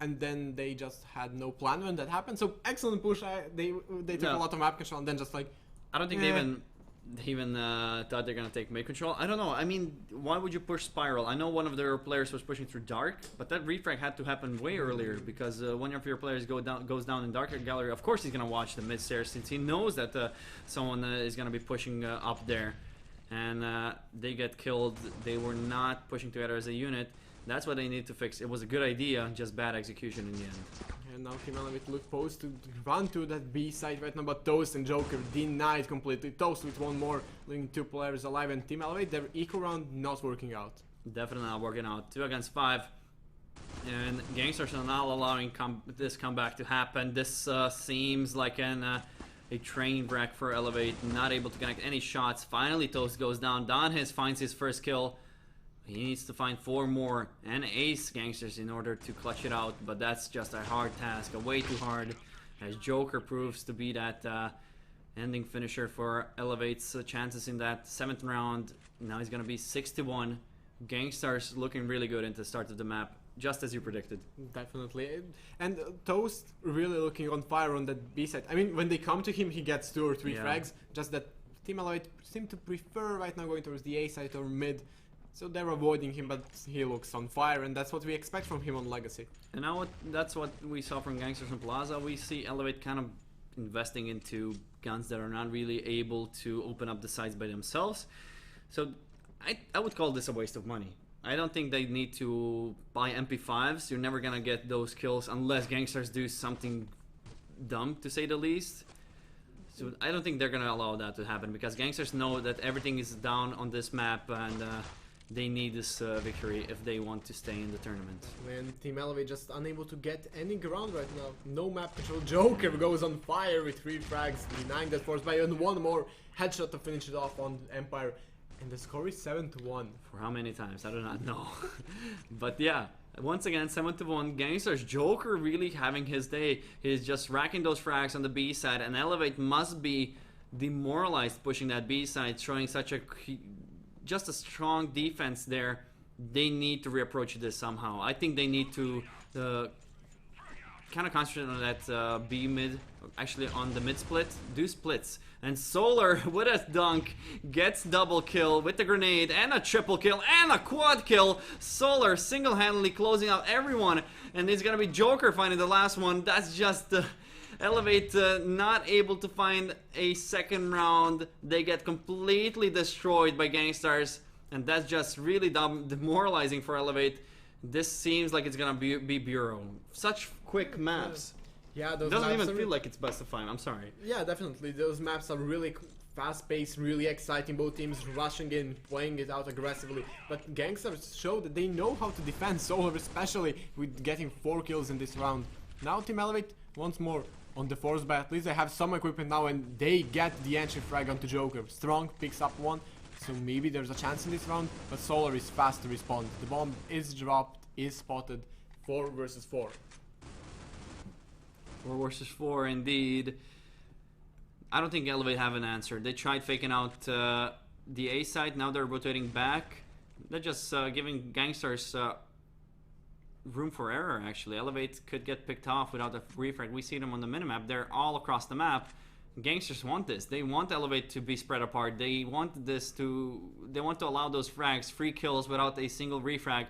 And then they just had no plan when that happened. So excellent push. They took a lot of map control and then just like... I don't think they even thought they're gonna take mid control. I don't know. I mean, why would you push Spiral? I know one of their players was pushing through Dark, but that refrag had to happen way earlier because one of your players goes down in Dark Gallery. Of course, he's gonna watch the mid stairs since he knows that someone is gonna be pushing up there, and they get killed. They were not pushing together as a unit. That's what they need to fix. It was a good idea, just bad execution in the end. And now Team Elevate look posed to run to that B side right now, but Toast and Joker denied completely. Toast with 1 more, leaving 2 players alive, and Team Elevate, their eco round not working out. Definitely not working out. 2 against 5. And Gankstars are not allowing this comeback to happen. This seems like a train wreck for Elevate, not able to connect any shots. Finally, Toast goes down. Donhis finds his first kill. He needs to find 4 more and ace Gankstars in order to clutch it out, but that's just a hard task, way too hard, as Joker proves to be that ending finisher for Elevate's chances in that 7th round. Now he's gonna be 6-1. Gankstars looking really good into the start of the map, just as you predicted. Definitely. And Toast really looking on fire on that B side. I mean, when they come to him, he gets 2 or 3 frags, just that Team Elevate seem to prefer right now going towards the A side or mid. So they're avoiding him, but he looks on fire, and that's what we expect from him on Legacy. And now that's what we saw from Gankstars and Plaza. We see Elevate kind of investing into guns that are not really able to open up the sides by themselves. So I would call this a waste of money. I don't think they need to buy MP5s. You're never gonna get those kills unless Gankstars do something dumb, to say the least. So I don't think they're gonna allow that to happen because Gankstars know that everything is down on this map and they need this victory if they want to stay in the tournament. And Team Elevate just unable to get any ground right now. No map control. Joker goes on fire with 3 frags, denying that force by and 1 more headshot to finish it off on Empire. And the score is 7-1. For how many times? I do not know. But yeah, once again, 7-1. Gankstars Joker really having his day. He's just racking those frags on the B side, and Elevate must be demoralized pushing that B side, showing such a just a strong defense there. They need to reapproach this somehow. I think they need to kind of concentrate on that B mid, actually on the mid split, do splits. And Solar with a dunk gets double kill with the grenade and a triple kill and a quad kill. Solar single-handedly closing out everyone, and it's gonna be Joker finding the last one. That's just Elevate not able to find a second round. They get completely destroyed by Gankstars, and that's just really demoralizing for Elevate. This seems like it's gonna be Bureau. Such quick maps. Yeah, those doesn't maps even feel like it's best of 5. I'm sorry. Yeah, definitely. Those maps are really fast-paced, really exciting. Both teams rushing in, playing it out aggressively. But Gankstars show that they know how to defend Solar, especially with getting 4 kills in this round. Now Team Elevate once more on the force, but at least they have some equipment now, and they get the entry frag onto Joker. Strong picks up 1, so maybe there's a chance in this round, but Solar is fast to respond. The bomb is dropped, is spotted. 4 versus 4. 4 versus 4 indeed. I don't think Elevate have an answer. They tried faking out the A side, now they're rotating back. They're just giving Gankstars room for error, actually. Elevate could get picked off without a refrag. We see them on the minimap. They're all across the map. Gankstars want this. They want Elevate to be spread apart. They want they want to allow those frags, free kills without a single refrag.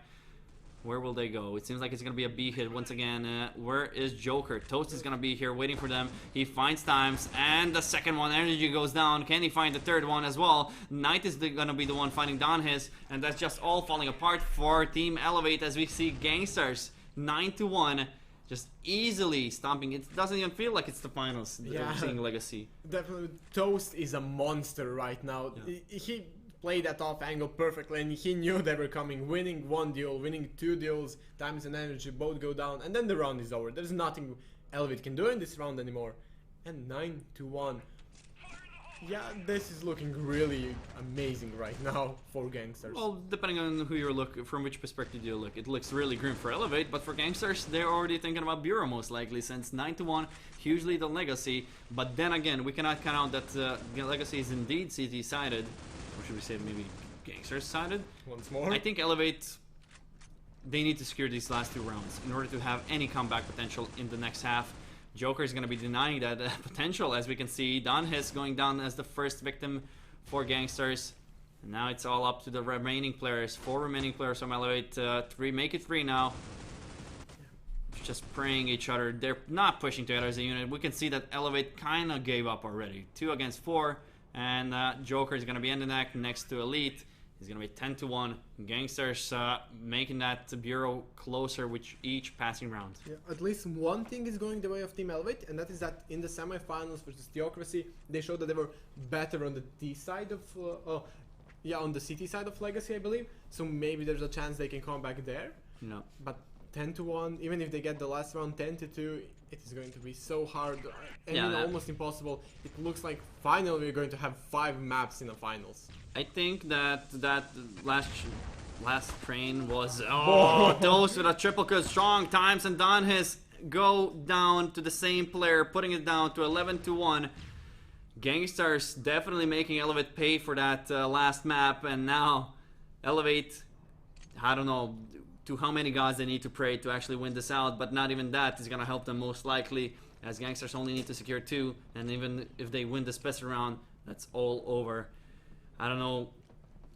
Where will they go? It seems like it's going to be a B hit once again. Where is Joker? Toast is going to be here waiting for them. He finds times, and the second one, energy goes down. Can he find the third one as well? Knight is going to be the one finding Donhis, and that's just all falling apart for Team Elevate as we see Gankstars 9-1 just easily stomping. It doesn't even feel like it's the finals. Yeah. Seeing Legacy. Definitely, Toast is a monster right now. Yeah. He played that off angle perfectly, and he knew they were coming. Winning 1 duel, winning 2 duels, times and energy both go down, and then the round is over. There's nothing Elevate can do in this round anymore. And 9-1. Yeah, this is looking really amazing right now for Gankstars. Well, depending on who you're from which perspective you look, it looks really grim for Elevate, but for Gankstars, they're already thinking about Bureau most likely, since 9-1, huge lead on Legacy. But then again, we cannot count out that Legacy is indeed CT-sided, or should we say maybe Gankstars-sided? Once more. I think Elevate, they need to secure these last 2 rounds in order to have any comeback potential in the next half. Joker is going to be denying that potential, as we can see. Don Hiss going down as the first victim for Gankstars. And now it's all up to the remaining players. 4 remaining players from Elevate. 3, make it 3 now. Just praying each other. They're not pushing together as a unit. We can see that Elevate kind of gave up already. 2 against 4. And Joker is going to be in the next to Elite. He's going to be 10-1. Gankstars making that Bureau closer with each passing round. Yeah, at least one thing is going the way of Team Elevate, and that is that in the semifinals versus Theocracy, they showed that they were better on the D side of, on the CT side of Legacy, I believe. So maybe there's a chance they can come back there. No. But 10-1, even if they get the last round 10-2, it is going to be so hard and almost impossible. It looks like finally we're going to have 5 maps in the finals. I think that last train was those with a triple kill, strong times, and Don Hiss go down to the same player, putting it down to 11-1. Gankstars definitely making Elevate pay for that last map, and now Elevate, I don't know to how many gods they need to pray to actually win this out, but not even that is gonna help them most likely, as Gankstars only need to secure 2, and even if they win this special round, that's all over. I don't know,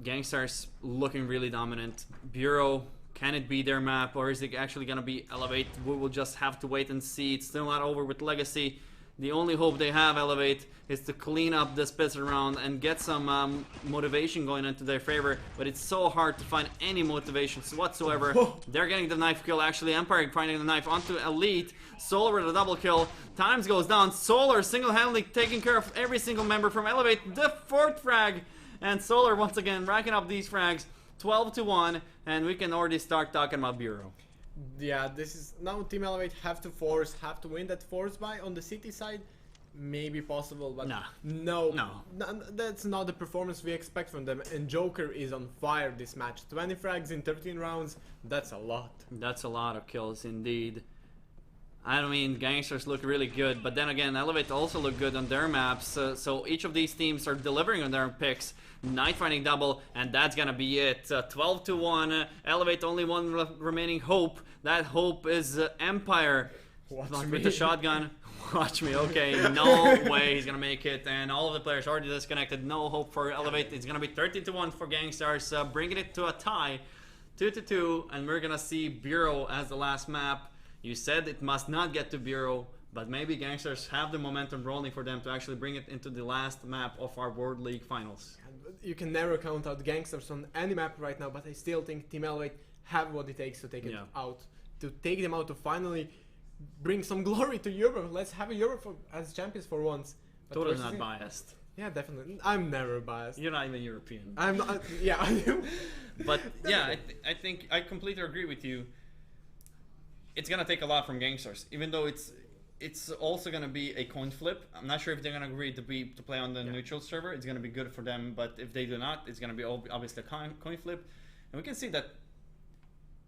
Gankstars looking really dominant. Bureau, can it be their map, or is it actually gonna be Elevate? We will just have to wait and see. It's still not over with Legacy. The only hope they have, Elevate, is to clean up this special round and get some motivation going into their favor, but it's so hard to find any motivations whatsoever. They're getting the knife kill, actually. Empire finding the knife onto Elite. Solar with a double kill. Times goes down. Solar single-handedly taking care of every single member from Elevate. The 4th frag. And Solar once again racking up these frags. 12-1, and we can already start talking about Bureau. Yeah, this is now Team Elevate have to win that force buy on the city side. Maybe possible, but no, that's not the performance we expect from them. And Joker is on fire this match. 20 frags in 13 rounds, that's a lot. That's a lot of kills indeed. I mean, Gankstars look really good, but then again, Elevate also look good on their maps. So each of these teams are delivering on their picks. Night Fighting double, and that's gonna be it. 12-1. Elevate only one remaining hope. That hope is Empire. With the shotgun. Watch me. Okay, no way he's gonna make it, and all of the players already disconnected. No hope for Elevate. It's gonna be 13-1 for Gankstars, bringing it to a tie, 2-2, and we're gonna see Bureau as the last map. You said it must not get to Bureau, but maybe Gankstars have the momentum rolling for them to actually bring it into the last map of our World League finals. You can never count out Gankstars on any map right now, but I still think Team Elevate have what it takes to take it out, to take them out, to finally bring some glory to Europe. Let's have a Europe as champions for once. But totally not biased. Yeah, definitely. I'm never biased. You're not even European. I'm not. Yeah, I am. But yeah, I think I completely agree with you. It's gonna take a lot from Gankstars, even though it's also gonna be a coin flip. I'm not sure if they're gonna agree to play on the neutral server. It's gonna be good for them, but if they do not, it's gonna be obviously a coin flip. And we can see that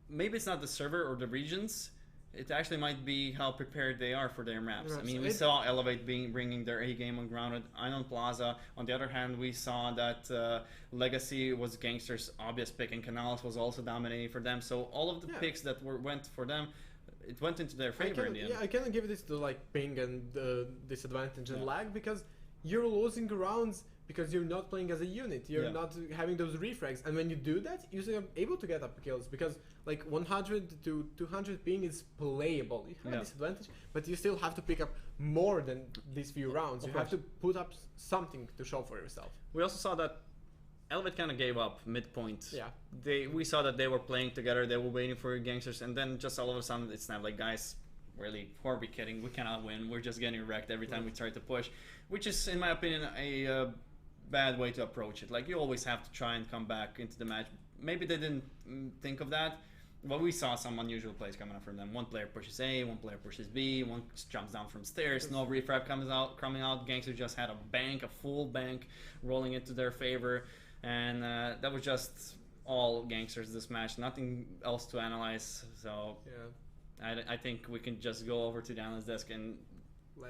maybe it's not the server or the regions. It actually might be how prepared they are for their maps. I mean, we saw Elevate bringing their A game on Grounded, Ion Plaza. On the other hand, we saw that Legacy was Gankstars' obvious pick, and Canals was also dominating for them. So all of the picks that went for them, it went into their favor in the end. Yeah, I cannot give this to like ping and disadvantage and lag, because you're losing rounds because you're not playing as a unit. You're not having those refrags, and when you do that, you're able to get up kills, because like 100 to 200 ping is playable. You have a disadvantage, but you still have to pick up more than these few rounds. You have to put up something to show for yourself. We also saw that Elevate kind of gave up midpoint. Yeah. We saw that they were playing together, they were waiting for Gankstars, and then just all of a sudden it's not like, guys, really, who are we kidding? We cannot win. We're just getting wrecked every time we try to push, which is, in my opinion, a bad way to approach it. Like, you always have to try and come back into the match. Maybe they didn't think of that, Well, we saw some unusual plays coming up from them. One player pushes A, one player pushes B, one jumps down from stairs. No refrag coming out. Gangsters just had a full bank, rolling into their favor, and that was just all Gangsters this match. Nothing else to analyze. So I think we can just go over to the analyst desk and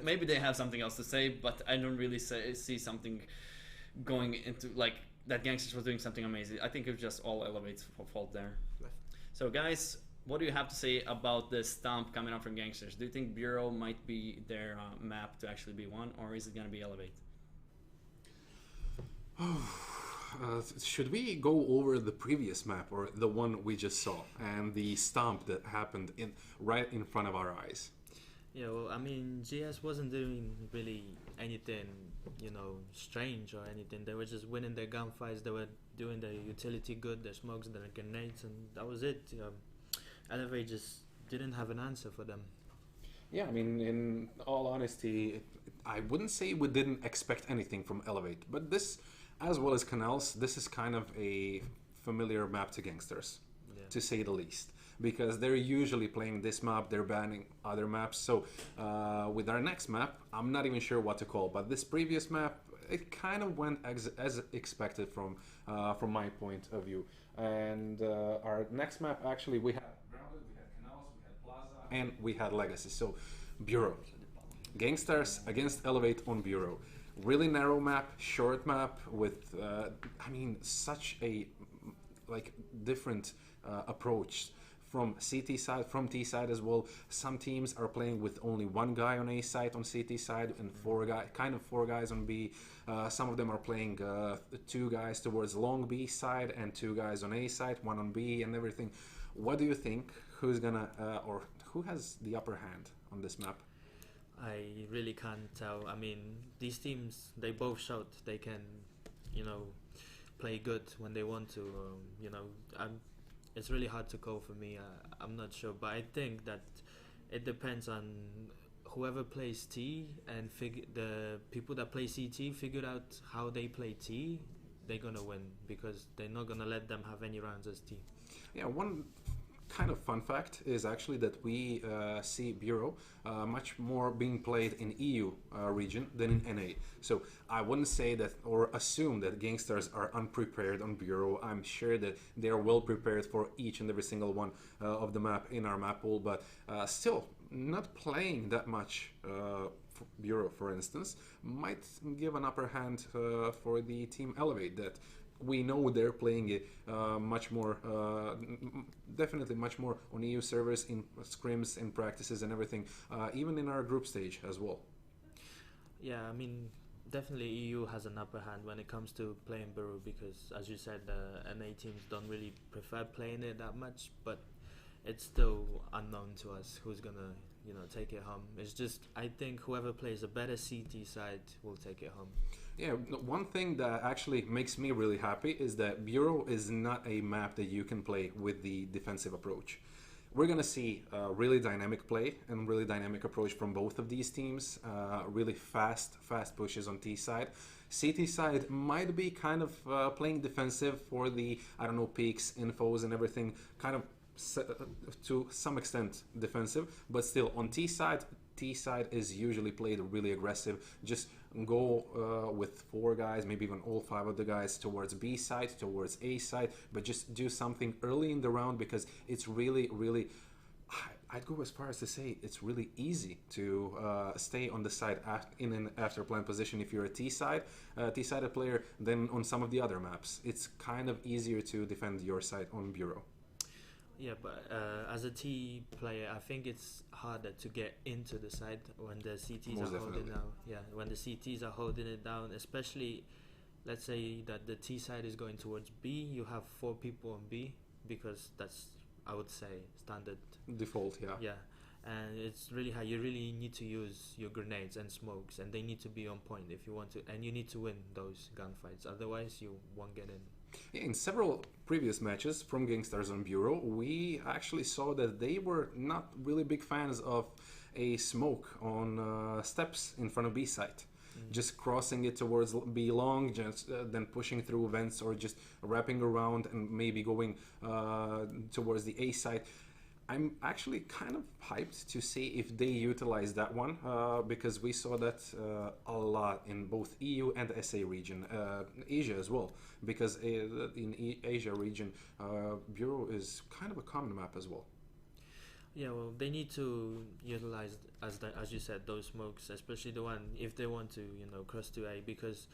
maybe they have something else to say, but I don't really see something going into like that. Gangsters was doing something amazing. I think it was just all Elevate's fault there. So guys, what do you have to say about this stomp coming up from Gangsters? Do you think Bureau might be their map to actually be won, or is it going to be Elevate? Should we go over the previous map or the one we just saw and the stomp that happened right in front of our eyes? Yeah, well, I mean, GS wasn't doing really anything, strange or anything. They were just winning their gunfights. They were doing their utility good, their smokes, their grenades, and that was it. Elevate just didn't have an answer for them. Yeah, I mean, in all honesty, I wouldn't say we didn't expect anything from Elevate, but this, as well as Canals, this is kind of a familiar map to Gangsters, to say the least. Because they're usually playing this map, they're banning other maps. So with our next map, I'm not even sure what to call, but this previous map, it kind of went as expected from my point of view. And our next map, actually, we had Grounded, we had Canals, we had Plaza, and we had Legacy. So Bureau, Gankstars against Elevate on Bureau. Really narrow map, short map with, such a different approach. From CT side, from T side as well. Some teams are playing with only one guy on A side on CT side and four guys on B. Some of them are playing two guys towards long B side and two guys on A side, one on B and everything. What do you think? Who's gonna or who has the upper hand on this map? I really can't tell. I mean, these teams, they both showed they can, play good when they want to. It's really hard to call for me. I'm not sure, but I think that it depends on whoever plays T and the people that play CT figured out how they play T. They're gonna win because they're not gonna let them have any rounds as T. Yeah, one kind of fun fact is actually that we see Bureau much more being played in EU region than in NA. So I wouldn't say that or assume that Gankstars are unprepared on Bureau. I'm sure that they are well prepared for each and every single one of the map in our map pool, but still not playing that much Bureau, for instance, might give an upper hand for the team Elevate that we know they're playing it much more, definitely much more on EU servers in scrims and practices and everything, even in our group stage as well. Yeah, I mean, definitely EU has an upper hand when it comes to playing Bureau because, as you said, the NA teams don't really prefer playing it that much, but it's still unknown to us who's gonna, take it home. It's just, I think whoever plays a better CT side will take it home. Yeah, one thing that actually makes me really happy is that Bureau is not a map that you can play with the defensive approach. We're going to see really dynamic play and really dynamic approach from both of these teams. Really fast pushes on T side. CT side might be kind of playing defensive for the, peaks, infos and everything, kind of to some extent defensive, but still on T side is usually played really aggressive. Just go with four guys, maybe even all five of the guys towards B side, towards A side, but just do something early in the round because it's really, I'd go as far as to say it's really easy to stay on the side in an after plan position if you're a T-sided player than on some of the other maps. It's kind of easier to defend your side on Bureau. Yeah, but as a T player, I think it's harder to get into the side when the CTs Most are holding definitely. down. Yeah, when the CTs are holding it down, especially, let's say that the T side is going towards B, you have 4 people on B because that's, I would say, standard. Default, yeah. Yeah, and it's really hard. You really need to use your grenades and smokes, and they need to be on point if you want to, and you need to win those gunfights. Otherwise, you won't get in. Yeah, in several previous matches from Gankstars on Bureau, we actually saw that they were not really big fans of a smoke on steps in front of B side. just crossing it towards B long, just then pushing through vents, or just wrapping around and maybe going towards the A side. I'm actually kind of hyped to see if they utilize that one, because we saw that a lot in both EU and SA region, Asia as well, because in Asia region, Bureau is kind of a common map as well. Yeah, well, they need to utilize, as you said, those smokes, especially the one if they want to, cross to A, because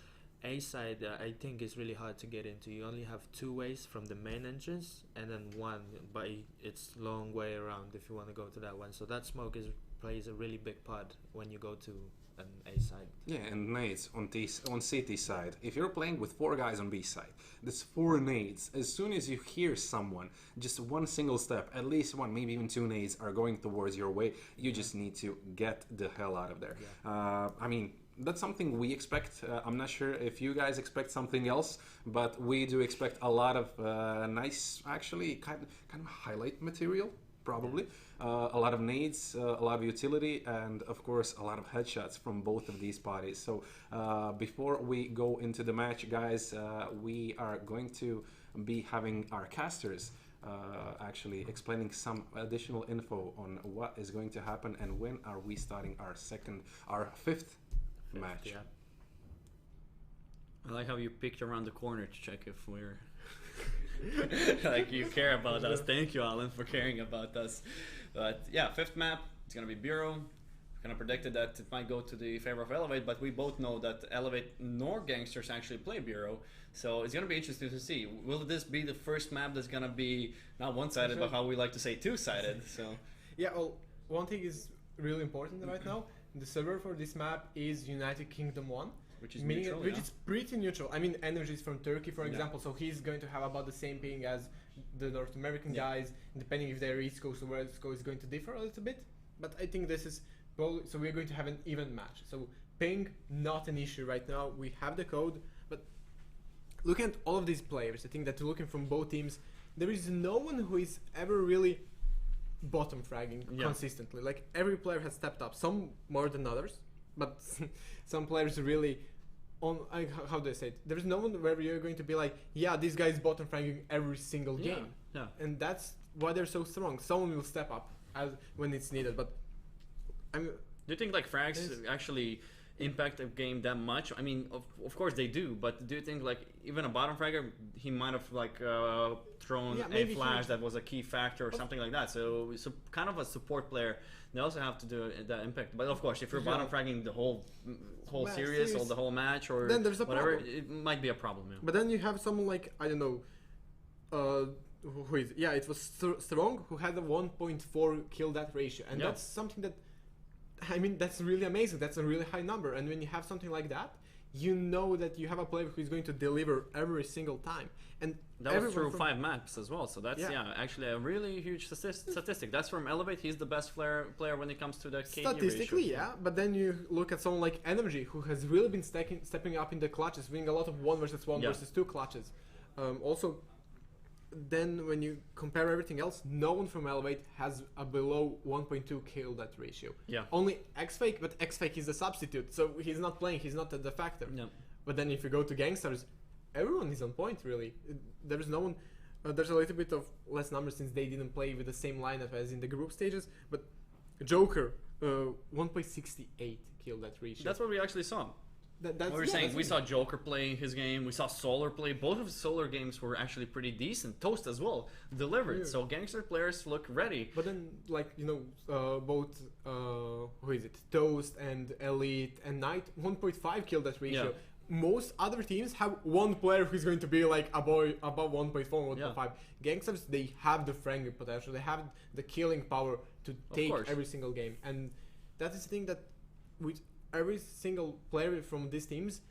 A side, I think is really hard to get into. You only have 2 ways from the main entrance, and then one, but it's long way around if you want to go to that one. So that smoke plays a really big part when you go to an A side. Yeah, and nades on CT side. If you're playing with 4 guys on B side, there's 4 nades. As soon as you hear someone, just one single step, at least one, maybe even 2 nades are going towards your way, you just need to get the hell out of there. Yeah. I mean, that's something we expect. I'm not sure if you guys expect something else, but we do expect a lot of nice, actually kind of highlight material, probably. A lot of nades, a lot of utility, and of course a lot of headshots from both of these parties. So before we go into the match, guys, we are going to be having our casters actually explaining some additional info on what is going to happen and when are we starting our fifth match. Yeah. I like how you picked around the corner to check if we're like you care about us. Thank you, Alan, for caring about us. But yeah, 5th map, it's gonna be Bureau. Kind of predicted that it might go to the favor of Elevate, but we both know that Elevate nor Gankstars actually play Bureau, so it's gonna be interesting to see. Will this be the first map that's gonna be not one-sided, but how we like to say two-sided? So yeah, well, one thing is really important right now. The server for this map is United Kingdom 1, which is meaning neutral, which yeah. is pretty neutral. I mean, Energy is from Turkey, for Yeah. example, so he's going to have about the same ping as the North American Yeah. guys. Depending if they're East Coast or West Coast, is going to differ a little bit. But I think this is probably, so we're going to have an even match. So ping, not an issue right now. We have the code, but looking at all of these players, I think that looking from both teams, there is no one who is ever really bottom fragging consistently. Like every player has stepped up, some more than others, but some players really on, how do I say it? There's no one where you're going to be like, yeah, this guy is bottom fragging every single game. Yeah. And that's why they're so strong. Someone will step up when it's needed, but Do you think like frags actually impact a game that much? I mean, of course they do, but do you think like even a bottom fragger, he might have like thrown a flash that was a key factor or something like that? So kind of a support player, they also have to do that impact. But of course, if you're bottom fragging the whole series or the whole match or then there's a whatever, problem. it might be a problem. Yeah. But then you have someone like, I don't know, who is it? Yeah, it was Strong, who had a 1.4 kill death ratio, and that's something that, I mean, that's really amazing. That's a really high number, and when you have something like that, you know that you have a player who is going to deliver every single time. And that was through 5 maps as well, so that's actually a really huge statistic. That's from Elevate. He's the best player when it comes to the KD statistically ratio. But then you look at someone like Energy, who has really been stepping up in the clutches, winning a lot of 1 versus 1 versus 2 clutches. Also, then when you compare everything else, no one from Elevate has a below 1.2 kill death ratio. Yeah. Only X-Fake, but X-Fake is a substitute, so he's not playing, he's not the factor. Yeah. But then if you go to Gankstars, everyone is on point, really. There's no one, there's a little bit of less numbers since they didn't play with the same lineup as in the group stages, but Joker, 1.68 kill death ratio. That's what we actually saw. We saw Joker play his game. We saw Solar play. Both of his Solar games were actually pretty decent. Toast as well delivered. Yeah. So Gangster players look ready. But then, like, both who is it? Toast and Elite and Knight, 1.5 kill death ratio. Yeah. Most other teams have one player who's going to be like above 1.4, 1.5. Gangsters, they have the fragging potential. They have the killing power to take every single game, and that is the thing that with every single player from these teams,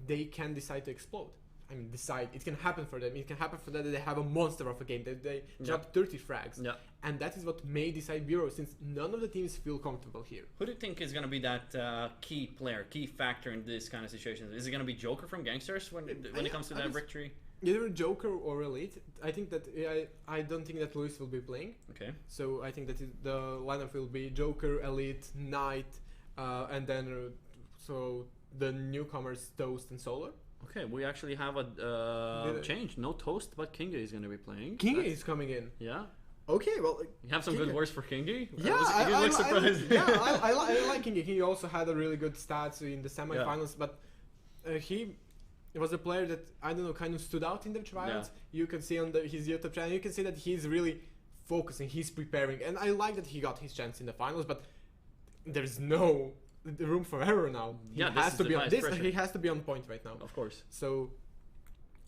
they can decide to explode. I mean, decide. It can happen for them. It can happen for them that they have a monster of a game. That they drop 30 frags. Yeah. And that is what may decide Bureau, since none of the teams feel comfortable here. Who do you think is going to be that key player, key factor in this kind of situation? Is it going to be Joker from Gankstars when it comes to that victory? Either Joker or Elite. I think that I don't think that Luis will be playing. Okay. So I think that the lineup will be Joker, Elite, Knight, and then the newcomers Toast and Solar. Okay, we actually have a change. No Toast, but Kingi is going to be playing. Kingi is coming in. Yeah. Okay, well... You have some good words for Kingi? Yeah, you look surprised. I like Kingi. He also had a really good stats in the semifinals, but he was a player that, I don't know, kind of stood out in the trials. Yeah. You can see on his YouTube channel, you can see that he's really focusing, he's preparing, and I like that he got his chance in the finals, but there's no room for error now. He has to be on this. He has to be on point right now. Of course. So,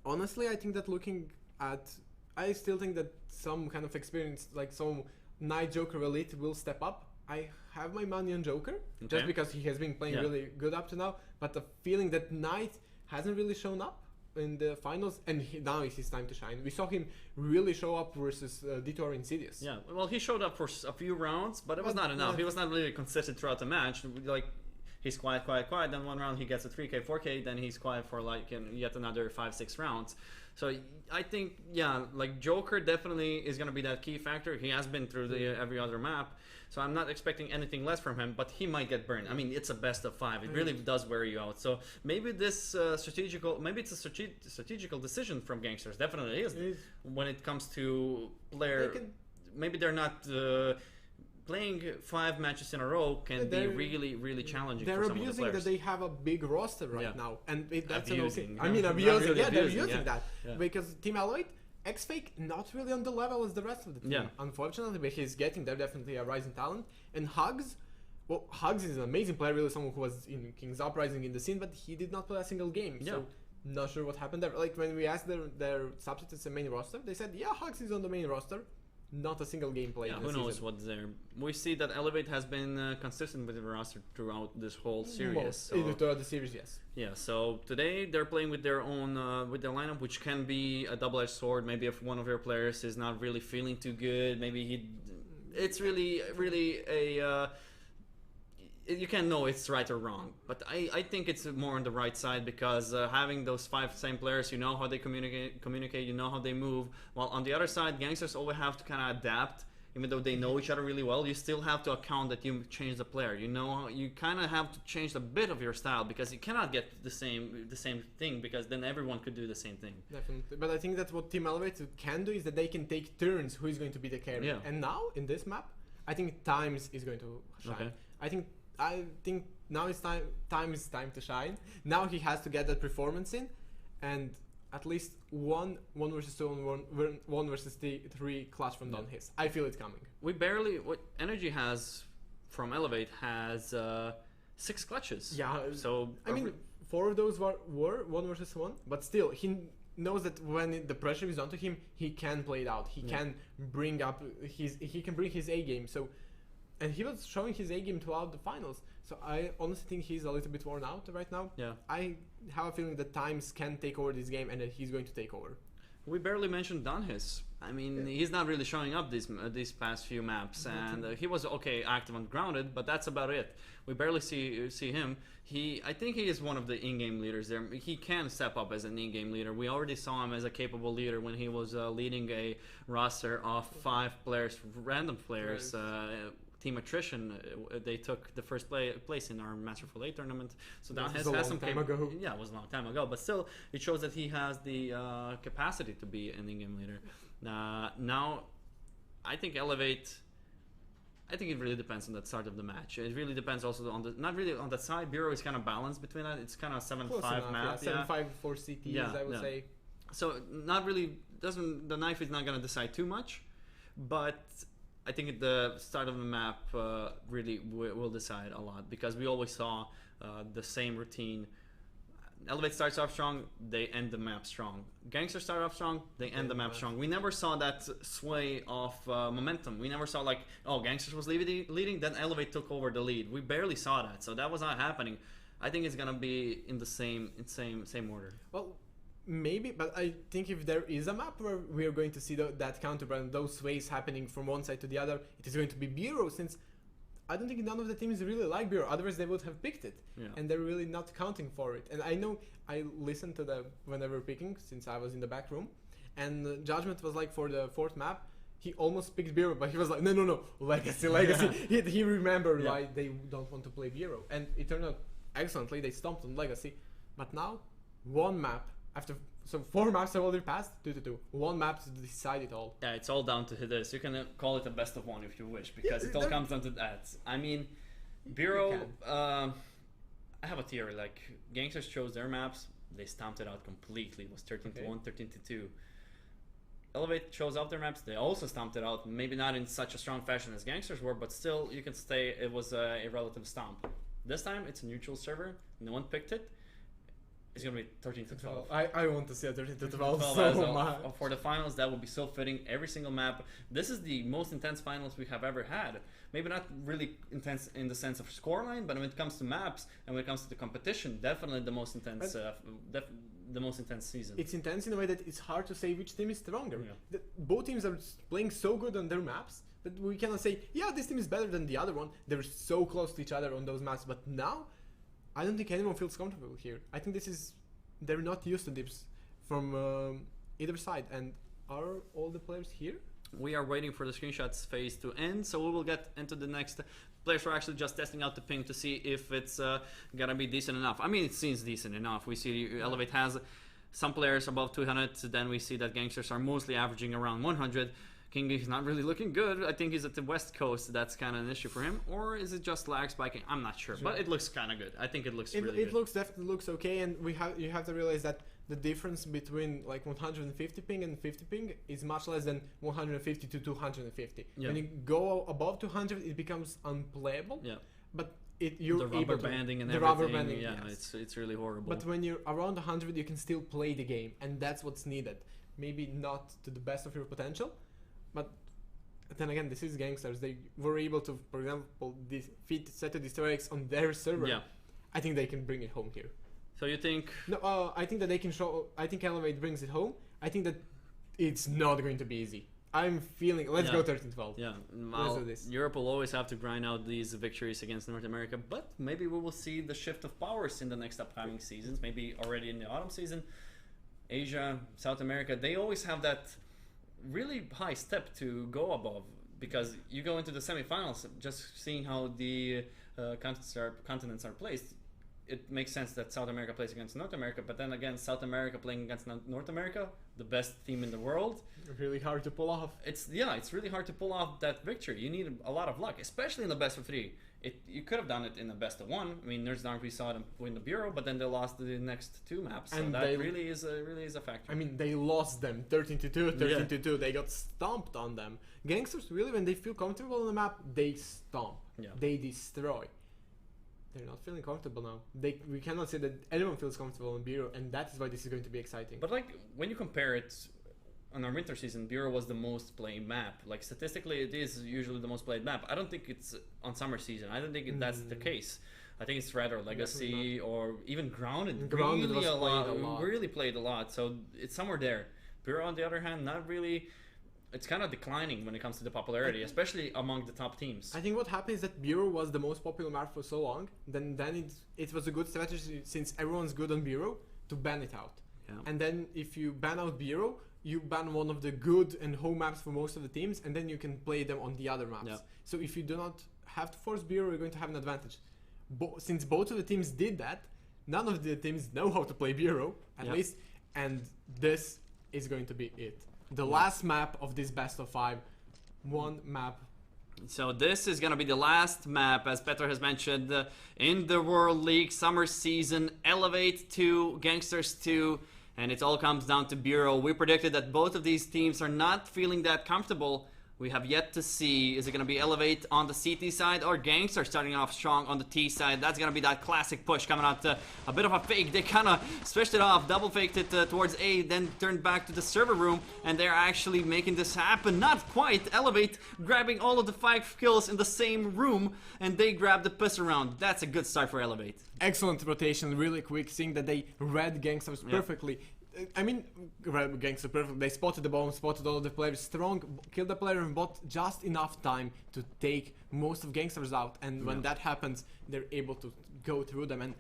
honestly, I think that looking at, I still think that some kind of experience, like some Knight Joker Elite, will step up. I have my money on Joker just because he has been playing really good up to now. But the feeling that Knight hasn't really shown up in the finals, and now is his time to shine. We saw him really show up versus Detour Insidious. Yeah, well, he showed up for a few rounds, but it was not enough. He was not really consistent throughout the match. Like, he's quiet. Then one round he gets a 3K, 4K, then he's quiet for like yet another 5-6 rounds. So I think, like Joker definitely is going to be that key factor. He has been through every other map. So I'm not expecting anything less from him, but he might get burned. I mean, it's a best of 5. It really does wear you out. So maybe this maybe it's a strategical decision from Gankstars. Definitely is. When it comes to player, maybe they're not playing 5 matches in a row can be really, really challenging. They're for some of the abusing players. that they have a big roster right now, and that's abusing. I mean, abusing. They're abusing that because Team Elite. X-Fake not really on the level as the rest of the team, unfortunately, but he's getting there, definitely a rising talent. And Hugs, well, Hugs is an amazing player, really someone who was in King's Uprising in the scene, but he did not play a single game, so not sure what happened there. Like when we asked their substitutes in main roster, they said, Hugs is on the main roster, not a single game played. Yeah, who knows what's there. We see that Elevate has been consistent with the roster throughout this whole series. Throughout the series, yes. Yeah, so today they're playing with their own with their lineup, which can be a double-edged sword. Maybe if one of your players is not really feeling too good, maybe it's really a you can't know it's right or wrong. But I think it's more on the right side because having those 5 same players, you know how they communicate, you know how they move. While on the other side, Gangsters always have to kind of adapt. Even though they know each other really well, you still have to account that you change the player. You know, you kind of have to change a bit of your style because you cannot get the same thing because then everyone could do the same thing. Definitely, but I think that what Team Elevate can do is that they can take turns who is going to be the carry. Yeah. And now in this map, I think Times is going to shine. Okay. I think now it's time is time to shine. Now he has to get that performance in, and at least one versus 2 and one versus 3 clutch from Don His. I feel it coming. We barely what Energy has from Elevate has 6 clutches. Yeah. So I mean, 4 of those were 1 versus 1, but still he knows that when the pressure is onto him, he can play it out. He can bring up he can bring his A game. So. And he was showing his A game throughout the finals. So I honestly think he's a little bit worn out right now. Yeah. I have a feeling that Times can take over this game and that he's going to take over. We barely mentioned Danhis. I mean, he's not really showing up these past few maps, and he was active on Grounded, but that's about it. We barely see him. I think he is one of the in-game leaders there. He can step up as an in-game leader. We already saw him as a capable leader when he was leading a roster of 5 players, random players. Team Attrition, they took the first place in our Masterful 8 tournament. So that has some time ago. Yeah, it was a long time ago, but still, it shows that he has the capacity to be an in-game leader. Now, I think Elevate. I think it really depends on the start of the match. It really depends also on not really on that side. Bureau is kind of balanced between that. It's kind of 7-5 map. 7-5 for CTs, I would say. So not really the knife is not going to decide too much, but I think at the start of the map really will decide a lot because we always saw the same routine. Elevate starts off strong, they end the map strong. Gangsters start off strong, they end the map strong. We never saw that sway of momentum. We never saw like, Gangsters was leading, then Elevate took over the lead. We barely saw that, so that was not happening. I think it's gonna be in the same order. Well, maybe, but I think if there is a map where we are going to see that counterbalance, those sways happening from one side to the other, it is going to be Bureau, since I don't think none of the teams really like Bureau, otherwise they would have picked it. Yeah. And they're really not counting for it. And I know I listened to them when they were picking, since I was in the back room, and Judgment was like, for the 4th map, he almost picked Bureau, but he was like, no, Legacy. He remembered why they don't want to play Bureau. And it turned out excellently. They stomped on Legacy, but now one map after. So 4 maps have already passed, 2-2. One map to decide it all. Yeah, it's all down to this. You can call it a best of one if you wish, because it all comes down to that. I mean, Bureau, I have a theory. Like, Gankstars chose their maps, they stomped it out completely. It was 13-1, 13-2. Elevate chose out their maps, they also stomped it out. Maybe not in such a strong fashion as Gankstars were, but still, you can say it was a relative stomp. This time, it's a neutral server. No one picked it. It's gonna be 13-12. I want to see a 13-12 so much. For the finals, that will be so fitting. Every single map. This is the most intense finals we have ever had. Maybe not really intense in the sense of scoreline, but when it comes to maps and when it comes to the competition, definitely the most intense. The most intense season. It's intense in a way that it's hard to say which team is stronger. Yeah. Both teams are playing so good on their maps that we cannot say, yeah, this team is better than the other one. They're so close to each other on those maps, but now I don't think anyone feels comfortable here. I think they're not used to this from either side. And are all the players here? We are waiting for the screenshots phase to end, so we will get into the next. Players are actually just testing out the ping to see if it's gonna be decent enough. I mean, it seems decent enough. We see Elevate has some players above 200, then we see that Gankstars are mostly averaging around 100. King is not really looking good. I think he's at the West Coast. That's kind of an issue for him. Or is it just lag spiking? I'm not sure. But it looks kind of good. I think it looks really good. It definitely looks okay. And you have to realize that the difference between like 150 ping and 50 ping is much less than 150 to 250. Yeah. When you go above 200, it becomes unplayable. Yeah. But you're the rubber able to, banding and the everything. rubber banding, yeah, yes. it's really horrible. But when you're around 100, you can still play the game, and that's what's needed. Maybe not to the best of your potential, but then again, this is Gankstars. They were able to, for example, defeat Set of Destroyers on their server. Yeah. I think they can bring it home here. So you think? No, I think that they can show. I think Elevate brings it home. I think that it's not going to be easy. I'm feeling. Let's go 13-12. Yeah, let's do this. Europe will always have to grind out these victories against North America, but maybe we will see the shift of powers in the next upcoming seasons. Maybe already in the autumn season. Asia, South America, they always have that really high step to go above, because you go into the semifinals just seeing how the continents are placed. It makes sense that South America plays against North America, but then again, South America playing against North America, the best team in the world. Really hard to pull off. It's really hard to pull off that victory. You need a lot of luck, especially in the best of 3. You could have done it in the best of 1. I mean, Nerds Dark, we saw them win the Bureau, but then they lost the next 2 maps, so and that really is a factor. I mean, they lost them 13-2, 13-2. They got stomped on them. Gankstars, really, when they feel comfortable on the map, they stomp. Yeah. They destroy. They're not feeling comfortable now. We cannot say that anyone feels comfortable on Bureau, and that is why this is going to be exciting. But like, when you compare it, on our winter season, Bureau was the most played map. Like, statistically, it is usually the most played map. I don't think it's on summer season. I don't think that's the case. I think it's rather Legacy or even Grounded. Grounded really was played a lot. Really played a lot. So it's somewhere there. Bureau, on the other hand, not really. It's kind of declining when it comes to the popularity, especially among the top teams. I think what happened is that Bureau was the most popular map for so long. Then it was a good strategy, since everyone's good on Bureau, to ban it out. Yeah. And then if you ban out Bureau, you ban one of the good and home maps for most of the teams, and then you can play them on the other maps. Yeah. So if you do not have to force Bureau, you're going to have an advantage. Since both of the teams did that, none of the teams know how to play Bureau, at least, and this is going to be it. The last map of this best of 5, one map. So this is going to be the last map, as Petr has mentioned, in the World League summer season. Elevate 2, Gankstars 2, and it all comes down to Bureau. We predicted that both of these teams are not feeling that comfortable. We have yet to see. Is it going to be Elevate on the CT side, or Gankstars starting off strong on the T side? That's going to be that classic push coming out. A bit of a fake. They kind of switched it off, double faked it towards A, then turned back to the server room, and they're actually making this happen. Not quite. Elevate grabbing all of the 5 kills in the same room, and they grab the piss around. That's a good start for Elevate. Excellent rotation, really quick, seeing that they read Gankstars perfectly. I mean, Gankstars perfect. They spotted the bomb, spotted all of the players strong, killed the player and bought just enough time to take most of Gankstars out. And when that happens, they're able to go through them. And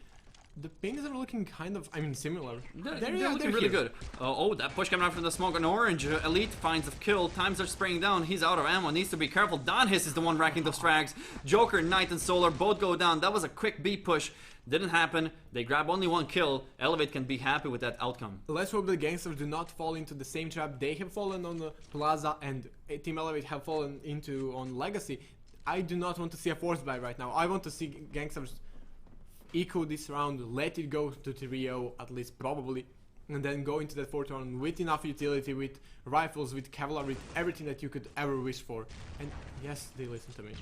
The pings are looking kind of, similar. They're looking really good. That push coming out from the smoke on orange. Elite finds a kill. Times are spraying down. He's out of ammo. Needs to be careful. Donhis is the one racking those frags. Joker, Knight, and Solar both go down. That was a quick B push. Didn't happen. They grab only one kill. Elevate can be happy with that outcome. Let's hope the Gankstars do not fall into the same trap they have fallen on the Plaza and Team Elevate have fallen into on Legacy. I do not want to see a force buy right now. I want to see Gankstars eco this round, let it go to 3-0 at least probably, and then go into that fourth round with enough utility, with rifles, with cavalry, with everything that you could ever wish for. And yes, they listen to me.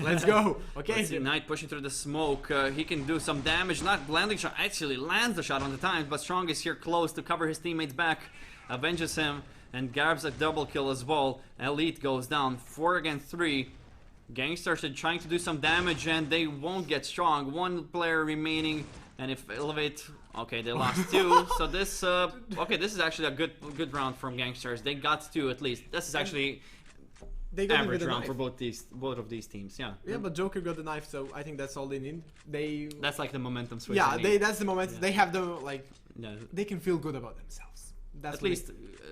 Let's go. Okay. Let's see Knight pushing through the smoke. He can do some damage. Not landing shot. Actually lands the shot on the time, but Strong is here close to cover his teammates back. Avenges him and grabs a double kill as well. Elite goes down. 4 against 3. Gankstars are trying to do some damage and they won't get Strong. One player remaining, and if Elevate, okay, they lost 2. So this, this is actually a good round from Gankstars. They got 2 at least. This is actually they got average round for both of these teams. Yeah. Yeah, but Joker got the knife, so I think that's all they need. That's like the momentum switch. Yeah, that's the momentum. Yeah. They have the they can feel good about themselves. That's at least,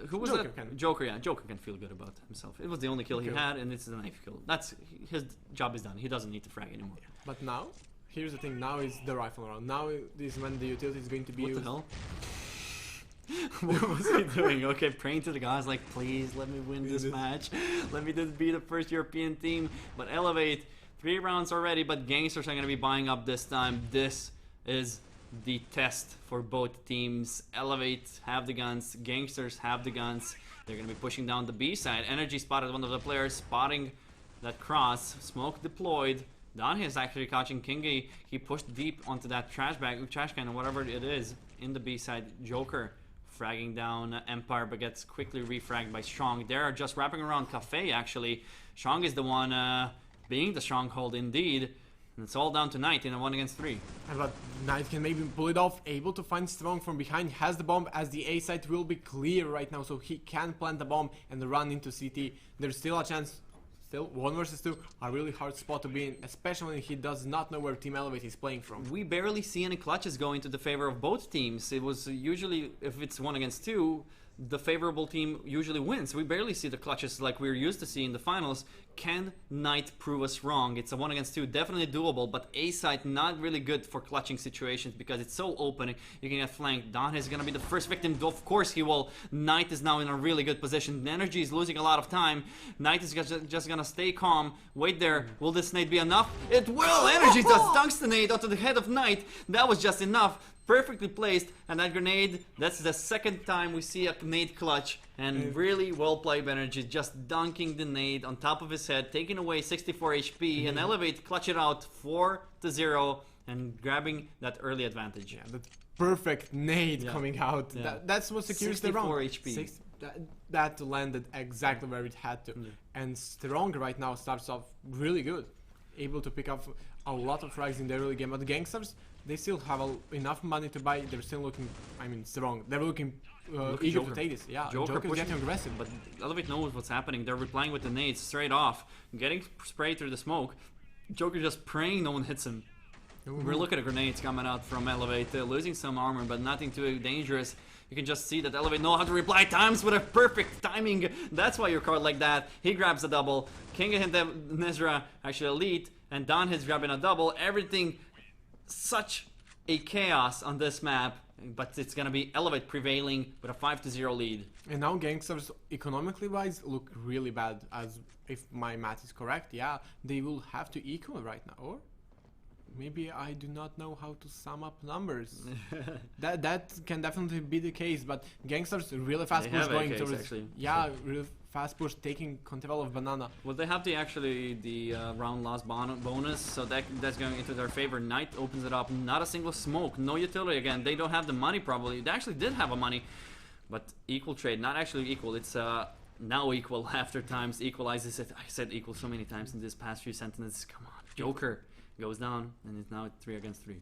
who was Joker that? can. Joker, yeah. Joker can feel good about himself. It was the only kill he had, and it's a knife kill. That's his job is done. He doesn't need to frag anymore. But now, here's the thing. Now is the rifle round. Now is when the utility is going to be What used. the hell? What was he doing? Okay, praying to the gods like, please let me win this match. Let me just be the first European team. But Elevate, 3 rounds already, but Gankstars are going to be buying up this time. This is the test for both teams. Elevate have the guns, Gankstars have the guns. They're going to be pushing down the B side. Energy spotted one of the players, spotting that cross. Smoke deployed. Donhis is actually catching Kingi. He pushed deep onto that trash can or whatever it is in the B side. Joker fragging down Empire, but gets quickly refragged by Strong. They're just wrapping around Cafe actually. Strong is the one being the stronghold indeed. And it's all down to Knight in a 1 against 3. But Knight can maybe pull it off, able to find Strong from behind, has the bomb as the A site will be clear right now, so he can plant the bomb and run into CT. There's still a chance. Still, 1 versus 2, a really hard spot to be in, especially when he does not know where Team Elevate is playing from. We barely see any clutches going to the favor of both teams. It was usually, if it's 1 against 2, the favorable team usually wins. We barely see the clutches like we're used to seeing in the finals. Can Knight prove us wrong? It's a 1 against 2, definitely doable, but A side not really good for clutching situations because it's so open. You can get flanked. Don is gonna be the first victim. Of course he will. Knight is now in a really good position. Energy is losing a lot of time. Knight is just gonna stay calm. Wait there. Will this nade be enough? It will! Energy just dunks the nade onto the head of Knight. That was just enough. Perfectly placed, and that grenade, that's the second time we see a nade clutch, and really well played by Energy, just dunking the nade on top of his head, taking away 64 HP, and Elevate clutch it out 4-0 and grabbing that early advantage. Yeah, that perfect nade coming out. Yeah. That's what secures the round. 64 HP. That landed exactly where it had to. And Strong right now starts off really good, able to pick up a lot of frags in the early game. But the Gankstars, they still have enough money to buy. They're still looking, strong. They're looking eager to take this. Yeah, Joker is getting aggressive. But Elevate knows what's happening. They're replying with the nades straight off, getting sprayed through the smoke. Joker just praying no one hits him. We're looking at grenades coming out from Elevate, losing some armor, but nothing too dangerous. You can just see that Elevate know how to reply times with a perfect timing. That's why you're caught like that. He grabs a double. King and Nezra actually Elite, and Don is grabbing a double. Everything such a chaos on this map, but it's gonna be Elevate prevailing with a 5-0 lead. And now Gankstars, economically wise, look really bad. As if my math is correct, yeah, they will have to equal right now, or maybe I do not know how to sum up numbers. that can definitely be the case, but Gankstars really fast push going towards actually. Yeah, really fast push taking control of Banana. Well, they have the round loss bonus, so that's going into their favor. Knight opens it up, not a single smoke, no utility again. They don't have the money probably. They actually did have a money, but equal trade, not actually equal. It's now equal after times equalizes it. I said equal so many times in this past few sentences. Come on, Joker goes down, and it's now 3 against 3.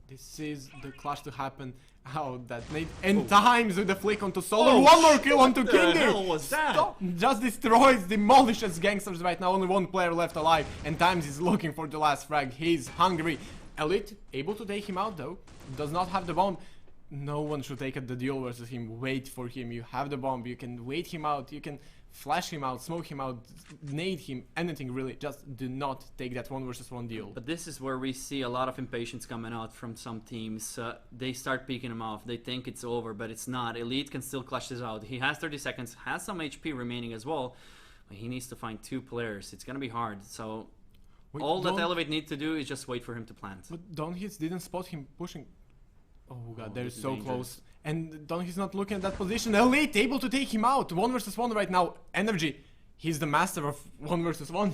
This is the clutch to happen. How that made times with the flick onto Solar. One more kill onto Kingi. What the hell was that? Stop. Just destroys, demolishes Gankstars right now. Only 1 player left alive, and Times is looking for the last frag. He's hungry. Elite able to take him out though. Does not have the bomb. No one should take the duel versus him. Wait for him. You have the bomb. You can wait him out. You can flash him out, smoke him out, nade him, anything really. Just do not take that 1 versus 1 duel. But this is where we see a lot of impatience coming out from some teams. They start peeking him off. They think it's over, but it's not. Elite can still clutch this out. He has 30 seconds, has some HP remaining as well. But he needs to find 2 players. It's gonna be hard. So Wait, all that Elevate need to do is just wait for him to plant. But Donhits didn't spot him pushing. Oh god, they're this is so dangerous. close. And Donhits not looking at that position. Elite able to take him out. 1 versus 1 right now. Energy. He's the master of 1 versus 1.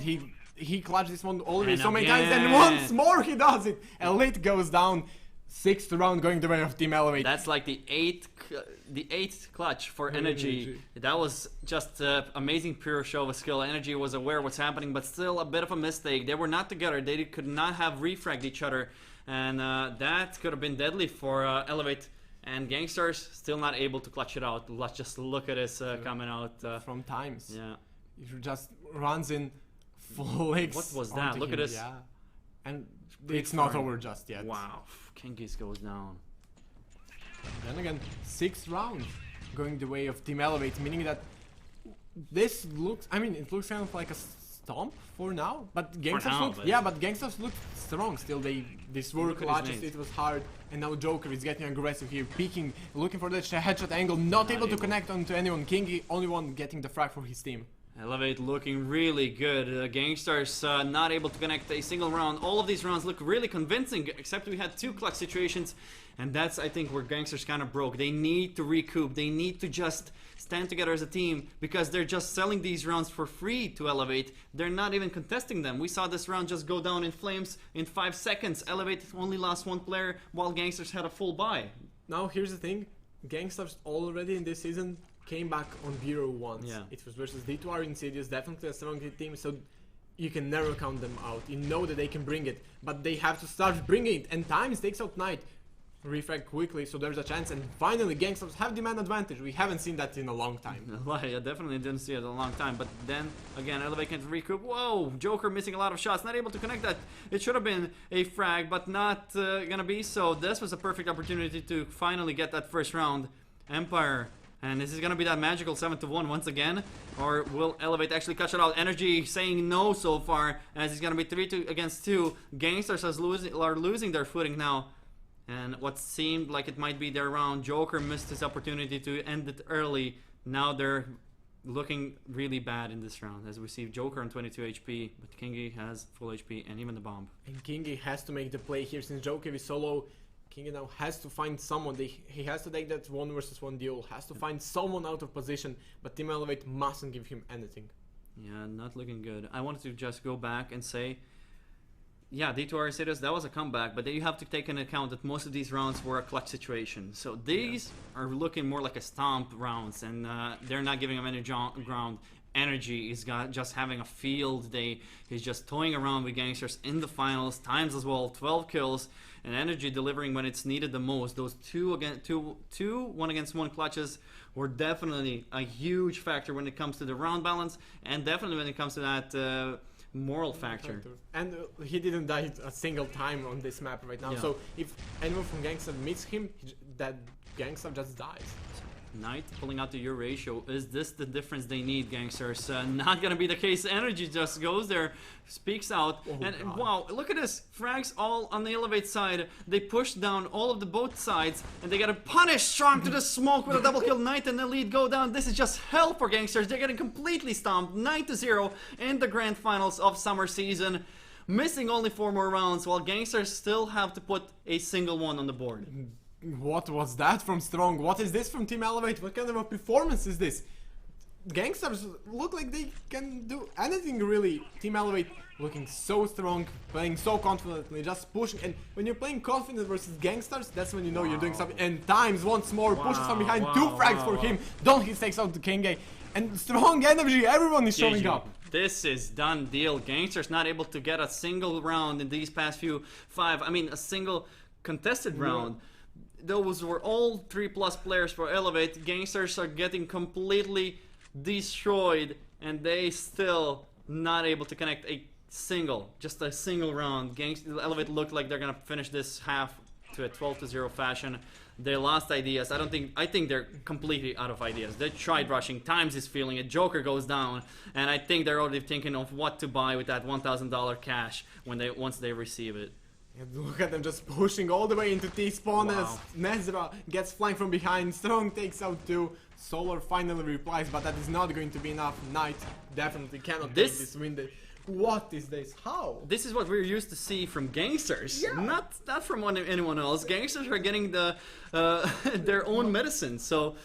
He clutched this one already And so many times, and again. once more he does it. Elite goes down. 6th round going the way of Team Elevate. That's like the eighth clutch for Energy. That was just amazing pure show of skill. Energy was aware what's happening, but still a bit of a mistake. They were not together. They could not have refragged each other, and that could have been deadly for Elevate. And Gankstars still not able to clutch it out. Let's just look at this coming out. From times. Yeah. He just runs in full legs. What was that? onto Look at him, this. Yeah. And Big it's not farm. over just yet. Wow. Kingis goes down. Then again, 6th round going the way of Team Elevate, meaning that this looks, I mean, it looks kind of like a stomp for now, but Gankstars now, look, but- yeah, but Gankstars look strong still. This were Look at his clutches, nades. it was hard, and now Joker is getting aggressive here, peeking, looking for that headshot angle, not able to connect onto anyone. Kingy, only one getting the frag for his team. Elevate looking really good. Gankstars not able to connect a single round. All of these rounds look really convincing, except we had 2 clutch situations. And that's, I think, where Gankstars kind of broke. They need to recoup. They need to just stand together as a team, because they're just selling these rounds for free to Elevate. They're not even contesting them. We saw this round just go down in flames in 5 seconds. Elevate only lost 1 player, while Gankstars had a full buy. Now here's the thing, Gankstars already in this season came back on Bureau once. Yeah. It was versus D2R Insidious, definitely a strong team, so you can never count them out. You know that they can bring it, but they have to start bringing it, and Times takes out Knight. Refrag quickly, so there's a chance, and finally Gankstars have demand advantage. We haven't seen that in a long time. I definitely didn't see it in a long time, but then again Elevate can recoup. Whoa, Joker missing a lot of shots, not able to connect that. It should have been a frag, but not gonna be, so this was a perfect opportunity to finally get that first round. Empire, and this is gonna be that magical 7-1 once again, or will Elevate actually catch it out? Energy saying no so far, as it's gonna be 3 against 2. Gankstars are losing their footing now. And what seemed like it might be their round, Joker missed his opportunity to end it early. Now they're looking really bad in this round, as we see Joker on 22 HP, but Kingy has full HP and even the bomb. And Kingy has to make the play here since Joker is solo. Kingy now has to find someone. He has to take that 1 versus 1 duel, has to find someone out of position, but Team Elevate mustn't give him anything. Yeah, not looking good. I wanted to just go back and say, yeah, D2R Insidious, that was a comeback, but then you have to take into account that most of these rounds were a clutch situation. So these are looking more like a stomp rounds, and they're not giving him any ground. Energy is just having a field day. He's just toying around with Gankstars in the finals, times as well, 12 kills, and Energy delivering when it's needed the most. Those two 1-against-1 clutches were definitely a huge factor when it comes to the round balance, and definitely when it comes to that moral factor. And he didn't die a single time on this map right now, Yeah. so if anyone from Gangstar meets him, that Gangstar just dies. Knight pulling out the your ratio. Is this the difference they need, Gankstars? Not gonna be the case. Energy just goes there, speaks out, and God. wow, look at this. Frags all on the Elevate side. They push down all of the both sides, and they gotta punish Strong to the smoke with a double kill. Knight and Elite go down. This is just hell for Gankstars. They're getting completely stomped, 9-0 in the grand finals of summer season. Missing only 4 more rounds, while Gankstars still have to put a single one on the board. What was that from Strong? What is this from Team Elevate? What kind of a performance is this? Gangsters look like they can do anything really. Team Elevate looking so strong, playing so confidently, just pushing. And when you're playing confident versus Gangsters, that's when you know you're doing something. And Times once more pushes from behind, 2 frags for him. Donhits takes out the Kenge. And Strong Energy, everyone is showing GG. up. This is done deal. Gangsters not able to get a single round in these past a single contested round. Those were all 3+ players for Elevate. Gangsters are getting completely destroyed, and they still not able to connect a just a single round. Elevate looked like they're gonna finish this half to a 12-0 fashion. They lost ideas. I think they're completely out of ideas. They tried rushing. Times is feeling it. Joker goes down, and I think they're already thinking of what to buy with that $1,000 cash once they receive it. And look at them just pushing all the way into T-spawn as Nezra gets flanked from behind. Strong takes out 2. Solar finally replies, but that is not going to be enough. Knight definitely cannot take this win. What is this? How? This is what we're used to see from Gankstars, not from anyone else. Gankstars are getting their own medicine, so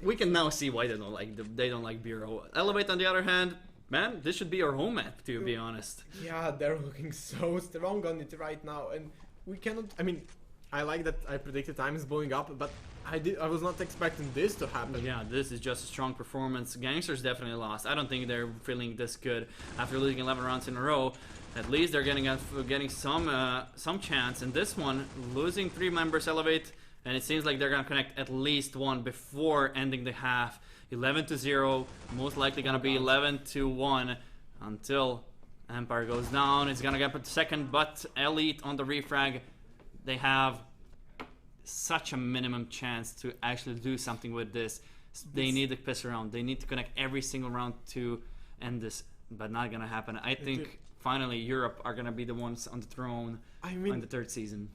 we can now see why they don't like Bureau. Elevate, on the other hand, man, this should be our home map, to be honest. Yeah, they're looking so strong on it right now, and we cannot. I mean, I like that I predicted time is blowing up, but I was not expecting this to happen. Yeah, this is just a strong performance. Gankstars definitely lost. I don't think they're feeling this good after losing 11 rounds in a row. At least they're getting some chance. And this one, losing 3 members Elevate, and it seems like they're gonna connect at least one before ending the half. 11-0, most likely gonna be 11-1 until Empire goes down. It's gonna get put second, but Elite on the refrag, they have such a minimum chance to actually do something with this. They need to piss around. They need to connect every single round to end this, but not gonna happen. I think finally Europe are gonna be the ones on the throne in the 3rd season.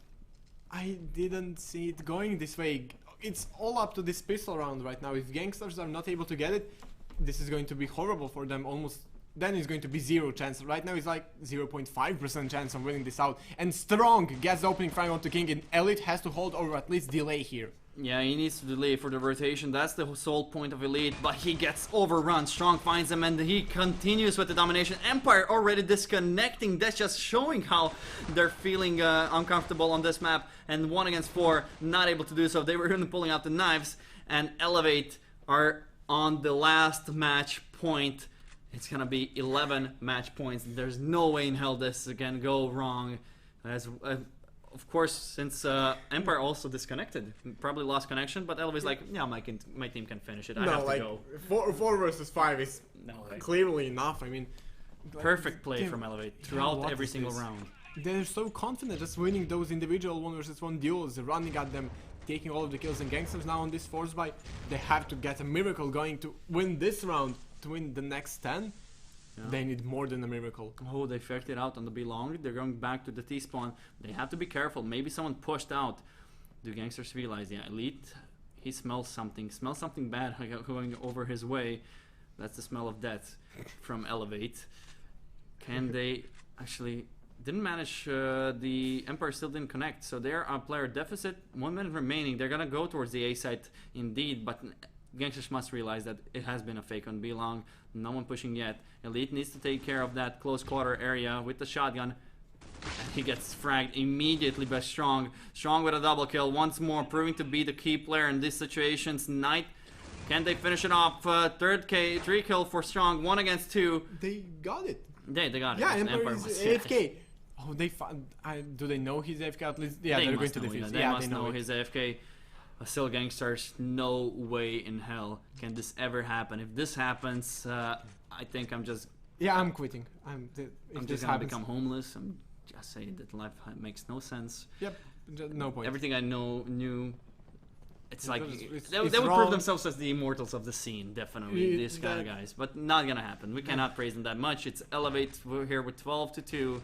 I didn't see it going this way. It's all up to this pistol round right now. If Gankstars are not able to get it, this is going to be horrible for them. Almost then it's going to be 0 chance. Right now it's like 0.5% chance of winning this out. And Strong gets the opening frag onto King, and Elite has to hold or at least delay here. Yeah, he needs to delay for the rotation. That's the sole point of Elite, but he gets overrun. Strong finds him, and he continues with the domination. Empire already disconnecting. That's just showing how they're feeling uncomfortable on this map. And 1 against 4, not able to do so. They were even pulling out the knives, and Elevate are on the last match point. It's gonna be 11 match points. There's no way in hell this can go wrong. As of course, since Empire also disconnected, probably lost connection, but Elevate's like, yeah, my team can finish it. I have to go. 4 versus 5 is clearly enough. I mean, perfect play from Elevate throughout every single round. They're so confident just winning those individual 1 versus 1 duels, running at them, taking all of the kills. And Gankstars now on this force buy, they have to get a miracle going to win this round. To win the next 10, they need more than a miracle. Oh, they faked it out on the Belong. They're going back to the T-spawn. They have to be careful. Maybe someone pushed out. Do Gankstars realize? Yeah, Elite, he smells something bad going over his way. That's the smell of death from Elevate. Can they actually... Didn't manage, the Empire still didn't connect, so they're on player deficit. 1 minute remaining. They're gonna go towards the A site indeed, but Gankstars must realize that it has been a fake on B-Long. No one pushing yet. Elite needs to take care of that close quarter area with the shotgun. And he gets fragged immediately by Strong. Strong with a double kill once more, proving to be the key player in these situations. Knight, can they finish it off? 3 kill for Strong, 1 against 2. They got it. They got it. Yeah, Empire is AFK. Oh, they do they know he's AFK at least? Yeah, they're going to defuse. They must know he's AFK. Still Gankstars, no way in hell can this ever happen. If this happens, I think I'm just... Yeah, I'm quitting. I'm just gonna become homeless. I'm just saying that life makes no sense. Yep, no point. Everything I knew, it's like... It's they would prove themselves as the immortals of the scene, definitely, these kind of guys. But not gonna happen. We cannot praise them that much. It's Elevate, we're here with 12-2.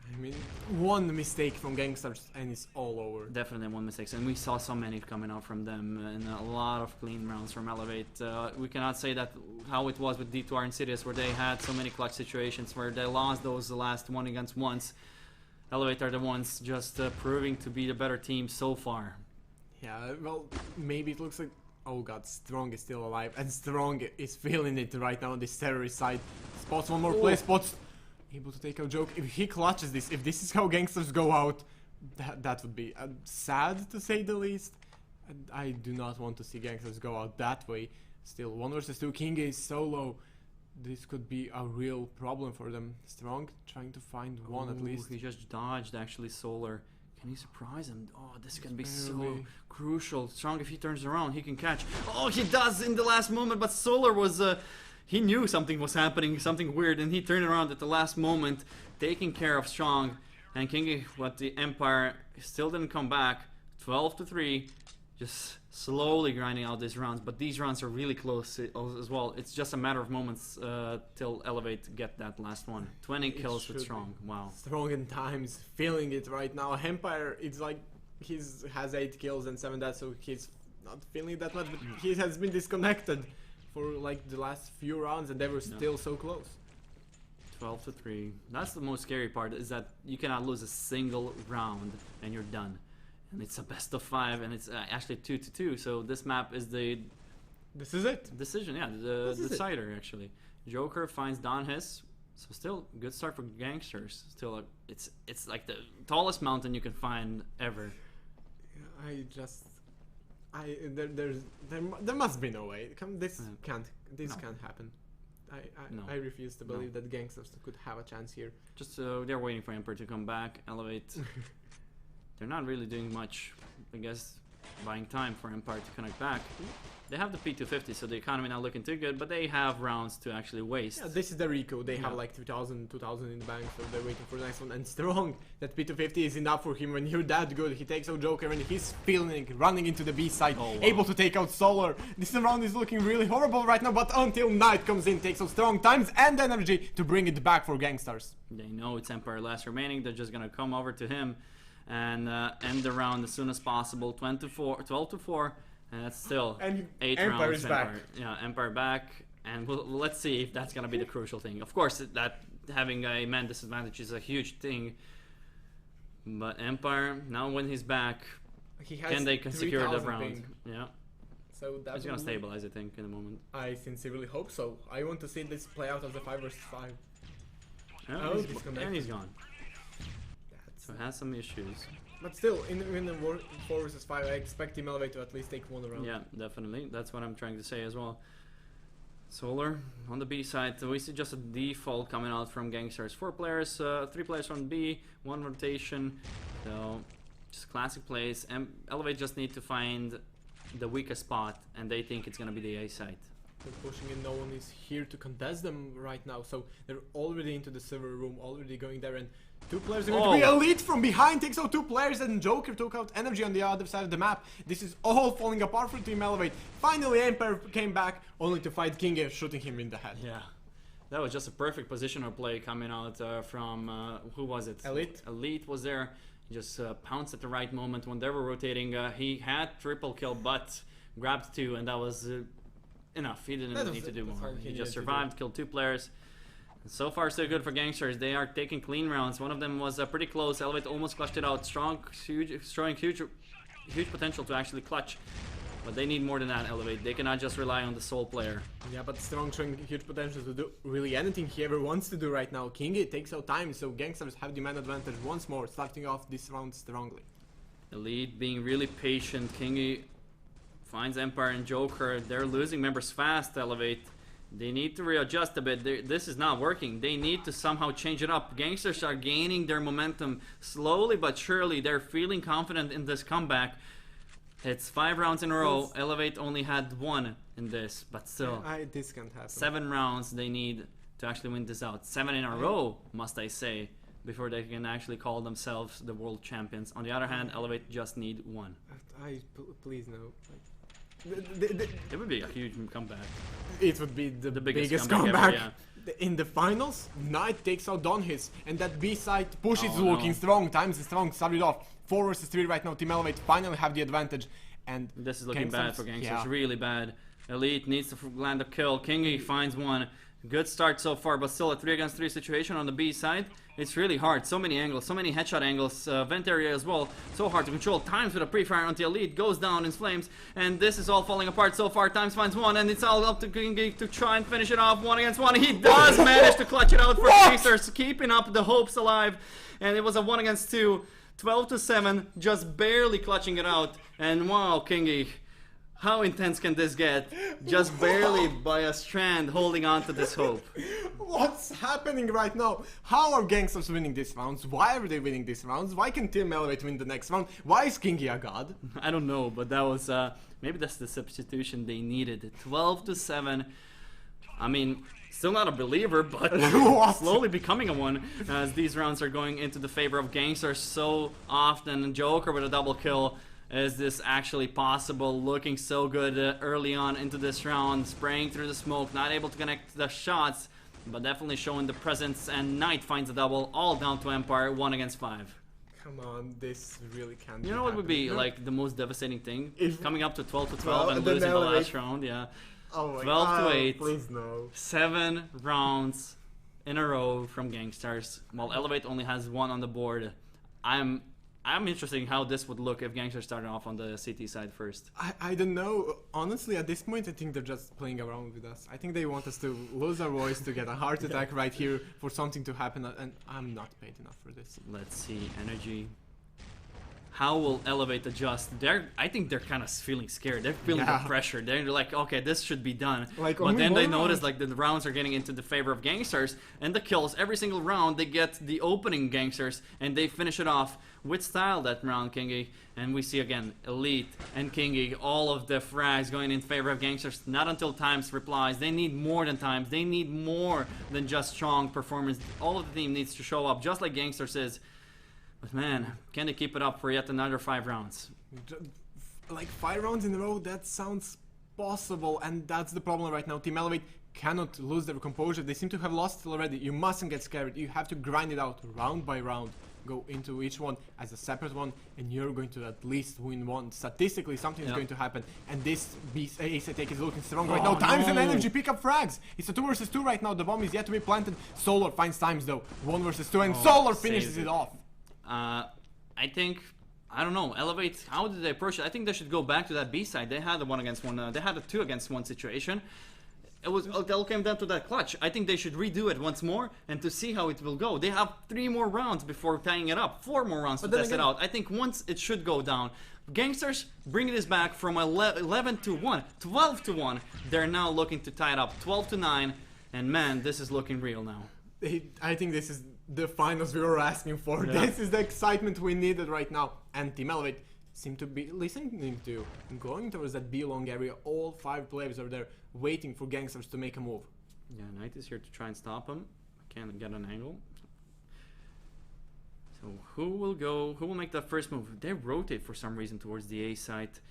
I mean, 1 mistake from Gankstars and it's all over. Definitely 1 mistake, and we saw so many coming out from them, and a lot of clean rounds from Elevate. We cannot say that how it was with D2R and Sidious, where they had so many clutch situations where they lost those last 1 against 1s. Elevate are the ones just proving to be the better team so far. Yeah, well, maybe it looks like, oh god, Strong is still alive, and Strong is feeling it right now on this terrorist side. Spots 1 more play, Spots able to take a joke. If he clutches this, if this is how Gankstars go out, that would be sad to say the least. And I do not want to see Gankstars go out that way. Still, 1 versus 2, King is solo. This could be a real problem for them. Strong trying to find 1 at least. He just dodged actually Solar. Can he surprise him? Oh, this can be so crucial. Strong, if he turns around, he can catch. Oh, he does in the last moment, but Solar was he knew something was happening, something weird, and he turned around at the last moment, taking care of Strong. And Kingy, what the Empire still didn't come back. 12-3, just slowly grinding out these rounds. But these rounds are really close as well. It's just a matter of moments till Elevate get that last one. 20 kills with Strong. Wow. Strong in times, feeling it right now. Empire, it's like he has 8 kills and 7 deaths, so he's not feeling that much. But he has been disconnected for like the last few rounds, and they were still so close. 12-3. That's the most scary part, is that you cannot lose a single round and you're done. And it's a best of 5, and it's actually 2-2. So this map is the This is it. decision, yeah, the decider actually. Joker finds Don Hiss. So still good start for Gankstars. Still, it's like the tallest mountain you can find ever. There must be no way. This can't happen. No. I refuse to believe that Gankstars could have a chance here. Just they're waiting for Emperor to come back, Elevate. They're not really doing much, I guess, buying time for Empire to connect back. They have the P250, so the economy not looking too good, but they have rounds to actually waste. Yeah, this is the Rico. They have like 2000 in the bank, so they're waiting for the next one. And Strong, that P250 is enough for him. When you're that good, he takes out Joker and he's feeling running into the B side, able to take out Solar. This round is looking really horrible right now, but until Knight comes in, takes out Strong times and energy to bring it back for Gankstars. They know it's Empire last remaining. They're just gonna come over to him and end the round as soon as possible. 12-4. And that's still 8 Empire rounds. is back. Yeah, Empire back, and let's see if that's gonna be the crucial thing. Of course, that having a man disadvantage is a huge thing. But Empire, now when he's back, can they secure the round? Ping. Yeah. So that's He's gonna stabilize, I think, in a moment. I sincerely hope so. I want to see this play out as a 5 versus 5. Yeah, and he's gone. So has some issues. But still, in the 4 versus 5, I expect Team Elevate to at least take 1 round. Yeah, definitely. That's what I'm trying to say as well. Solar on the B side, we see just a default coming out from Gankstars. 4 players, 3 players on B, 1 rotation. So just classic plays. And Elevate just need to find the weakest spot, and they think it's gonna be the A side. They're pushing in, no one is here to contest them right now, so they're already into the server room, already going there, and 2 players are going to be Elite from behind, takes out 2 players, and Joker took out Energy on the other side of the map. This is all falling apart for Team Elevate. Finally Empire came back, only to fight King shooting him in the head. Yeah, that was just a perfect positional play coming out from, who was it? Elite. Elite was there, just pounced at the right moment when they were rotating. He had triple kill, but grabbed 2, and that was enough. He didn't need to do more. He just survived, killed 2 players. So far, so good for Gankstars. They are taking clean rounds. One of them was pretty close. Elevate almost clutched it out. Strong, showing huge potential to actually clutch. But they need more than that, Elevate. They cannot just rely on the sole player. Yeah, but Strong showing huge potential to do really anything he ever wants to do right now. Kingy takes out time, so Gankstars have the man advantage once more, starting off this round strongly. Elite being really patient. Kingy finds Empire and Joker. They're losing members fast, Elevate. They need to readjust a bit. This is not working. They need to somehow change it up. Gankstars are gaining their momentum slowly but surely. They're feeling confident in this comeback. It's 5 rounds in a row. Elevate only had 1 in this, but still. This can't happen. 7 rounds they need to actually win this out. 7 in a row, must I say, before they can actually call themselves the world champions. On the other hand, Elevate just need 1. Please no. It would be a huge comeback. It would be the biggest comeback ever, yeah. In the finals, Knight takes out Don Hiss, and that B side push is looking no. strong. Times is strong, started off 4 versus 3 right now. Team Elevate finally have the advantage, and this is looking bad for Gankstars. Yeah. Really bad. Elite needs to land a kill. Kingy finds 1. Good start so far, but still a 3 against 3 situation on the B side. It's really hard. So many angles, so many headshot angles. Vent area as well. So hard to control. Times with a pre-fire until Elite goes down in flames. And this is all falling apart so far. Times finds 1, and it's all up to Kingy to try and finish it off 1 against 1. He does manage to clutch it out for Gankstars, keeping up the hopes alive. And it was a 1 against 2. 12-7, just barely clutching it out. And wow, Kingy. How intense can this get? Just barely by a strand holding on to this hope. What's happening right now? How are Gankstars winning these rounds? Why are they winning these rounds? Why can Team Elevate win the next round? Why is Kingy a god? I don't know, but that was maybe that's the substitution they needed. 12-7. I mean, still not a believer, but slowly becoming a one as these rounds are going into the favor of Gankstars so often. Joker with a double kill. Is this actually possible? Looking so good early on into this round, spraying through the smoke, not able to connect the shots, but definitely showing the presence, and Knight finds a double, all down to Empire, 1 against 5. Come on, this really can't. You know what would be like the most devastating thing? If coming up to 12 to 12 and then losing the elevate. last round, yeah. Oh my 12 to God, 8. Please no. 7 rounds in a row from Gankstars, while Elevate only has 1 on the board. I'm interested in how this would look if Gankstars started off on the CT side first. I don't know. Honestly, at this point, I think they're just playing around with us. I think they want us to lose our voice, to get a heart attack right here, for something to happen, and I'm not paid enough for this. Let's see, energy. How will Elevate adjust? I think they're kind of feeling scared. They're feeling the pressure. They're like, okay, this should be done. Like, but then they notice like the rounds are getting into the favor of Gankstars, and the kills. Every single round, they get the opening Gankstars, and they finish it off with style that round, Kingy. And we see again, Elite and Kingy, all of the frags going in favor of Gankstars. Not until Times replies. They need more than Times. They need more than just strong performance. All of the team needs to show up, just like Gankstars is. But man, can they keep it up for yet another 5 rounds? Like 5 rounds in a row, that sounds possible, and that's the problem right now. Team Elevate cannot lose their composure. They seem to have lost it already. You mustn't get scared. You have to grind it out round by round. Go into each one as a separate one, and you're going to at least win one. Statistically, something is going to happen, and this ace attack is looking strong right now. Times and energy pick up frags. It's a 2 versus 2 right now. The bomb is yet to be planted. Solar finds Times though. 1 versus 2, and Solar finishes it off. I think, I don't know, Elevate, how did they approach it? I think they should go back to that B side. They had a 1 against 1, they had a 2 against 1 situation. It all came down to that clutch. I think they should redo it once more and to see how it will go. They have 3 more rounds before tying it up, 4 more rounds to test it out. I think once it should go down. Gankstars bringing this back from 11 to 1, 12 to 1. They're now looking to tie it up, 12 to 9, and man, this is looking real now. I think this is the finals we were asking for. Yeah. This is the excitement we needed right now. And Team Elevate seem to be listening to, going towards that B-long area. All 5 players are there waiting for Gankstars to make a move. Yeah, Knight is here to try and stop him. Can't get an angle. So who will make that first move? They rotate for some reason towards the A site.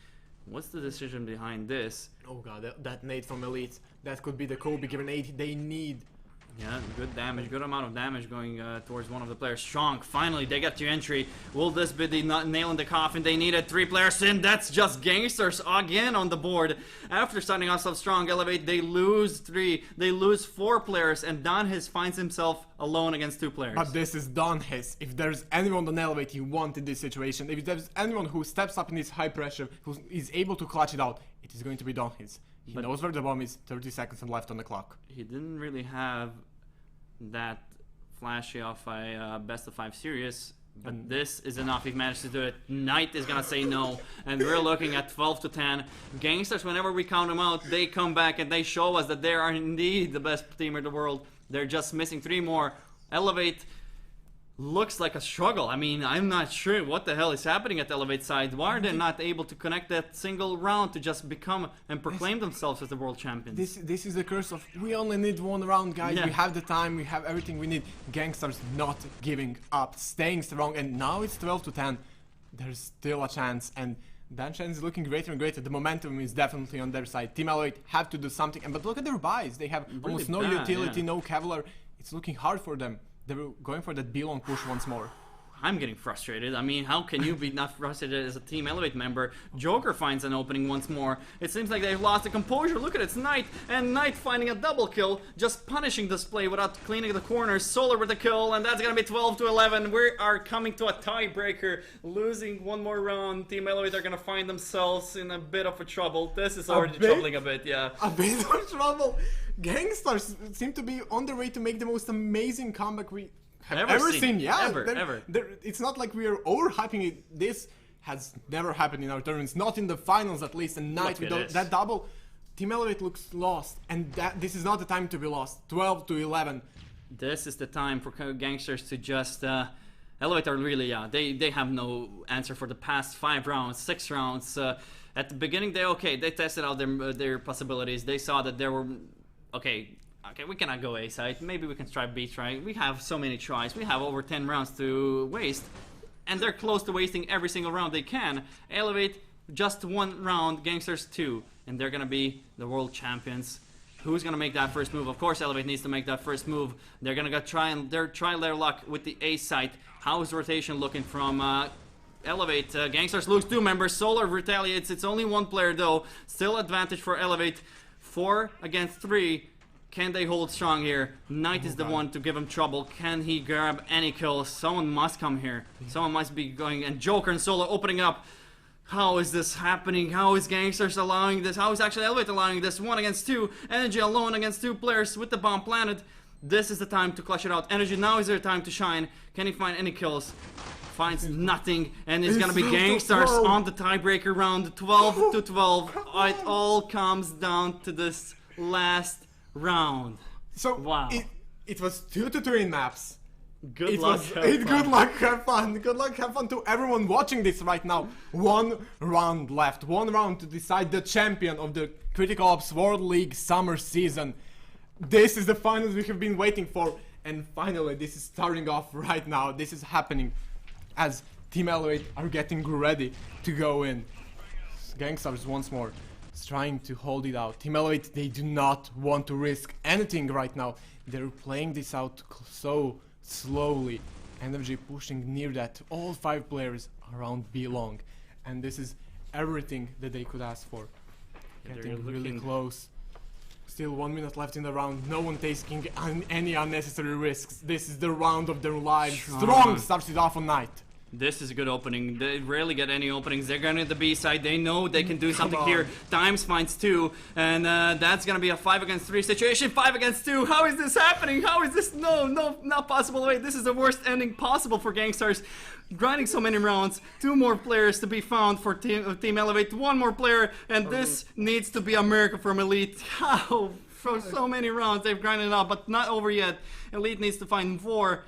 What's the decision behind this? Oh god, that nade from Elite. That could be the Kobe grenade they need. Yeah, good damage, good amount of damage going towards one of the players. Strong, finally they get to entry. Will this be the nail in the coffin? They needed 3 players in. That's just Gankstars again on the board. After starting off so strong, Elevate, they lose 3. They lose 4 players, and Donhis finds himself alone against 2 players. But this is Donhis. If there's anyone on Elevate you want in this situation, if there's anyone who steps up in this high pressure, who is able to clutch it out, it is going to be Donhis. He knows where the bomb is, 30 seconds left on the clock. He didn't really have that flashy of a best of 5 series, but this is enough. He managed to do it. Knight is gonna say no, and we're looking at 12 to 10. Gankstars, whenever we count them out, they come back and they show us that they are indeed the best team in the world. They're just missing 3 more. Elevate looks like a struggle. I mean, I'm not sure what the hell is happening at the Elevate side. Why are they not able to connect that single round to just become and proclaim themselves as the world champions? This is the curse of we only need 1 round, guys. Yeah. We have the time, we have everything we need. Gankstars not giving up, staying strong, and now it's 12 to 10. There's still a chance, and that chance is looking greater and greater. The momentum is definitely on their side. Team Elevate have to do something, but look at their buys. They have really almost no bad, utility, no Kevlar. It's looking hard for them. They were going for that B-long push once more. I'm getting frustrated. I mean, how can you be not frustrated as a Team Elevate member? Joker finds an opening once more. It seems like they've lost the composure. Look at it, it's Knight, and Knight finding a double kill, just punishing this play without cleaning the corners. Solar with the kill, and that's gonna be 12 to 11. We are coming to a tiebreaker, losing 1 more round. Team Elevate are gonna find themselves in a bit of a trouble. This is already troubling a bit, yeah. A bit of trouble. Gankstars seem to be on their way to make the most amazing comeback we have ever seen. Yeah, ever. It's not like we are overhyping it. This has never happened in our tournaments, not in the finals at least. And Knight with that double, Team Elevate looks lost, and this is not the time to be lost. 12 to 11. This is the time for Gankstars to just Elevate are really, they have no answer for the past 5 rounds, 6 rounds. At the beginning, they tested out their possibilities. They saw that there were okay, we cannot go A side. Maybe we can try B try. We have so many tries. We have over 10 rounds to waste, and they're close to wasting every single round they can. Elevate just 1 round, Gankstars 2, and they're gonna be the world champions. Who's gonna make that first move? Of course, Elevate needs to make that first move. They're gonna try their luck with the A side. How is rotation looking from Elevate? Gankstars lose 2 members. Solar retaliates. It's only 1 player though. Still advantage for Elevate. 4 against 3. Can they hold strong here? Knight is the one to give him trouble. Can he grab any kills? Someone must come here. Someone must be going. And Joker and Solo opening up. How is this happening? How is Gankstars allowing this? How is actually Elevate allowing this? 1 against 2. Energy alone against 2 players with the bomb planted. This is the time to clutch it out. Energy, now is their time to shine. Can he find any kills? Finds nothing, and it's gonna be Gankstars on the tiebreaker round, 12 to 12. It all comes down to this last round. So wow, it was 2 to 3 maps. Good luck, good luck, have fun. Good luck, have fun to everyone watching this right now. 1 round left. 1 round to decide the champion of the Critical Ops World League summer season. This is the finals we have been waiting for, and finally this is starting off right now. This is happening as Team Elevate are getting ready to go in. Gankstars once more is trying to hold it out. Team Elevate, they do not want to risk anything right now. They're playing this out so slowly. Energy pushing near that. All 5 players around B long. And this is everything that they could ask for. Getting really close. Still 1 minute left in the round. No one taking any unnecessary risks. This is the round of their lives. Strong starts it off on Knight. This is a good opening. They rarely get any openings. They're going to the B side. They know they can do something here. Dimes finds 2, and that's going to be a 5 against 3 situation. 5 against 2. How is this happening? How is this? No, not possible. Wait, this is the worst ending possible for Gankstars. Grinding so many rounds. 2 more players to be found for Team Elevate. 1 more player, and this needs to be a miracle from Elite. How? For so many rounds they've grinded up, but not over yet. Elite needs to find 4.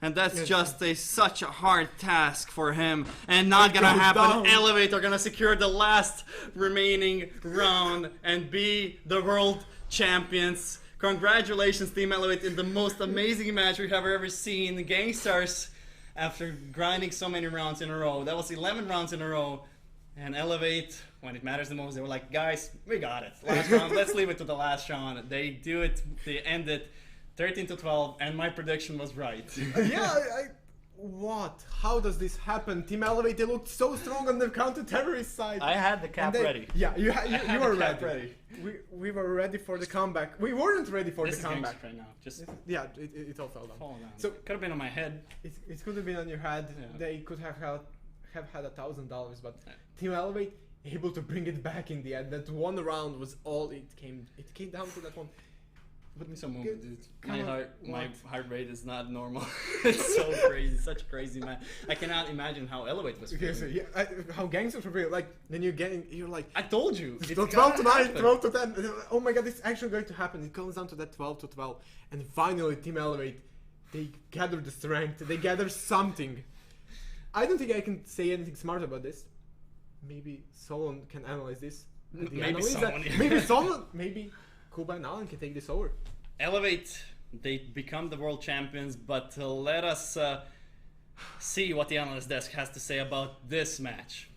And that's just such a hard task for him. And not gonna happen. Elevate are gonna secure the last remaining round and be the world champions. Congratulations, Team Elevate, in the most amazing match we have ever seen. The Gankstars, after grinding so many rounds in a row, that was 11 rounds in a row. And Elevate, when it matters the most, they were like, guys, we got it. Last round, let's leave it to the last round. They do it, they end it. 13 to 12, and my prediction was right. What? How does this happen? Team Elevate, they looked so strong on the counter-terrorist side. I had the cap ready. Yeah, you were ready. We were ready for the comeback. We weren't ready for the comeback. Right now. It all fell down. So could have been on my head. It could have been on your head. Yeah. They could have had $1,000, but Team Elevate able to bring it back in the end. That 1 round was all it came. It came down to that one. Put me some movement, dude. My heart rate is not normal. It's so crazy, such a crazy man. I cannot imagine how Elevate was feeling. Okay, so how Gankstars were feeling. Like then you're like, I told you. It's 12 to 9, 12 to 10. Oh my god, it's actually going to happen. It comes down to that 12 to 12, and finally Team Elevate, they gather the strength. They gather something. I don't think I can say anything smart about this. Maybe someone can analyze this. Maybe Kuba and Alan can take this over. Elevate, they become the world champions, but let us see what the analyst desk has to say about this match.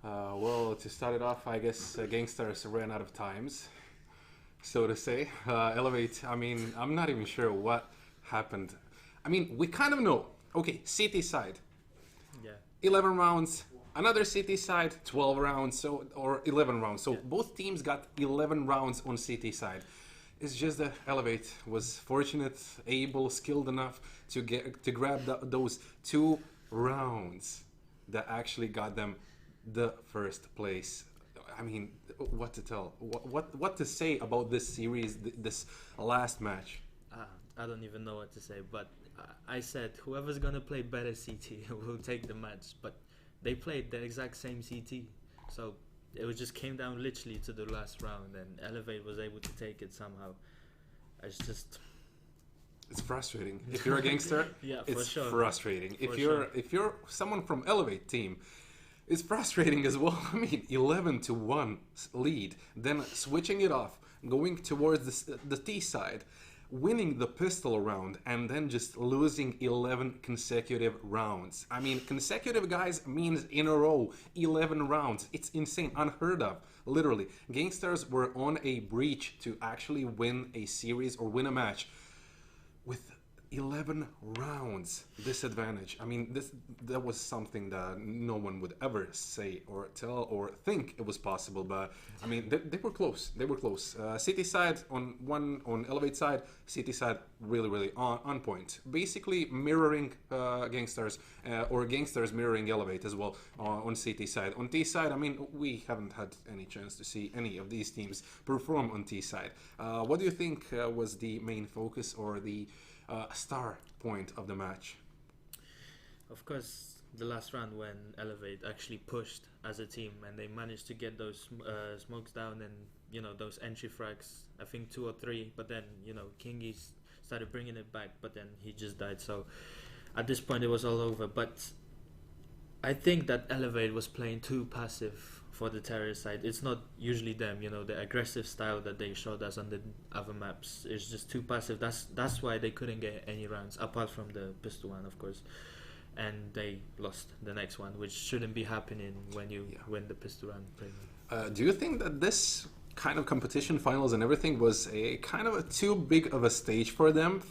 Well, to start it off, I guess Gankstars ran out of times, so to say. Elevate, I mean, I'm not even sure what happened. I mean, we kind of know. Okay, CT side. Yeah. 11 rounds. Another CT side, 12 rounds, or 11 rounds. So both teams got 11 rounds on CT side. It's just that Elevate was fortunate, able, skilled enough to grab those 2 rounds that actually got them the first place. I mean, what to tell? What to say about this series, this last match? I don't even know what to say, but I said whoever's gonna play better CT will take the match, but they played the exact same CT, so it just came down literally to the last round, and Elevate was able to take it somehow. It's frustrating. If you're a gangster, it's frustrating. If you're someone from Elevate team, it's frustrating as well. I mean, 11 to 1 lead, then switching it off, going towards the T side, winning the pistol round, and then just losing 11 consecutive rounds. I mean, consecutive, guys, means in a row, 11 rounds. It's insane, unheard of, literally. Gankstars were on a breach to actually win a series or win a match with 11 rounds disadvantage. I mean, that was something that no one would ever say or tell or think it was possible, but I mean, they were close. They were close. City side on Elevate side, City side really on point. Basically mirroring Gankstars or Gankstars mirroring Elevate as well on City side. On T side, I mean, we haven't had any chance to see any of these teams perform on T side. What do you think was the main focus or the star point of the match? Of course, the last round when Elevate actually pushed as a team and they managed to get those smokes down and, you know, those entry frags, I think 2 or 3, but then, you know, Kingy started bringing it back, but then he just died. So at this point it was all over. But I think that Elevate was playing too passive for the Terrier side. It's not usually them, you know, the aggressive style that they showed us on the other maps is just too passive. That's why they couldn't get any rounds, apart from the pistol one, of course. And they lost the next one, which shouldn't be happening when you win the pistol round. Do you think that this kind of competition, finals and everything, was a kind of a too big of a stage for them?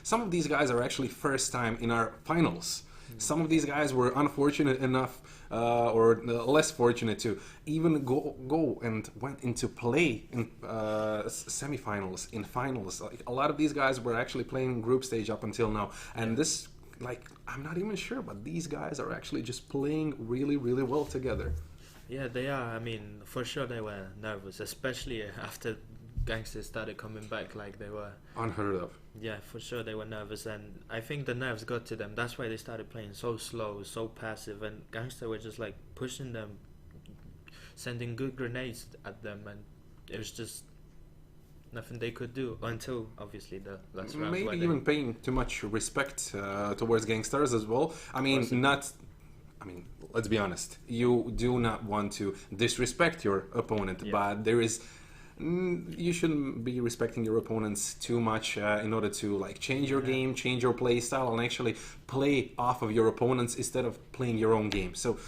Some of these guys are actually first time in our finals. Some of these guys were unfortunate enough or less fortunate to even go and went into play in semifinals, in finals. Like, a lot of these guys were actually playing group stage up until now, and this, like, I'm not even sure, but these guys are actually just playing really well together. Yeah, they are. I mean, for sure they were nervous, especially after Gankstars started coming back, like they were unheard of. Yeah, for sure they were nervous, and I think the nerves got to them. That's why they started playing so slow, so passive, and Gankstars were just like pushing them, sending good grenades at them, and it was just nothing they could do until obviously the last round. Maybe even paying too much respect towards Gankstars as well. I mean, let's be honest. You do not want to disrespect your opponent, but there is. You shouldn't be respecting your opponents too much in order to like change your game, change your play style, and actually play off of your opponents instead of playing your own game. So,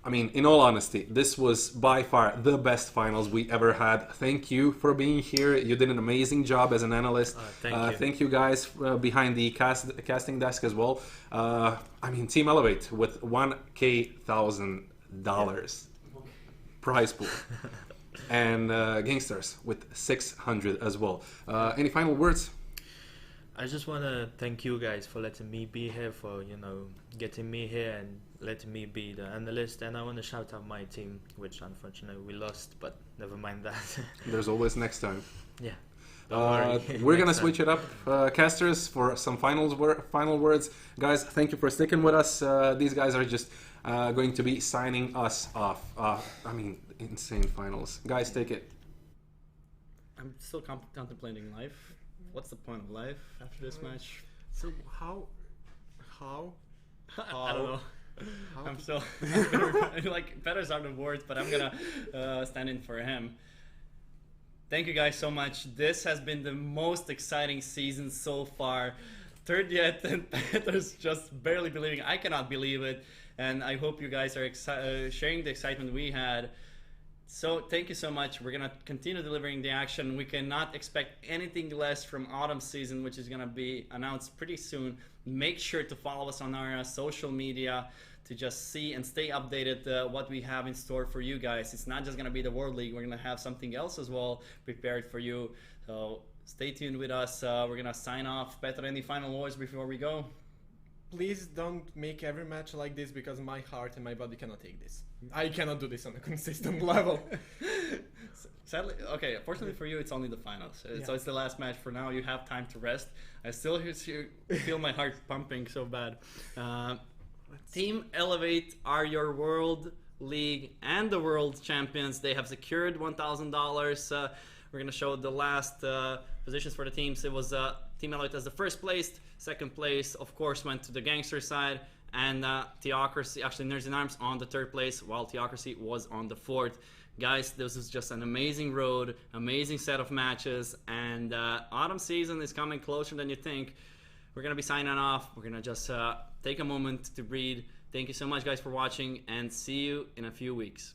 I mean, in all honesty, this was by far the best finals we ever had. Thank you for being here. You did an amazing job as an analyst. Thank you guys behind the casting desk as well. I mean, Team Elevate with $1,000 prize pool. And Gankstars with 600 as well. Any final words? I just want to thank you guys for letting me be here, for, you know, getting me here and letting me be the analyst. And I want to shout out my team, which unfortunately we lost, but never mind that. There's always next time. Yeah. We're gonna switch it up, casters, for some final words. Guys, thank you for sticking with us. These guys are just going to be signing us off. I mean, insane finals. Guys, take it. I'm still contemplating life. What's the point of life after this match? So how? I don't know. I'm still like, betters are the words, but I'm gonna stand in for him. Thank you guys so much. This has been the most exciting season so far. Third yet, and Peter's just barely believing. I cannot believe it, and I hope you guys are sharing the excitement we had. So thank you so much. We're gonna continue delivering the action. We cannot expect anything less from autumn season, which is gonna be announced pretty soon. Make sure to follow us on our social media to just see and stay updated what we have in store for you guys. It's not just gonna be the World League. We're gonna have something else as well prepared for you. So stay tuned with us. We're gonna sign off. Peter, any final words before we go? Please don't make every match like this, because my heart and my body cannot take this. I cannot do this on a consistent level. Sadly, okay, fortunately for you, it's only the finals. So it's the last match for now. You have time to rest. I still feel my heart pumping so bad. Team Elevate are your World League and the World Champions. They have secured $1,000. We're going to show the last positions for the teams. It was Team Elevate as the first placed. Second place, of course, went to the Gangster side. and Theocracy, actually Nerds in Arms on the 3rd place, while Theocracy was on the 4th. Guys, this is just an amazing road, amazing set of matches, and autumn season is coming closer than you think. We're going to be signing off. We're going to just take a moment to breathe. Thank you so much, guys, for watching, and see you in a few weeks.